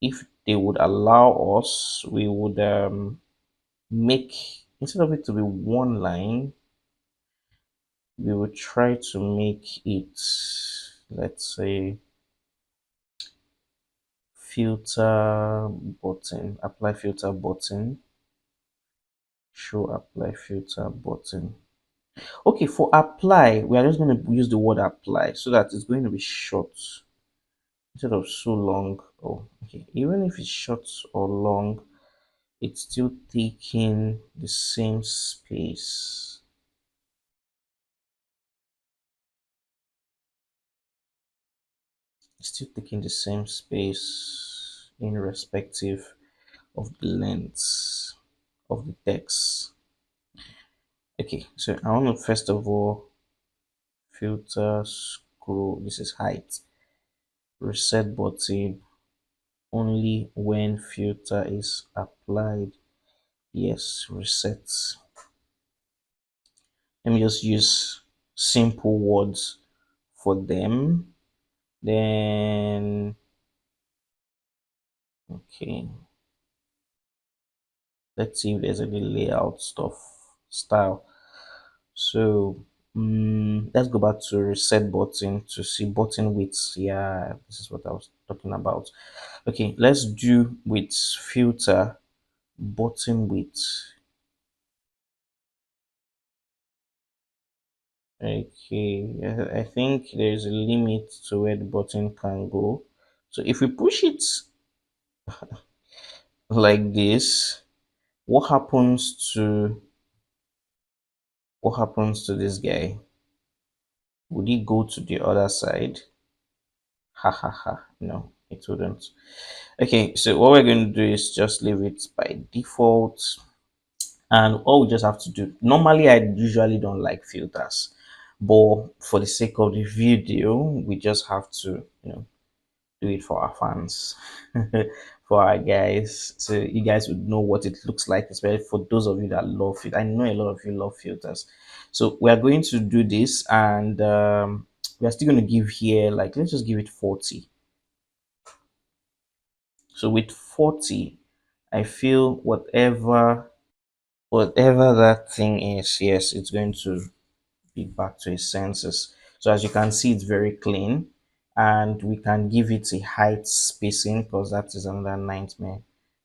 if they would allow us, we would make, instead of it to be one line, we would try to make it, let's say, filter button, apply filter button, show apply filter button. Okay, for apply, we are just going to use the word apply so that it's going to be short instead of so long. Oh, okay. Even if it's short or long, it's still taking the same space. It's still taking the same space irrespective of the length of the text. Okay, so I want to first of all filter scroll. This is height. Reset button only when filter is applied. Yes, reset. Let me just use simple words for them. Then, okay, let's see if there's any layout stuff, style. So let's go back to reset button to see button width. Yeah, this is what I was talking about. Okay, let's do with filter button width. Okay, I think there's a limit to where the button can go. So if we push it like this, what happens to this guy? Would he go to the other side? Ha ha ha. No, it wouldn't. Okay, so what we're going to do is just leave it by default. And all we just have to do, normally I usually don't like filters, but for the sake of the video, we just have to, do it for our fans, for our guys, so you guys would know what it looks like, especially for those of you that love it. I know a lot of you love filters. So we are going to do this, and we are still going to give here, like, let's just give it 40. So with 40, I feel whatever that thing is, yes, it's going to be back to its senses. So as you can see, it's very clean, and we can give it a height spacing because that is another nightmare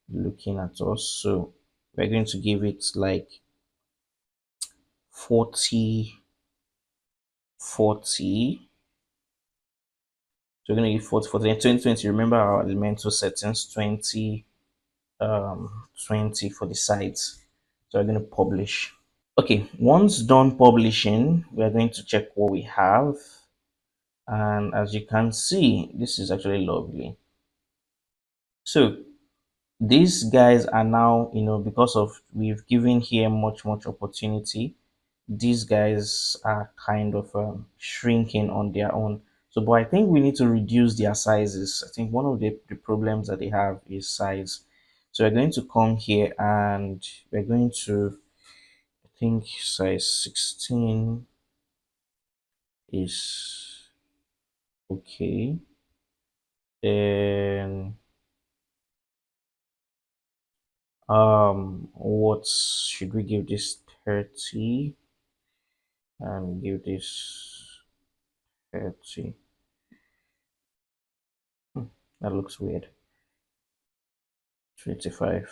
looking at us. So we're going to give it like 40, 40. So we're going to give 40, 40, and 2020. Remember our elemental settings, 20, 20 for the sides. So we're going to publish. Okay, once done publishing, we are going to check what we have. And as you can see, this is actually lovely. So these guys are now, because of we've given here much opportunity, these guys are kind of shrinking on their own. So, but I think we need to reduce their sizes. I think one of the problems that they have is size. So we're going to come here and we're going to, I think size 16 is okay. Then what should we give this? 30, and give this 30. Hmm, that looks weird. 25.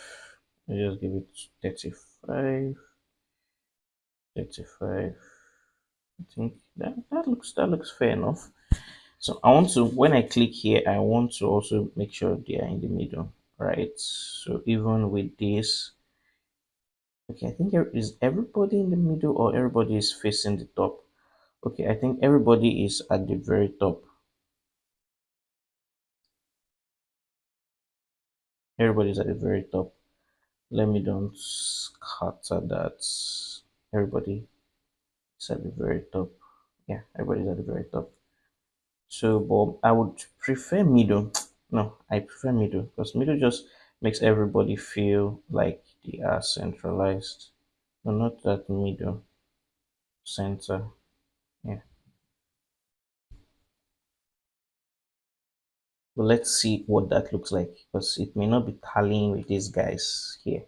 I just give it 35. 35. I think that looks fair enough. So I want to, when I click here, I want to also make sure they are in the middle, right? So even with this, okay, I think is everybody in the middle or everybody is facing the top? Okay, I think everybody is at the very top. Everybody's at the very top. Let me don't scatter that. Everybody is at the very top. Yeah, everybody's at the very top. So, but I would prefer middle. No, I prefer middle because middle just makes everybody feel like they are centralized. No, not that middle, center. Yeah. But let's see what that looks like because it may not be tallying with these guys here.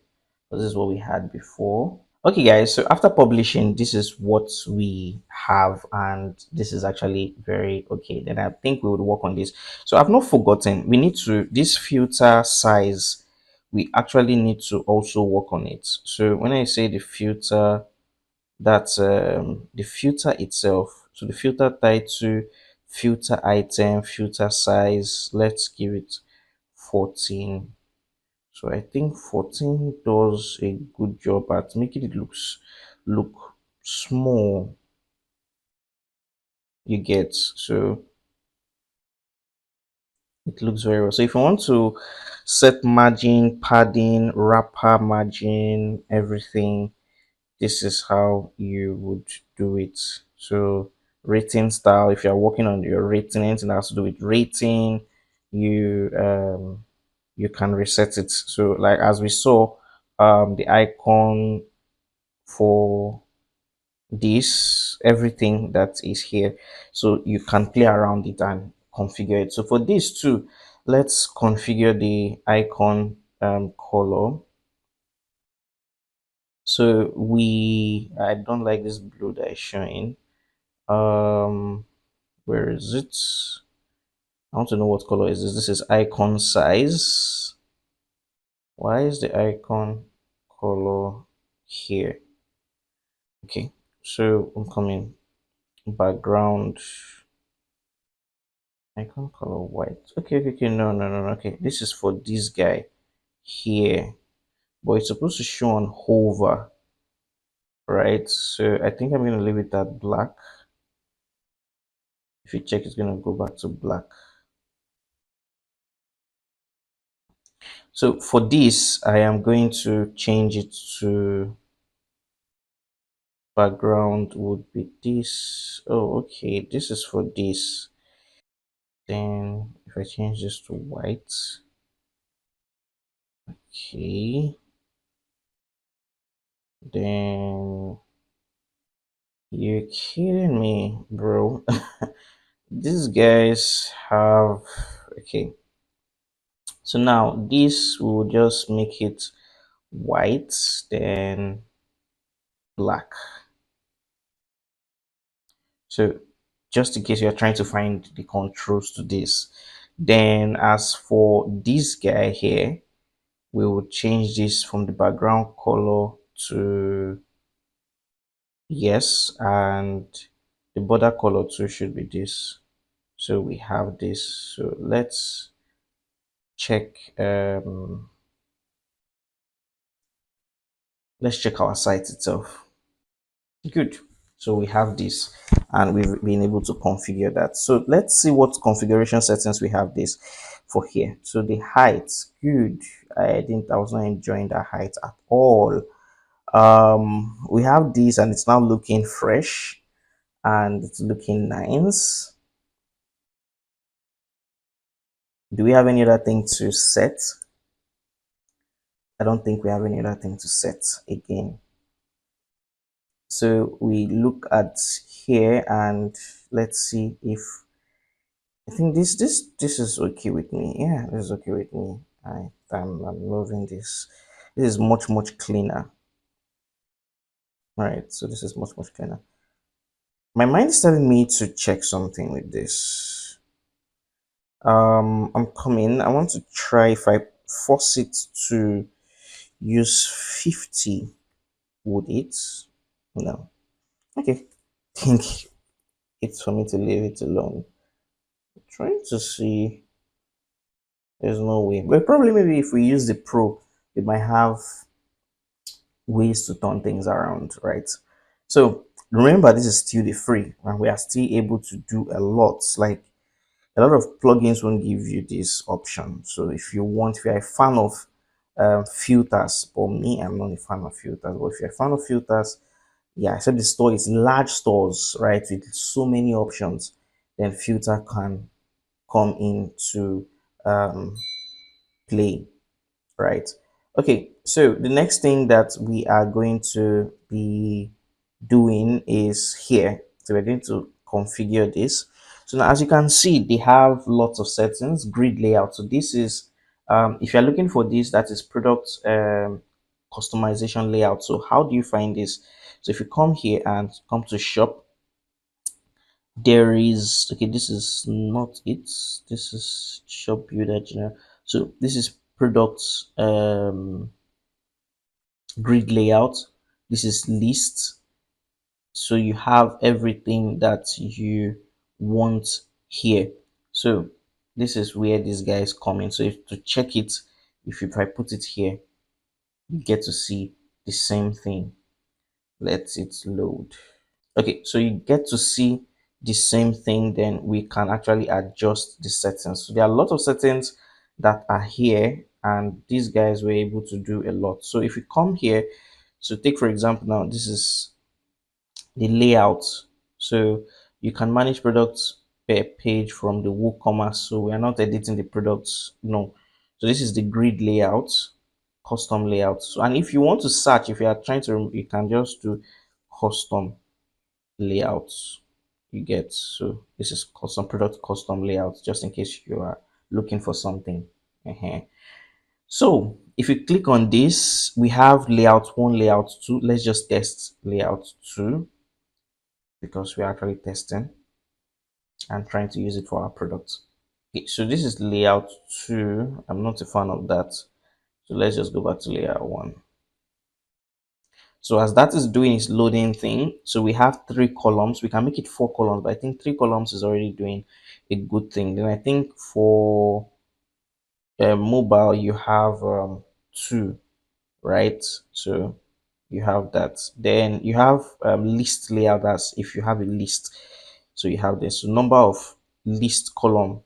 This is what we had before. Okay guys, so after publishing, this is what we have, and this is actually very okay. Then I think we would work on this. So I've not forgotten, we need to, this filter size, we actually need to also work on it. So when I say the filter, that's the filter itself. So the filter title, filter item, filter size, let's give it 14. So I think 14 does a good job at making it look small. You get, so it looks very well. So if you want to set margin, padding, wrapper margin, everything, this is how you would do it. So rating style, if you're working on your rating, anything that has to do with rating, you you can reset it. So like as we saw, the icon for this, everything that is here, so you can play around it and configure it. So for this too, let's configure the icon color. So I don't like this blue that is showing. Where is it? I want to know what color is this. This is icon size. Why is the icon color here? Okay, so I'm coming background icon color white. Okay, no, okay, this is for this guy here, but it's supposed to show on hover, right? So I think I'm gonna leave it at black. If you check, it's gonna go back to black. So for this, I am going to change it to background would be this. Oh, okay, this is for this. Then if I change this to white, okay, then you're kidding me, bro. these guys have, okay, so now this will just make it white, then black. So just in case you're trying to find the controls to this, then as for this guy here, we will change this from the background color to yes, and the border color too should be this. So we have this. So let's check let's check our site itself. Good. So we have this and we've been able to configure that. So let's see what configuration settings we have this for here. So the height, good. I was not enjoying that height at all. We have this and it's now looking fresh and it's looking nice. Do we have any other thing to set? I don't think we have any other thing to set again. So we look at here and let's see if I think this is okay with me. Yeah, this is okay with me. I'm moving this. This is much cleaner. All right, so this is much cleaner. My mind is telling me to check something with this. I'm coming. I want to try if I force it to use 50, would it? No. Okay. Think it's for me to leave it alone. Trying to see. There's no way. But probably maybe if we use the Pro, it might have ways to turn things around, right? So remember, this is still the free, and we are still able to do a lot. Like a lot of plugins won't give you this option. So if you want, if you're a fan of filters, for me, I'm not a fan of filters, but if you're a fan of filters, yeah, except the store is large stores, right, with so many options, then filter can come into um, play, right? Okay, so the next thing that we are going to be doing is here. So we're going to configure this. So now, as you can see, they have lots of settings, grid layout. So this is, if you're looking for this, that is product customization layout. So how do you find this? So if you come here and come to shop, there is, okay, this is not it. This is shop builder general. So this is products grid layout. This is list. So you have everything that you want here. So this is where this guy is coming. So if to check it, if I put it here, you get to see the same thing. Let it load. Okay, so you get to see the same thing, then we can actually adjust the settings. So there are a lot of settings that are here, and these guys were able to do a lot. So if you come here, so take for example, now this is the layout. So you can manage products per page from the WooCommerce. So we are not editing the products, no. So this is the grid layout, custom layout. So, and if you want to search, if you are trying to, you can just do custom layouts. You get, so this is custom product custom layouts, just in case you are looking for something. So if you click on this, we have layout 1, layout 2. Let's just test layout 2 because we're actually testing and trying to use it for our product. Okay, so this is layout 2. I'm not a fan of that. So let's just go back to layout 1. So as that is doing its loading thing, so we have 3 columns. We can make it 4 columns, but I think 3 columns is already doing a good thing. Then I think for mobile, you have 2, right? So you have that. Then you have list layout, as if you have a list. So you have this, so number of list column,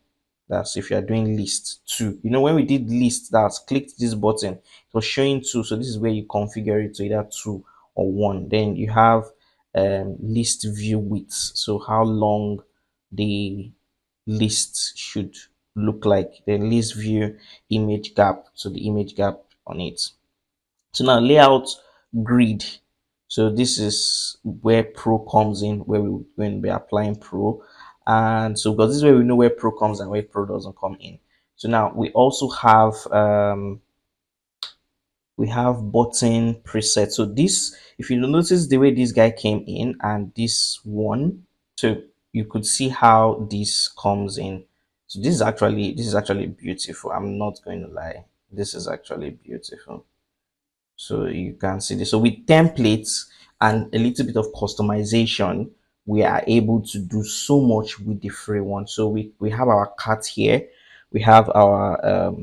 that's if you are doing list 2. You know, when we did list, that's clicked this button, it was showing 2. So this is where you configure it to either 2 or 1. Then you have list view width, so how long the list should look like. Then list view image gap, so the image gap on it. So now layout grid. So this is where Pro comes in, where we when we're applying Pro. And so because this is where we know where pro comes and where pro doesn't come in. So now we also have button preset. So this, if you notice the way this guy came in and this one, so you could see how this comes in. So this is actually beautiful. I'm not going to lie. This is actually beautiful. So you can see this. So with templates and a little bit of customization, we are able to do so much with the free one. So we have our cart here. We have our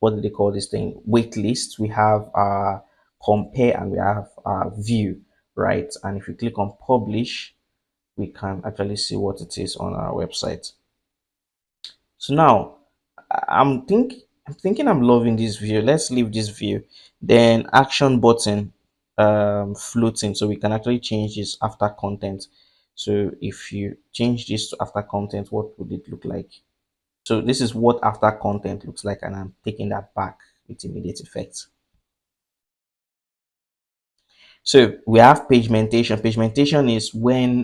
what do they call this thing? Wait list. We have our compare and we have our view, right? And if you click on publish, we can actually see what it is on our website. So now I'm thinking I'm loving this view. Let's leave this view. Then action button floating, so we can actually change this after content. So if you change this to after content, what would it look like? So this is what after content looks like, and I'm taking that back with immediate effect. So we have pagementation. Pagementation is when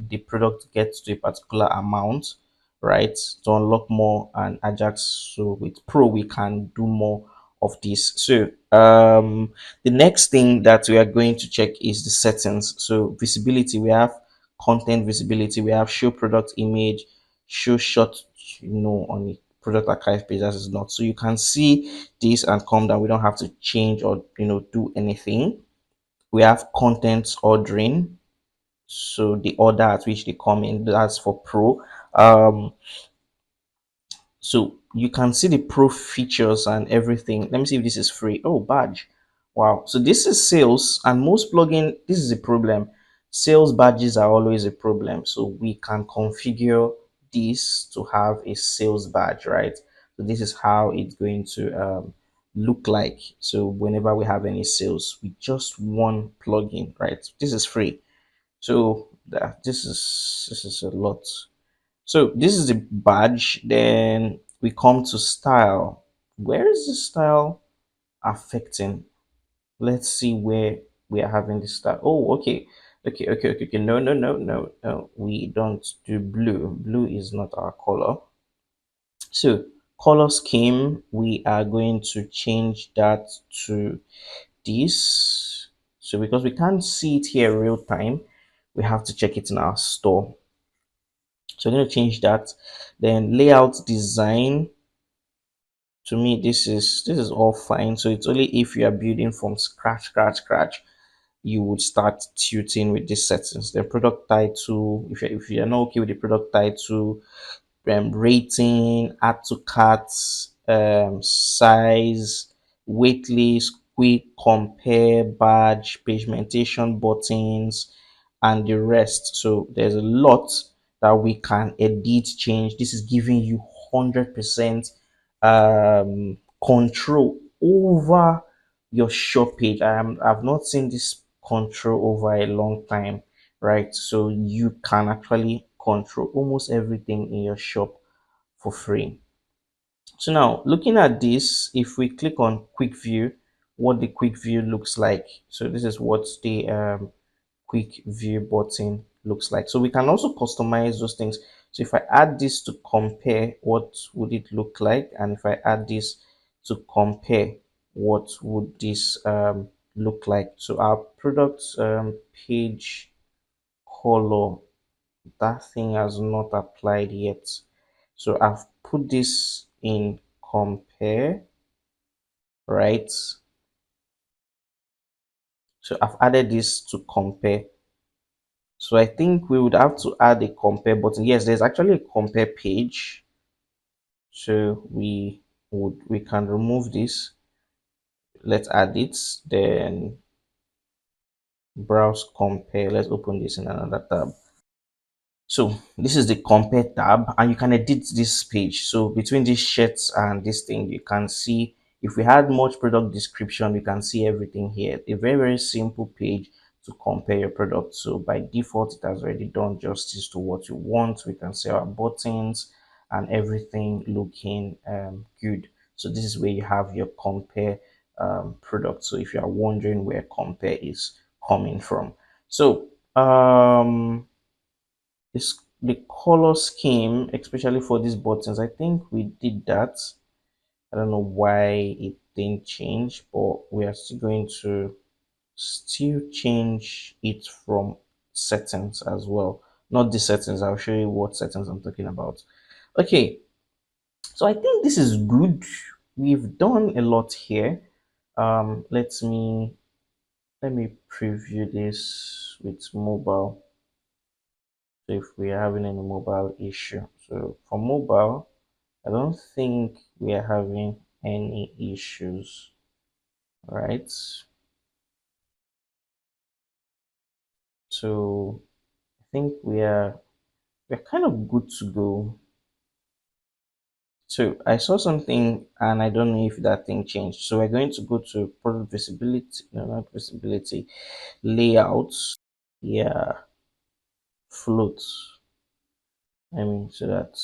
the product gets to a particular amount, right, to unlock more and Ajax. So with Pro, we can do more of this. So the next thing that we are going to check is the settings. So visibility, we have content visibility, we have show product image, show shot, on the product archive page as is not. So you can see this and come down. We don't have to change or do anything. We have content ordering, so the order at which they come in, that's for pro. So you can see the pro features and everything. Let me see if this is free. Oh, badge. Wow. So this is sales, and most plugin, this is a problem. Sales badges are always a problem. So we can configure this to have a sales badge, right? So this is how it's going to look like. So whenever we have any sales with just one plugin, right? This is free. So this is a lot. So this is the badge. Then we come to style. Where is the style affecting? Let's see where we are having the style. Oh, okay. Okay. No, no, no, no, no. We don't do blue. Blue is not our color. So color scheme, we are going to change that to this. So because we can't see it here real time, we have to check it in our store. So I'm going to change that. Then layout design, to me this is all fine. So it's only if you are building from scratch you would start tuning with these settings. The product title, if you're not okay with the product title, rating, add to cart, size, waitlist, quick compare, badge, pagementation buttons, and the rest. So there's a lot that we can edit, change. This is giving you 100% control over your shop page. I've not seen this control over a long time, right? So you can actually control almost everything in your shop for free. So now looking at this, if we click on quick view, what the quick view looks like. So this is what the quick view button looks like. So we can also customize those things. So if I add this to compare, what would it look like? And if I add this to compare, what would this look like? So our product page color, that thing has not applied yet. So I've put this in compare, right? So I've added this to compare. So I think we would have to add a compare button. Yes, there's actually a compare page. So we can remove this. Let's add it. Then browse compare. Let's open this in another tab. So this is the compare tab, and you can edit this page. So between these shirts and this thing, you can see if we had much product description, you can see everything here. A very simple page to compare your product. So by default, it has already done justice to what you want. We can see our buttons and everything looking good. So this is where you have your compare product. So if you are wondering where compare is coming from, so this the color scheme, especially for these buttons, I think we did that. I don't know why it didn't change, but we are still going to still change it from settings as well. Not the settings, I'll show you what settings I'm talking about. Okay, so I think this is good. We've done a lot here. Let me preview this with mobile. So if we are having any mobile issue. So for mobile, I don't think we are having any issues, right? So I think we're kind of good to go. So I saw something and I don't know if that thing changed. So we're going to go to product visibility, no, not visibility, layouts. Yeah, float. I mean, so that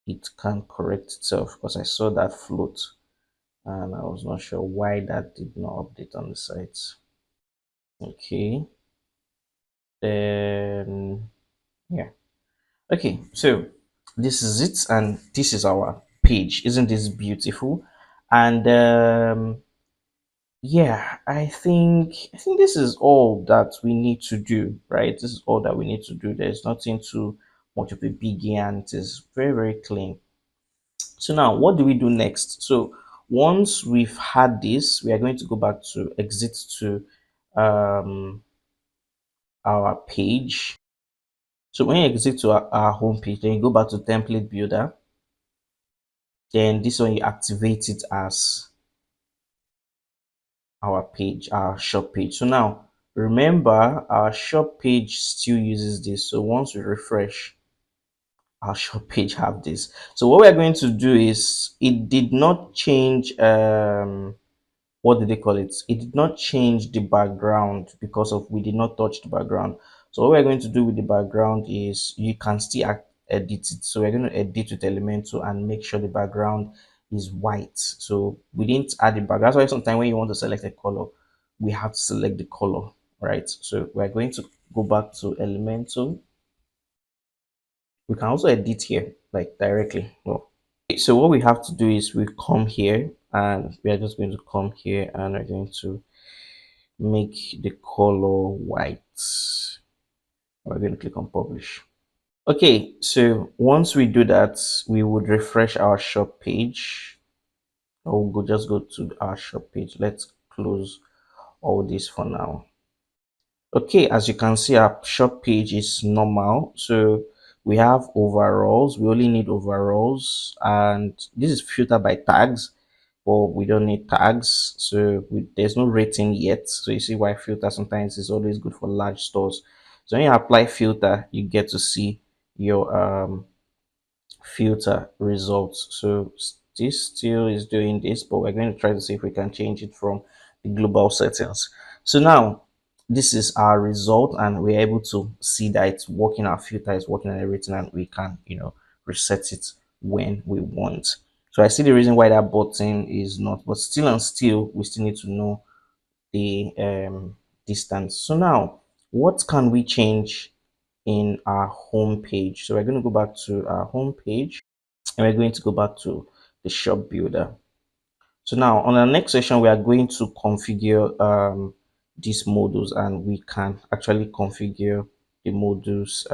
it can correct itself because I saw that float and I was not sure why that did not update on the site. Okay, then yeah. Okay, so this is it, and this is our page. Isn't this beautiful? And yeah, I think this is all that we need to do, right? This is all that we need to do. There's nothing too much of a biggie, and it is very, very clean. So now, what do we do next? So once we've had this, we are going to go back to exit to um, our page. So when you exit to our home page, then you go back to template builder. Then this one you activate it as our page, our shop page. So now remember our shop page still uses this. So once we refresh, our shop page have this. So what we're going to do is it did not change what did they call it? It did not change the background because of we did not touch the background. So what we're going to do with the background is you can still edit it. So we're going to edit with Elementor and make sure the background is white. So we didn't add the background. That's why sometimes when you want to select a color, we have to select the color, right? So we're going to go back to Elementor. We can also edit here, like directly. Well, so what we have to do is we come here and we are just going to come here and we're going to make the color white. We're going to click on publish. Okay, so once we do that, we would refresh our shop page. Or we'll just go to our shop page. Let's close all this for now. Okay, as you can see, our shop page is normal. So we have overalls. We only need overalls, and this is filtered by tags, but we don't need tags. So there's no rating yet. So you see why filter sometimes is always good for large stores. So when you apply filter, you get to see your filter results. So this still is doing this, but we're going to try to see if we can change it from the global settings. So now this is our result and we're able to see that it's working. Our filter is working and everything, and we can, reset it when we want. So I see the reason why that button is not, but still and still we still need to know the distance. So now what can we change in our home page? So we're going to go back to our home page and we're going to go back to the shop builder. So now on our next session, we are going to configure these modules, and we can actually configure the modules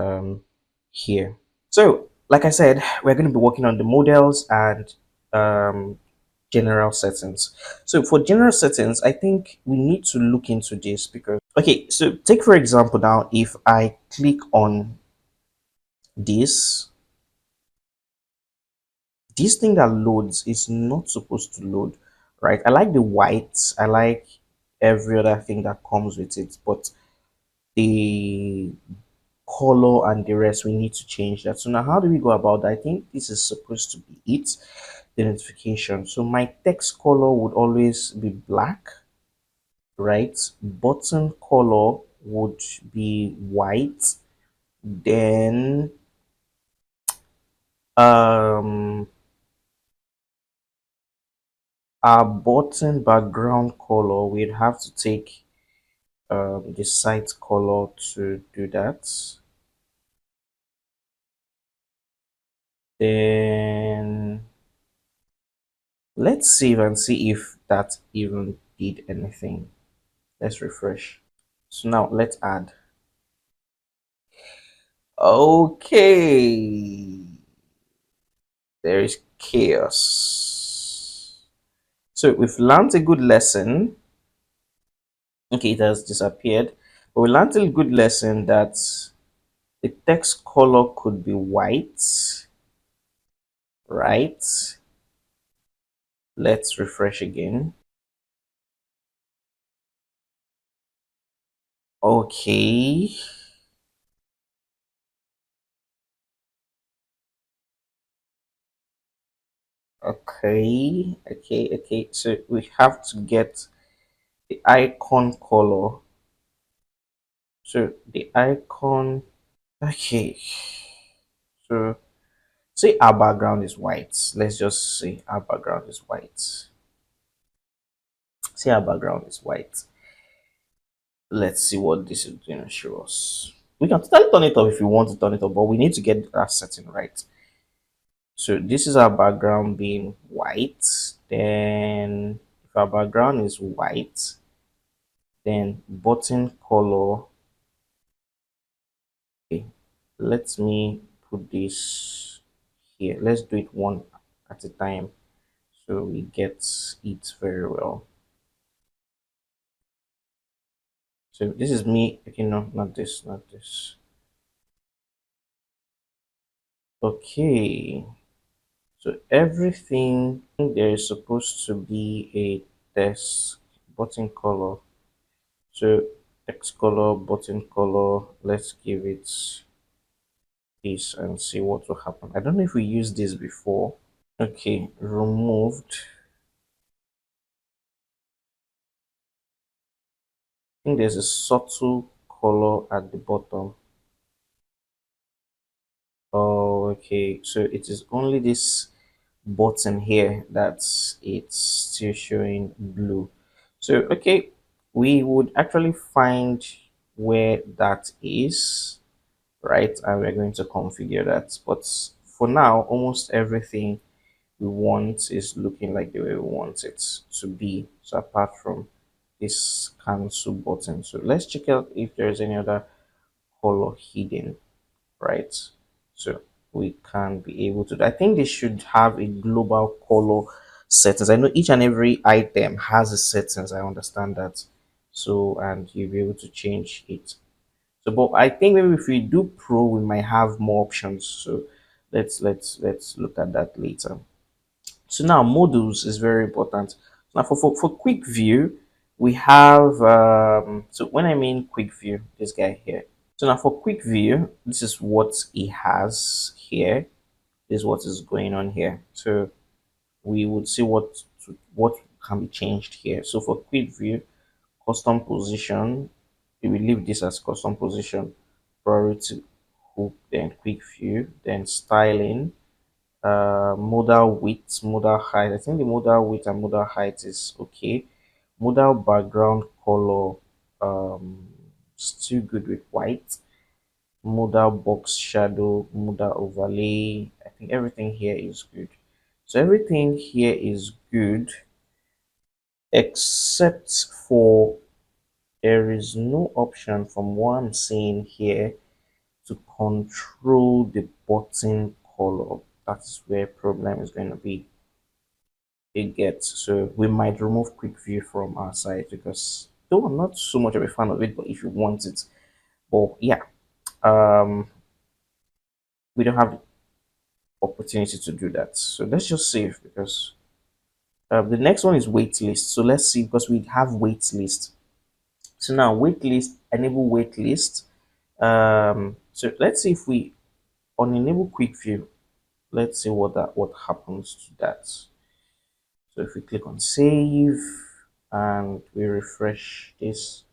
here. So like I said, we're going to be working on the models and um, general settings. So for general settings, I think we need to look into this because, okay, so take for example now, if I click on this thing that loads is not supposed to load, right? I like the white, I like every other thing that comes with it, but the color and the rest, we need to change that. So now how do we go about that? I think this is supposed to be it, the notification. So my text color would always be black, right? Button color would be white. Then um our button background color, we'd have to take the site color to do that. Then let's save and see if that even did anything. Let's refresh. So now let's add. Okay, there is chaos. So we've learned a good lesson. Okay, it has disappeared. But we learned a good lesson that the text color could be white, right? Let's refresh again. Okay. Okay. So we have to get the icon color. So the icon. Okay. So say our background is white. Let's just say our background is white. Say our background is white. Let's see what this is going to show us. We can totally turn it off if you want to turn it off, but we need to get that setting right. So this is our background being white. Then if our background is white, then button color. Okay, let me put this here. Let's do it one at a time so we get it very well. So this is me. Okay, no, not this, not this. Okay. So everything there is supposed to be a text button color. So text color, button color. Let's give it this and see what will happen. I don't know if we used this before. Okay, removed. I think there's a subtle color at the bottom. Oh, okay. So it is only this button here that it's still showing blue. So okay, we would actually find where that is, right? And we're going to configure that. But for now, almost everything we want is looking like the way we want it to be. So apart from this cancel button. So let's check out if there's any other color hidden, right? So we can be able to, I think they should have a global color settings. I know each and every item has a settings. I understand that. So, and you'll be able to change it. So, but I think maybe if we do pro, we might have more options. So let's look at that later. So now modules is very important. Now for quick view, we have so when I mean quick view, this guy here. So now for quick view, this is what it has here. This is what is going on here. So we would see what can be changed here. So for quick view, custom position, we will leave this as custom position, priority hook, then quick view, then styling, modal width, modal height. I think the modal width and modal height is okay. Modal background color, still good with white. Modal box shadow, modal overlay. I think everything here is good. So everything here is good except for there is no option from what I'm seeing here to control the button color. That's where problem is going to be. It gets so we might remove quick view from our site because though I'm not so much of a fan of it, but if you want it, but yeah, um, we don't have opportunity to do that. So let's just save because the next one is wait list. So let's see because we have wait list. So now wait list, enable wait list. So let's see if we on enable quick view. Let's see what happens to that. So if we click on save and we refresh this.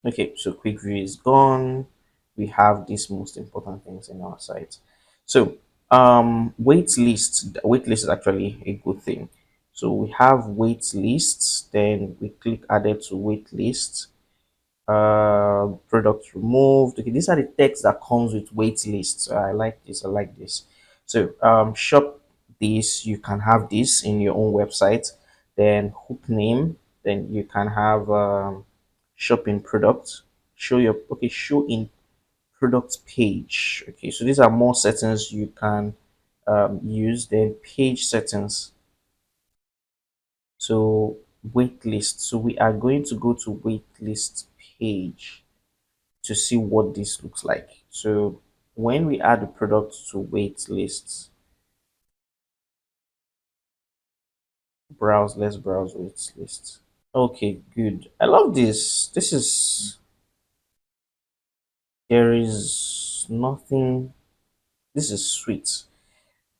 Okay, so quick view is gone. We have these most important things in our site. So wait list is actually a good thing. So we have wait lists, then we click added to wait list. Products removed. Okay, these are the text that comes with wait lists. I like this. I like this. So shop this. You can have this in your own website. Then hook name. Then you can have shopping products. Show in product page. Okay, so these are more settings you can use. Then page settings. So wait list. So we are going to go to wait list page to see what this looks like. So when we add the product to wait lists, let's browse wait lists. Okay, good. I love this. There is nothing, this is sweet.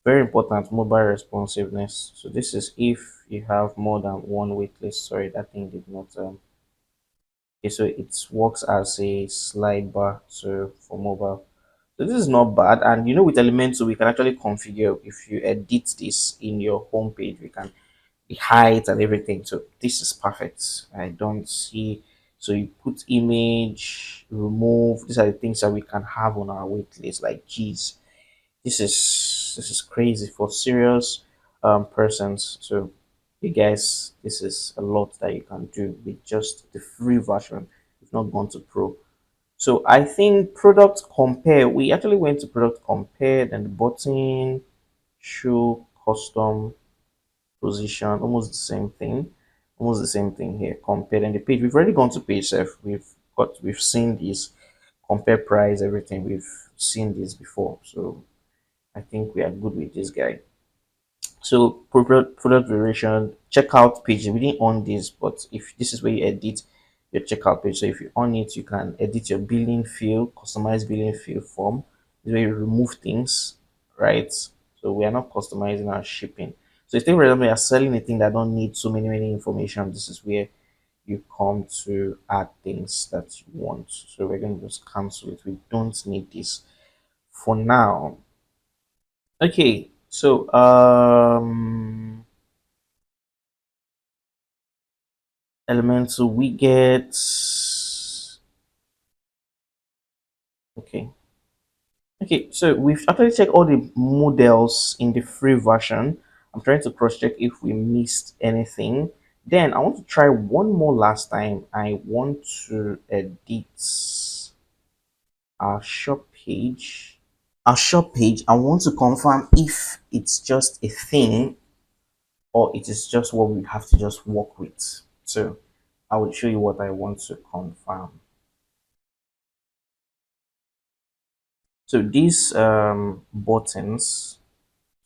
Very important, mobile responsiveness. So this is if you have more than one wait list. Sorry, that thing did not, okay, so it works as a slide bar so for mobile. So this is not bad. And with Elementor, we can actually configure if you edit this in your home page, we can the height and everything. So this is perfect. I don't see. So you put image, remove. These are the things that we can have on our wait list. Like, geez, this is crazy for serious persons. So you guys, this is a lot that you can do with just the free version. If not gone to pro. So I think product compare, we actually went to product compare, then the button, show, custom, position, almost the same thing. Almost the same thing here. Compare and the page. We've already gone to page F. We've seen this, compare price, everything. We've seen this before. So I think we are good with this guy. So product variation, checkout page. We didn't on this, but if this is where you edit your checkout page. So if you on it, you can edit your billing field, customize billing field form. This is where you remove things, right? So we are not customizing our shipping. So if for example you are selling a thing that don't need so many information, this is where you come to add things that you want. So we're going to just cancel it. We don't need this for now. Okay, so elemental widgets. Okay. Okay, so we've actually checked all the models in the free version. I'm trying to cross check if we missed anything. Then I want to try one more last time. I want to edit our shop page. Our shop page, I want to confirm if it's just a thing or it is just what we have to just work with. So I will show you what I want to confirm. So these buttons,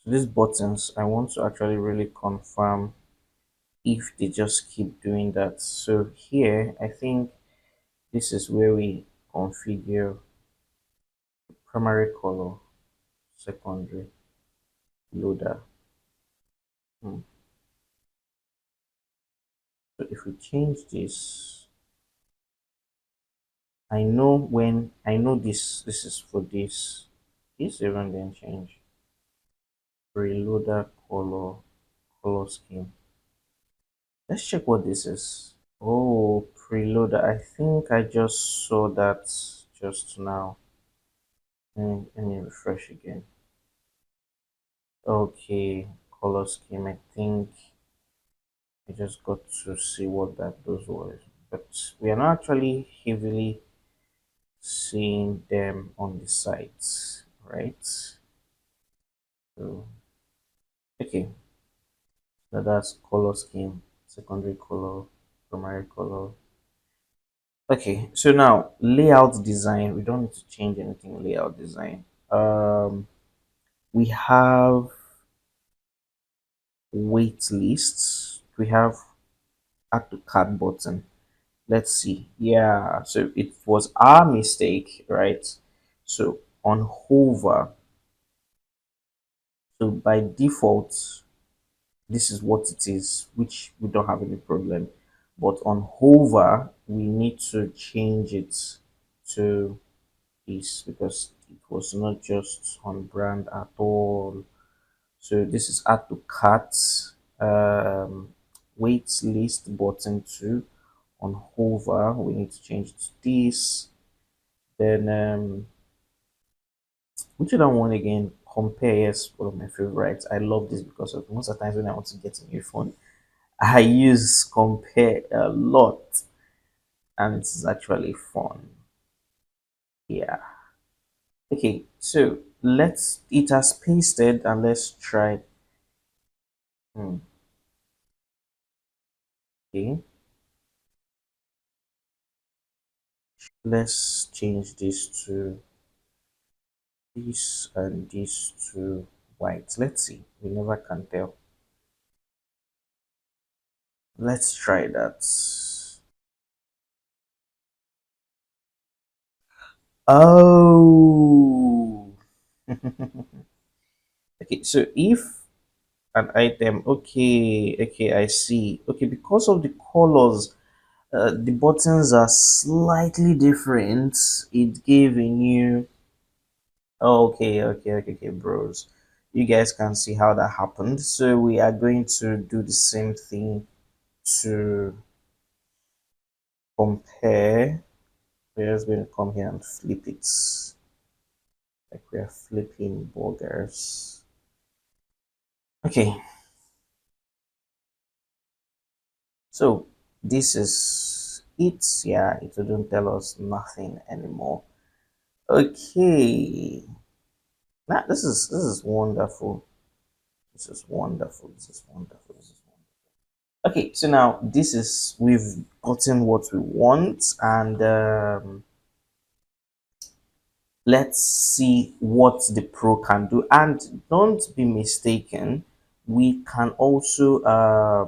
I want to actually really confirm if they just keep doing that. So here, I think this is where we configure primary color, secondary, loader. Hmm. So if we change this, I know this is for this. This even then change preloader color scheme. Let's check what this is. Oh, preloader. I think I just saw that just now. Let me refresh again. Okay, color scheme. I think I just got to see what those was, but we are not actually heavily seeing them on the sites, right? So okay, so that's color scheme, secondary color, primary color. Okay, so now layout design. We don't need to change anything. Layout design. We have wait lists. We have add to cart button. Let's see. Yeah, so it was our mistake, right? So on hover, so by default, this is what it is, which we don't have any problem. But on hover, we need to change it to this because it was not just on brand at all. So this is add to cart, wait list button 2 on hover, we need to change to this. Then which other one again? Compare, yes, one of my favorites. I love this because of most of the times when I want to get a new phone, I use compare a lot, and it's actually fun. Yeah. Okay, so let's it has pasted and let's try. Hmm, okay, let's change this to this and this to white. Let's see. We never can tell. Let's try that. Oh. Okay, so if an item, okay, I see. Okay, because of the colors, the buttons are slightly different. It gave a new. Oh, okay, bros. You guys can see how that happened. So we are going to do the same thing to compare. We're just going to come here and flip it like we are flipping burgers. Okay, so this is it. Yeah, it wouldn't tell us nothing anymore. Okay, now this is wonderful. This is wonderful. This is wonderful. This is wonderful. Okay, so now this is we've gotten what we want, and let's see what the pro can do. And don't be mistaken, we can also add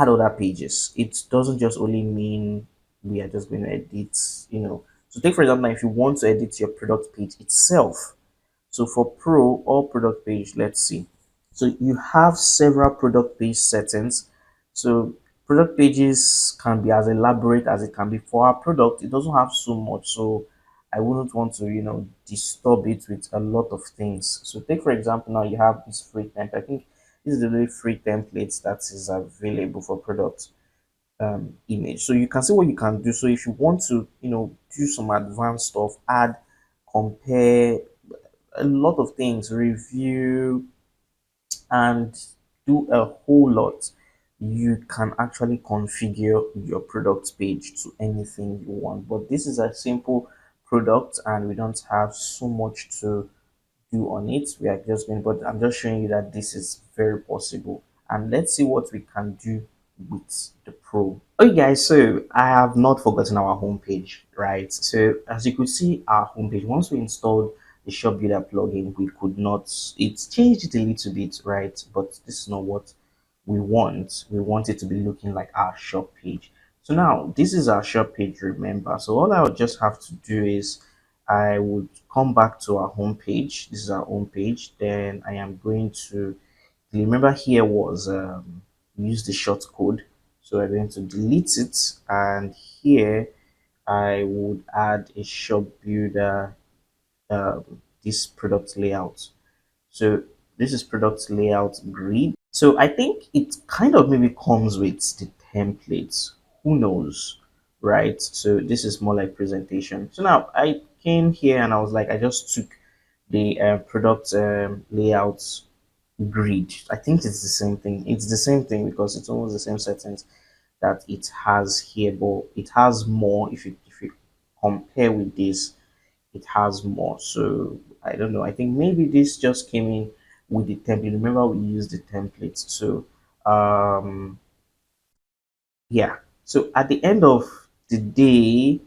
other pages. It doesn't just only mean we are just going to edit, you know. So take for example, if you want to edit your product page itself. So for pro or product page, let's see. So you have several product page settings. So product pages can be as elaborate as it can be. For our product, it doesn't have so much. So I wouldn't want to, disturb it with a lot of things. So take for example, now you have this free template. I think this is the very free templates that is available for product image. So you can see what you can do. So if you want to, do some advanced stuff, add, compare, a lot of things, review, and do a whole lot, you can actually configure your product page to anything you want. But this is a simple product and we don't have so much to do on it. We are just going, but I'm just showing you that this is very possible. And let's see what we can do with the pro. Okay guys, so I have not forgotten our homepage, right? So as you could see, our homepage, once we installed the shop builder plugin, we could not, it's changed it a little bit, right? But this is not what we want. We want it to be looking like our shop page. So now this is our shop page, remember. So all I would just have to do is I would come back to our home page. This is our home page. Then I am going to remember here was use the short code. So I'm going to delete it, and here I would add a shop builder, this product layout. So this is product layout grid. So I think it kind of maybe comes with the templates. Who knows, right? So this is more like presentation. So now I came here and I was like, I just took the product layout grid. I think it's the same thing. It's the same thing because it's almost the same settings that it has here, but it has more. If you compare with this, it has more. So I don't know. I think maybe this just came in with the template. Remember, we used the templates. So yeah. So at the end of the day,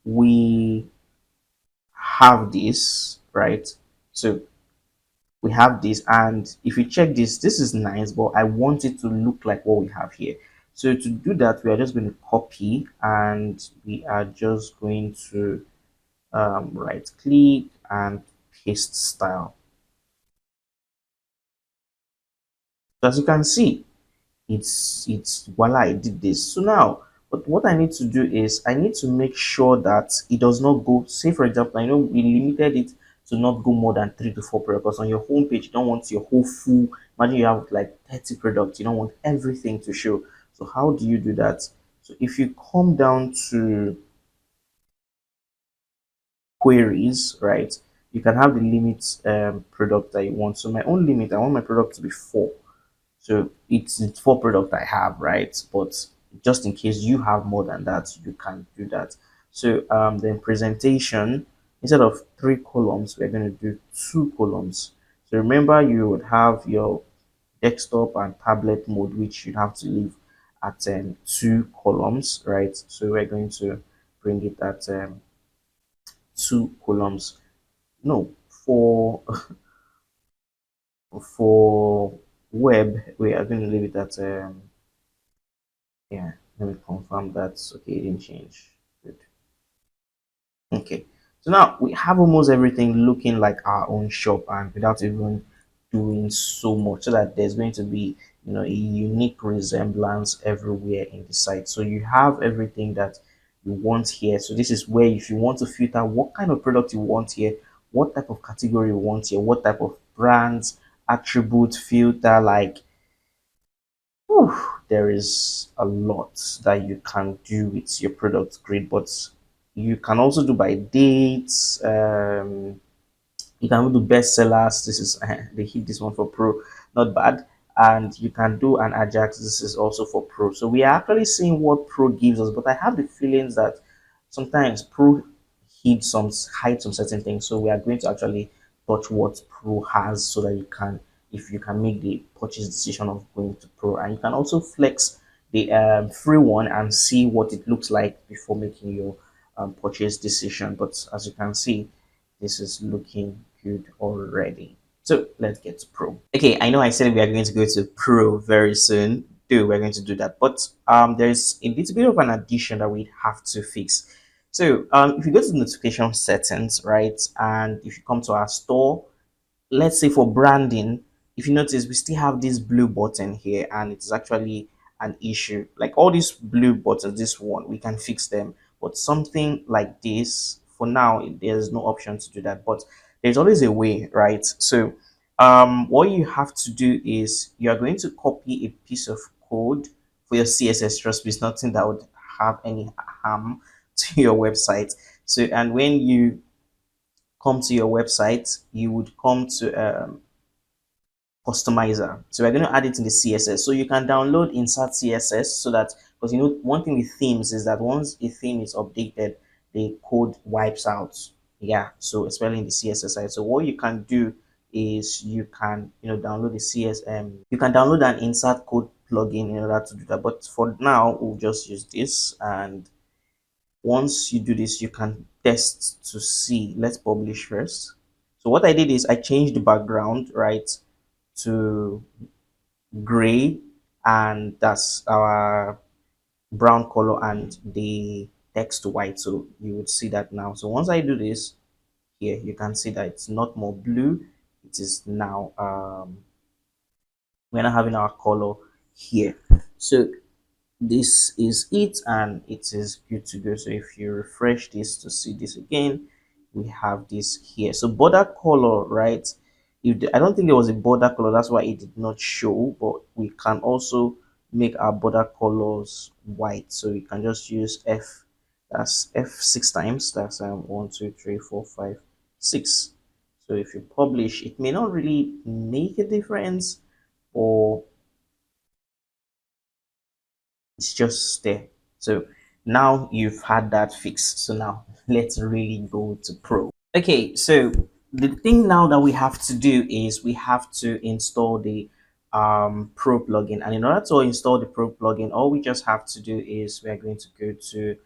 we have this, right? So we have this, and if you check this is nice, but I want it to look like what we have here. So to do that, we are just going to copy, and we are just going to right click and paste style. So as you can see, it's voila, I did this. So now, but what I need to do is I need to make sure that it does not go, say for example, I know we limited it to not go more than 3 to 4 products. On your home page, you don't want your whole full, imagine you have like 30 products, you don't want everything to show. So how do you do that? So if you come down to queries, right, you can have the limit product that you want. So my own limit, I want my product to be 4. So it's 4 product I have, right? But just in case you have more than that, you can do that. So then presentation, instead of 3 columns, we're going to do 2 columns. So remember, you would have your desktop and tablet mode, which you'd have to leave at 2 columns, right? So we're going to bring it at 2 columns. No, for web, we are going to leave it at yeah, let me confirm that's okay. It didn't change. Good. Okay. So now we have almost everything looking like our own shop and without even doing so much, so that there's going to be, a unique resemblance everywhere in the site. So you have everything that you want here. So this is where, if you want to filter what kind of product you want here, what type of category you want here, what type of brands, attribute filter, like, whew, there is a lot that you can do with your product grid, but you can also do by dates. You can do bestsellers. This is they hit this one for pro, not bad. And you can do an Ajax. This is also for pro. So we are actually seeing what pro gives us, but I have the feelings that sometimes pro hide some certain things. So we are going to actually touch what pro has, so that you can, if you can make the purchase decision of going to pro, and you can also flex the free one and see what it looks like before making your purchase decision. But as you can see, this is looking good already. So let's get to pro. Okay, I know I said we are going to go to pro very soon. We're going to do that, but there's a little bit of an addition that we have to fix. So if you go to the notification settings, right, and if you come to our store, let's say for branding, if you notice, we still have this blue button here, and it's actually an issue. Like all these blue buttons, this one, we can fix them, but something like this, for now, there's no option to do that, but there's always a way, right? So what you have to do is you are going to copy a piece of code for your CSS. Trust me, it's nothing that would have any harm to your website. So, and when you come to your website, you would come to customizer. So we're going to add it in the CSS. So you can download insert CSS, so that, because one thing with themes is that once a theme is updated, the code wipes out. Yeah, so especially in the CSS side. So what you can do is you can download the CSM. You can download an insert code plugin in order to do that. But for now, we'll just use this, and once you do this, you can test to see. Let's publish first. So what I did is I changed the background, right, to gray, and that's our brown color, and the text white. So you would see that now. So once I do this here, you can see that it's not more blue. It is now we're not having our color here. So this is it, and it is good to go. So if you refresh this to see this again, we have this here. So border color, right, I don't think there was a border color, that's why it did not show, but we can also make our border colors white. So we can just use F, that's F 6 times, that's 1 2 3 4 5 6. So if you publish, it may not really make a difference, or it's just there. So now you've had that fixed. So now let's really go to pro. Okay, so the thing now that we have to do is we have to install the pro plugin, and in order to install the pro plugin, all we just have to do is we're going to go to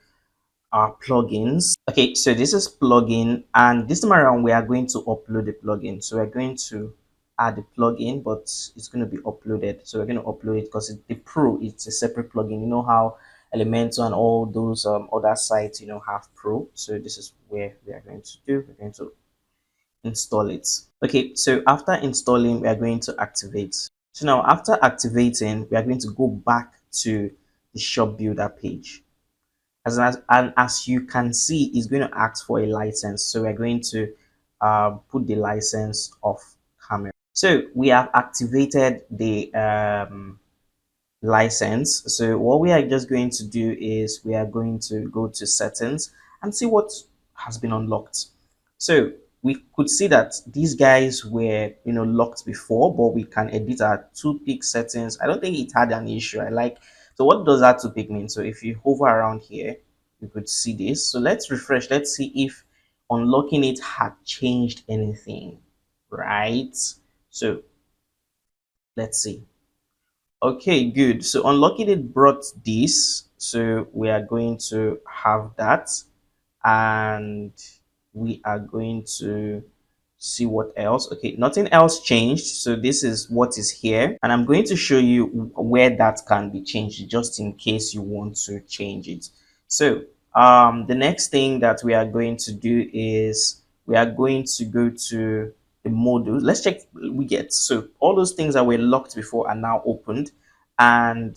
our plugins. Okay, so this is plugin, and this time around we are going to upload the plugin. So we're going to add the plugin, but it's going to be uploaded. So we're going to upload it because the pro, it's a separate plugin. You know how Elementor and all those other sites have pro. So this is where we are going to do. We're going to install it. Okay, so after installing, we are going to activate. So now after activating, we are going to go back to the shop builder page. And as you can see, it's going to ask for a license. So we're going to put the license of camera. So we have activated the license. So what we are just going to do is we are going to go to settings and see what has been unlocked. So we could see that these guys were, locked before, but we can edit our two pick settings. I don't think it had an issue. I like, so what does that two pick mean? So if you hover around here, you could see this. So let's refresh. Let's see if unlocking it had changed anything, right? So let's see. Okay, good. So unlocking it brought this. So we are going to have that, and we are going to see what else. Okay, nothing else changed. So this is what is here, and I'm going to show you where that can be changed just in case you want to change it. So the next thing that we are going to do is we are going to go to the module. Let's check widgets. So all those things that were locked before are now opened, and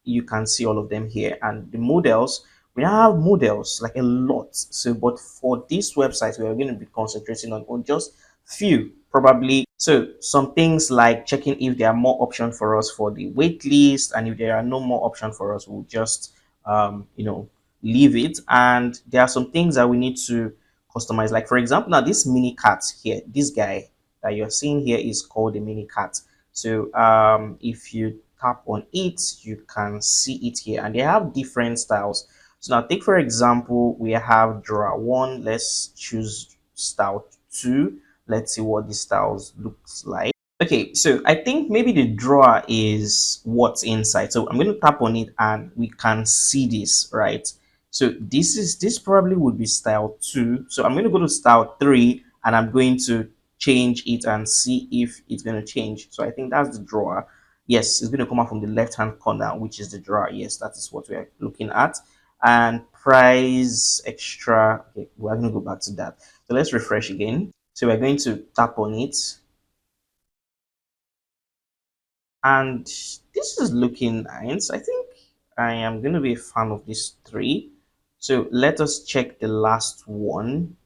you can see all of them here. And the models, we have models like a lot. So but for this website we are going to be concentrating on just few, probably. So some things like checking if there are more options for us for the wait list, and if there are no more options for us, we'll just leave it. And there are some things that we need to customize, like for example, now this mini cart here, this guy that you're seeing here is called a mini cart. So if you tap on it, you can see it here, and they have different styles. So now take for example, we have drawer one. Let's choose style two. Let's see what the styles looks like. Okay, so I think maybe the drawer is what's inside. So I'm going to tap on it and we can see this, right? So this probably would be style two. So I'm going to go to style three and I'm going to change it and see if it's going to change. So I think that's the drawer. Yes, it's going to come out from the left hand corner, which is the drawer. Yes, that is what we are looking at. And price extra. Okay, we're going to go back to that. So let's refresh again. So we're going to tap on it, and this is looking nice. I think I am going to be a fan of these three. So let us check the last one.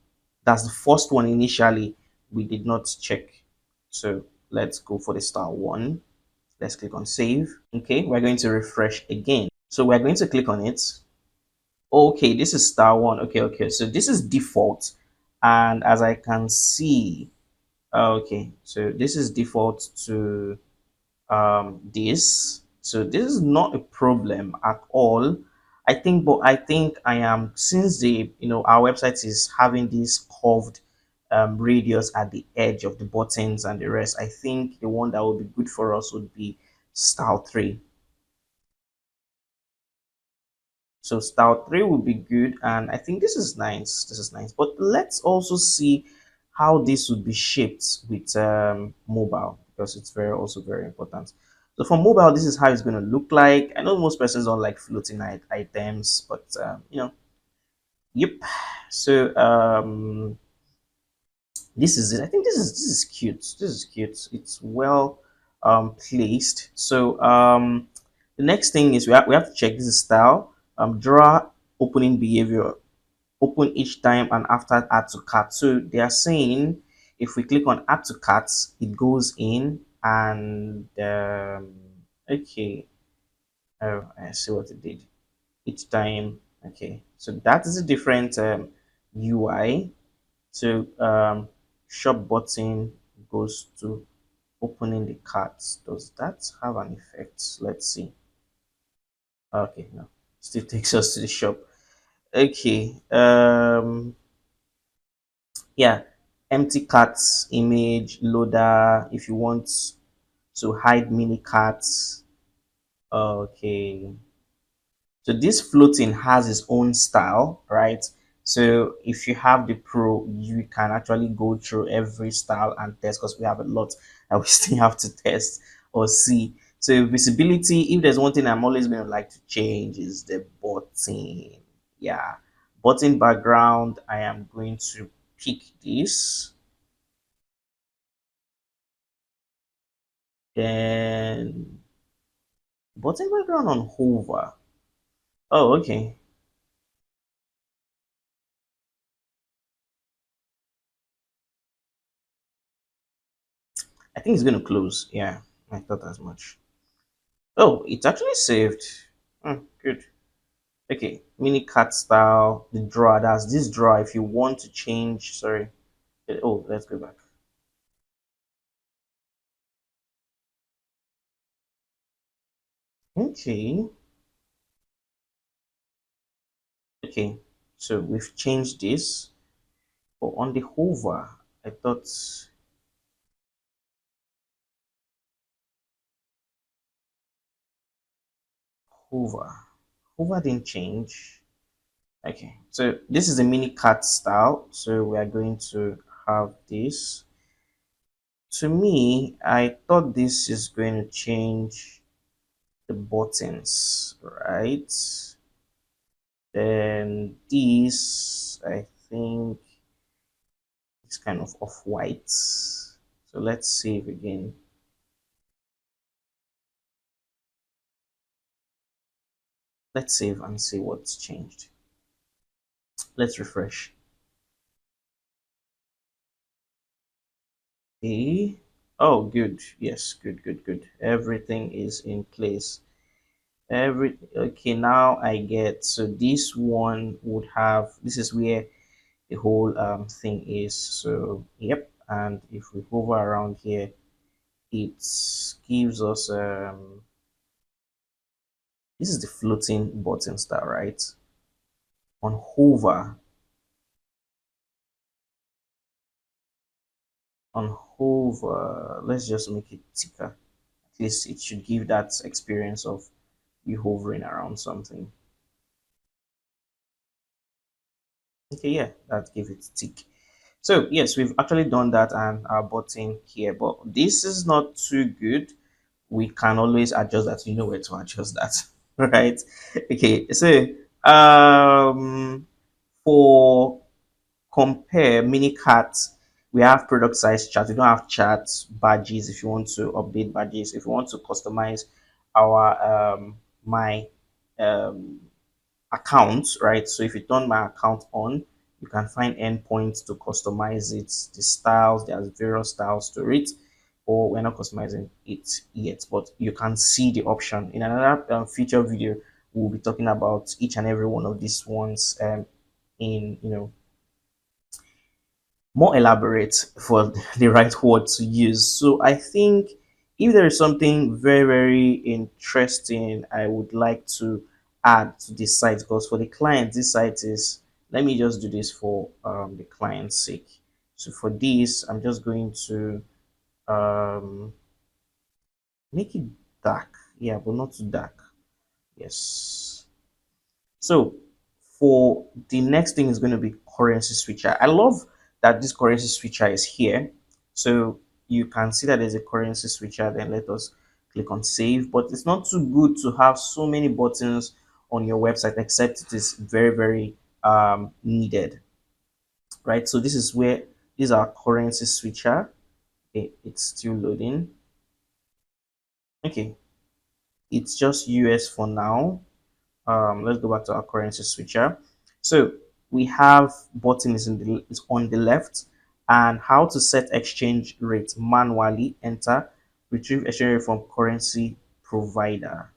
That's the first one initially we did not check. So let's go for the star one. Let's click on save. Okay, we're going to refresh again. So we're going to click on it. Okay, this is star one. Okay. So this is default. And as I can see, okay, so this is default to this. So this is not a problem at all. I think, but I think I am, since the our website is having this curved radius at the edge of the buttons and the rest, I think the one that would be good for us would be style 3. So style 3 would be good, and I think this is nice. This is nice. But let's also see how this would be shaped with mobile, because it's also very important. So for mobile, this is how it's going to look like. I know most persons don't like floating items, but yep. So this is it. I think this is cute. This is cute. It's well placed. So the next thing is we have to check this is style. Draw opening behavior, open each time and after add to cart. So they are saying if we click on add to cart, it goes in, and okay, oh, I see what it did each time. Okay, so that is a different UI. So shop button goes to opening the cart. Does that have an effect? Let's see. Okay, no, still takes us to the shop. Okay, yeah, empty carts image loader if you want to hide mini carts. Okay, so this floating has its own style, right? So if you have the pro, you can actually go through every style and test, because we have a lot that we still have to test or see. So visibility, if there's one thing I'm always going to like to change, is the button. Yeah, button background, I am going to pick this. Then button background on hover. Oh, okay. I think it's going to close. Yeah, I thought as much. Oh, it's actually saved. Good. Okay, mini cat style, the drawer. That's this drawer. If you want to change, sorry. Oh, let's go back. Okay, okay. So we've changed this, but on the hover, I thought hover, hover didn't change. Okay, so this is a mini cat style. So we are going to have this. To me, I thought this is going to change the buttons, right? Then this, I think, is kind of off-white. So let's save again. Let's save and see what's changed. Let's refresh. Okay. Oh, good. Yes, good, good, good. Everything is in place. Okay, now I get, so this one would have, this is where the whole thing is. So yep, and if we hover around here, it gives us this is the floating button star, right? On hover, let's just make it thicker. At least it should give that experience of you hovering around something. Okay, yeah, that gave it tick. So yes, we've actually done that and our button here, but this is not too good. We can always adjust that. You know where to adjust that, right? Okay, so for compare mini carts, we have product size chart. We don't have charts, badges. If you want to update badges, if you want to customize our my um account, right? So if you turn my account on, you can find endpoints to customize it, the styles, there's various styles to it, or we're not customizing it yet, but you can see the option. In another future video, we'll be talking about each and every one of these ones in, more elaborate for the right word to use. So I think if there is something very, very interesting I would like to add to this site, because for the client, this site is, let me just do this for the client's sake. So for this, I'm just going to um, make it dark. Yeah, but not too dark. Yes. So for the next thing is going to be currency switcher. I love that this currency switcher is here. So you can see that there's a currency switcher. Then let us click on save. But it's not too good to have so many buttons on your website, except it is very, very needed, right? So this is where these are currency switcher. Okay, it's still loading. Okay, it's just US for now. Let's go back to our currency switcher. So we have button is on the left, and how to set exchange rate manually. Enter, retrieve exchange rate from currency provider.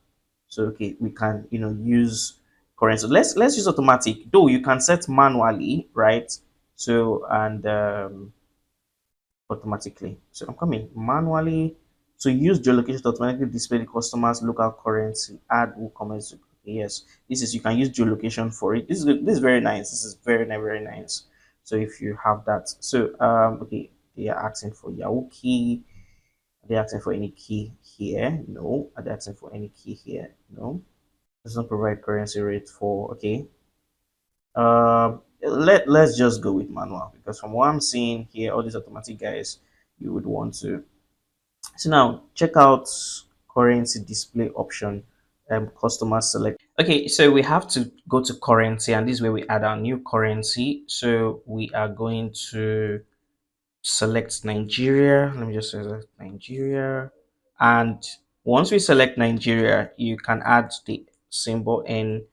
So okay, we can use currency. Let's use automatic. Though you can set manually, right? So and automatically. So I'm coming manually. So use geolocation to automatically display the customer's local currency. Add WooCommerce. Yes, this is, you can use geolocation for it. This is very nice. This is very nice. So if you have that, so okay, they are asking for Yahoo key. Are they asking for any key here? No. Are they asking for any key here? No. Does not provide currency rate for, okay. Let's just go with manual, because from what I'm seeing here, all these automatic guys, you would want to. So now check out currency display option, customer select. Okay, so we have to go to currency, and this is where we add our new currency. So we are going to select Nigeria. Let me just select Nigeria. And once we select Nigeria, you can add the symbol NGN.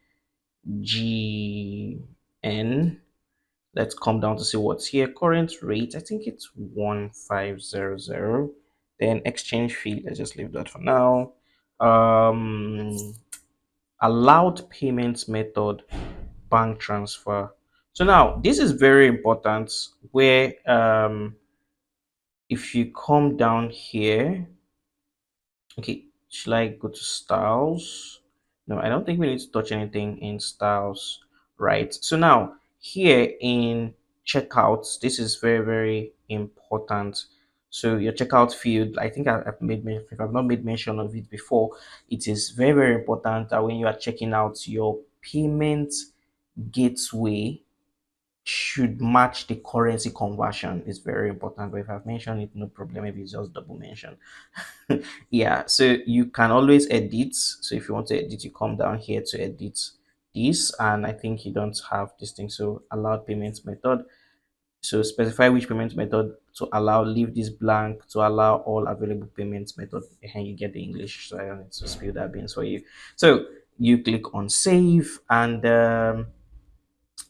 Let's come down to see what's here. Current rate, I think it's 1500. Then exchange fee, let's just leave that for now. um allowed payment method, bank transfer. So now this is very important, where if you come down here, okay, should I go to styles? No, I don't think we need to touch anything in styles, right? So now here in checkouts, this is very, very important. So your checkout field, I think I've if I've not made mention of it before, it is very, very important that when you are checking out, your payment gateway should match the currency conversion. Is very important, but if I've mentioned it, no problem, maybe it's just double mention. Yeah, so you can always edit. So if you want to edit, you come down here to edit this, and I think you don't have this thing, so allowed payment method. So specify which payment method to allow, leave this blank to allow all available payment method, and you get the English, so I don't need to spill that beans for you. So you click on save, and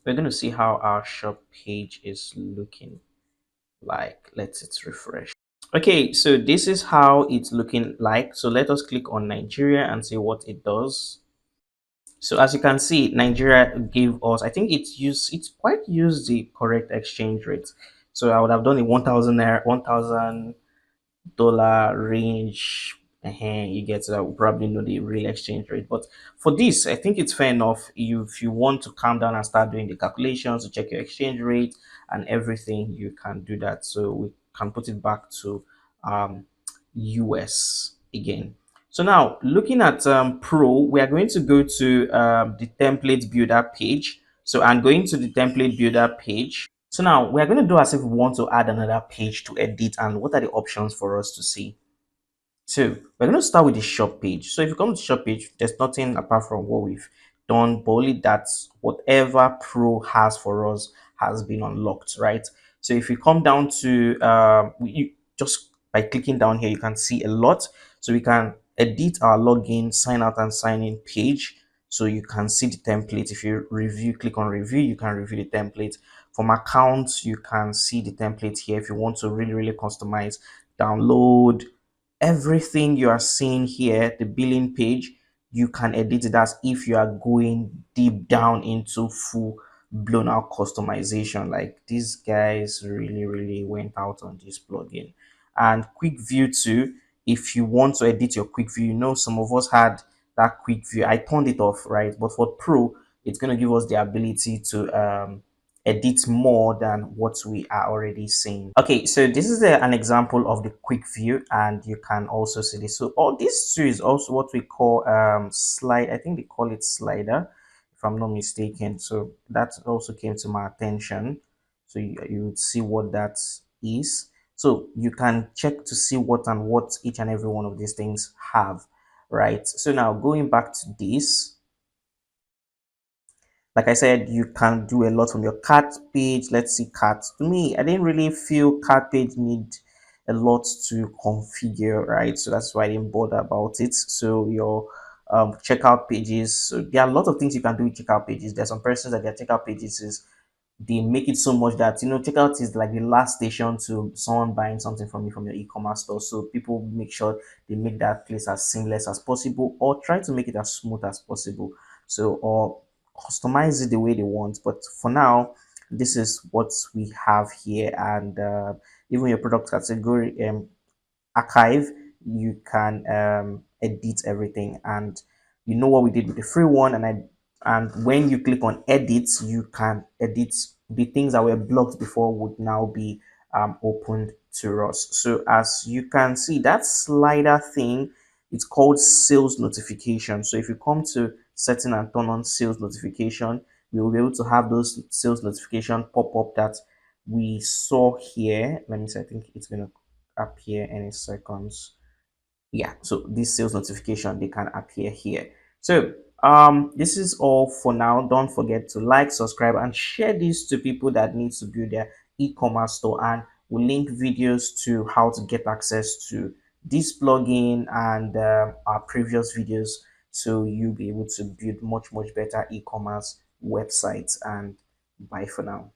we're going to see how our shop page is looking like. Let's it refresh. Okay, so this is how it's looking like. So let us click on Nigeria and see what it does. So as you can see, Nigeria gave us, I think it's quite used the correct exchange rate. So I would have done a 1,000 naira, 1,000 dollar range. You get that. We probably know the real exchange rate, but for this, I think it's fair enough. If you want to calm down and start doing the calculations to check your exchange rate and everything, you can do that. So we can put it back to um, US again. So now looking at Pro, we are going to go to the template builder page. So I'm going to the template builder page. So now we are going to do as if we want to add another page to edit, and what are the options for us to see. So we're going to start with the shop page. So if you come to the shop page, there's nothing apart from what we've done, but only that whatever Pro has for us has been unlocked, right? So if you come down to, you just by clicking down here, you can see a lot. So we can edit our login, sign out and sign in page. So you can see the template. If you review, click on review, you can review the template. From accounts, you can see the template here. If you want to really, really customize, download, everything you are seeing here, the billing page, you can edit it as if you are going deep down into full blown out customization. Like these guys really, really went out on this plugin. And quick view too, if you want to edit your quick view, you know, some of us had that quick view. I turned it off, right? But for Pro, it's going to give us the ability to edit more than what we are already seeing. Okay, so this is an example of the quick view, and you can also see this. So all this too is also what we call slide. I think they call it slider, if I'm not mistaken. So that also came to my attention. So you would see what that is. So you can check to see what each and every one of these things have, right? So now going back to this, like I said, you can do a lot from your cart page. Let's see carts. To me, I didn't really feel cart page need a lot to configure, right? So that's why I didn't bother about it. So your checkout pages, so there are a lot of things you can do with checkout pages. There's some persons that their checkout pages is, they make it so much that, you know, checkout is like the last station to someone buying something from you from your e-commerce store. So people make sure they make that place as seamless as possible, or try to make it as smooth as possible. So, or customize it the way they want. But for now, this is what we have here. And even your product category archive, you can edit everything. And you know what we did with the free one, and when you click on edit, you can edit the things that were blocked before would now be opened to us. So as you can see, that slider thing, it's called sales notification. So if you come to setting and turn on sales notification, we will be able to have those sales notification pop up that we saw here. Let me see, I think it's going to appear any seconds. Yeah, so this sales notification, they can appear here. So this is all for now. Don't forget to like, subscribe, and share this to people that need to build their e-commerce store, and we'll link videos to how to get access to this plugin and our previous videos, so you'll be able to build much better e-commerce websites. And bye for now.